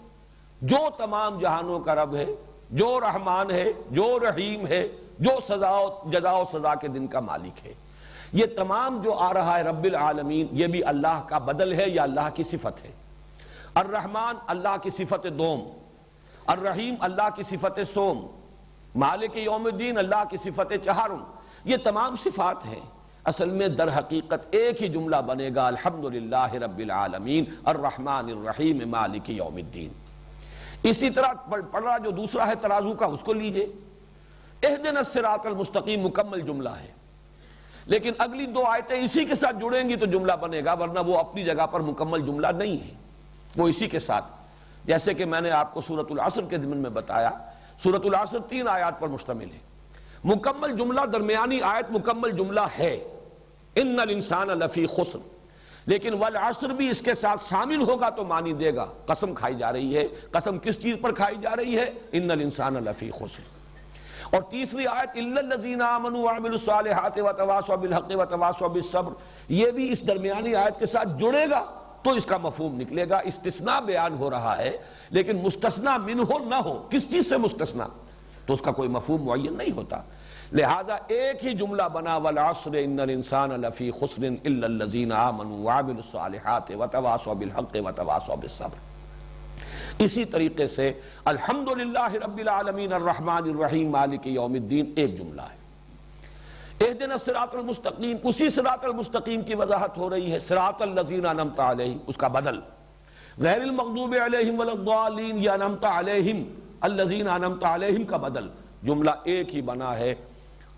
جو تمام جہانوں کا رب ہے، جو رحمان ہے، جو رحیم ہے، جو جزا و سزا کے دن کا مالک ہے۔ یہ تمام جو آ رہا ہے رب العالمین، یہ بھی اللہ کا بدل ہے یا اللہ کی صفت ہے۔ الرحمن اللہ کی صفت دوم، الرحیم اللہ کی صفت سوم، مالک یوم الدین اللہ کی صفت چہارم، یہ تمام صفات ہیں۔ اصل میں در حقیقت ایک ہی جملہ بنے گا، الحمدللہ رب العالمین الرحمن الرحیم مالک یوم الدین۔ اسی طرح پڑھا جو دوسرا ہے ترازو کا، اس کو لیجئے، اہدنا الصراط المستقیم مکمل جملہ ہے، لیکن اگلی 2 آیتیں اسی کے ساتھ جڑیں گی تو جملہ بنے گا، ورنہ وہ اپنی جگہ پر مکمل جملہ نہیں ہے، وہ اسی کے ساتھ، جیسے کہ میں نے آپ کو سورۃ العصر کے ضمن میں بتایا، سورۃ العصر 3 آیات پر مشتمل ہے، مکمل جملہ درمیانی آیت مکمل جملہ ہے، ان الانسان لفی خسر، لیکن والعصر بھی اس کے ساتھ شامل ہوگا تو معنی دے گا، قسم کھائی جا رہی ہے، قسم کس چیز پر کھائی جا رہی ہے، ان الانسان لفی خسر۔ اور تیسری آیت الا الذین آمنوا وعملوا الصالحات وتواصوا بالحق وتواصوا بالصبر، یہ بھی اس درمیانی آیت کے ساتھ جڑے گا تو اس کا مفہوم نکلے گا۔ استثناء بیان ہو رہا ہے لیکن مستثنیٰ منہ نہ ہو، کس چیز سے مستثنیٰ؟ تو اس کا کوئی مفہوم معین نہیں ہوتا. لہذا ایک ہی جملہ بنا والعصر ان الانسان لفی خسر الا الذین آمنوا وعملوا الصالحات وتواصوا بالحق وتواصوا بالصبر. اسی طریقے سے الحمدللہ رب العالمین الرحمن الرحیم مالک یوم الدین ایک جملہ ہے. اہدنا الصراط المستقیم، اسی صراط المستقیم کی وضاحت ہو رہی ہے. صراط الذین انعمت علیہم اس کا بدل، غیر المغضوب علیہم ولا الضالین یا انعمت علیہم الذین انعمت علیہم کا بدل. جملہ ایک ہی بنا ہے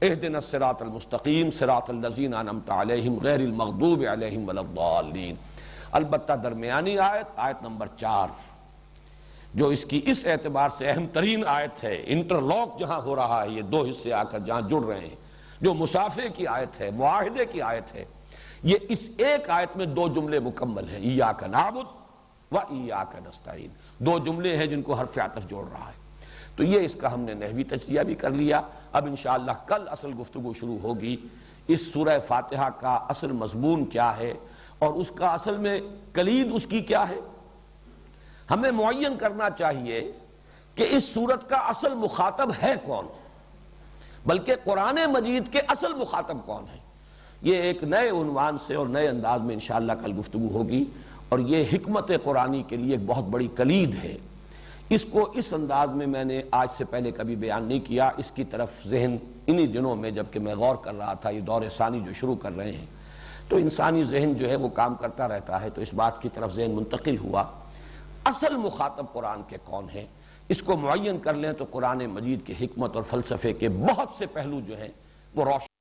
اہدنا الصراط المستقیم صراط الذین انعمت علیہم غیر المغضوب علیہم ولا الضالین. البتہ درمیانی آیت نمبر 4 جو اس کی اس اعتبار سے اہم ترین آیت ہے، انٹرلاک جہاں ہو رہا ہے، یہ دو حصے آ کر جہاں جڑ رہے ہیں، جو مصافحے کی آیت ہے، معاہدے کی آیت ہے، یہ اس ایک آیت میں دو جملے مکمل ہیں. ایاک نعبد و ایاک نستعین، دو جملے ہیں جن کو حرف عطف جوڑ رہا ہے. تو یہ اس کا ہم نے نحوی تجزیہ بھی کر لیا. اب انشاءاللہ کل اصل گفتگو شروع ہوگی. اس سورہ فاتحہ کا اصل مضمون کیا ہے اور اس کا اصل میں کلید اس کی کیا ہے. ہمیں معین کرنا چاہیے کہ اس سورت کا اصل مخاطب ہے کون، بلکہ قرآن مجید کے اصل مخاطب کون ہے. یہ ایک نئے عنوان سے اور نئے انداز میں انشاءاللہ کل گفتگو ہوگی، اور یہ حکمت قرآنی کے لیے ایک بہت بڑی کلید ہے. اس کو اس انداز میں میں نے آج سے پہلے کبھی بیان نہیں کیا. اس کی طرف ذہن انہی دنوں میں جبکہ میں غور کر رہا تھا، یہ دور ثانی جو شروع کر رہے ہیں، تو انسانی ذہن جو ہے وہ کام کرتا رہتا ہے، تو اس بات کی طرف ذہن منتقل ہوا اصل مخاطب قرآن کے کون ہیں. اس کو معین کر لیں تو قرآن مجید کی حکمت اور فلسفے کے بہت سے پہلو جو ہیں وہ روشن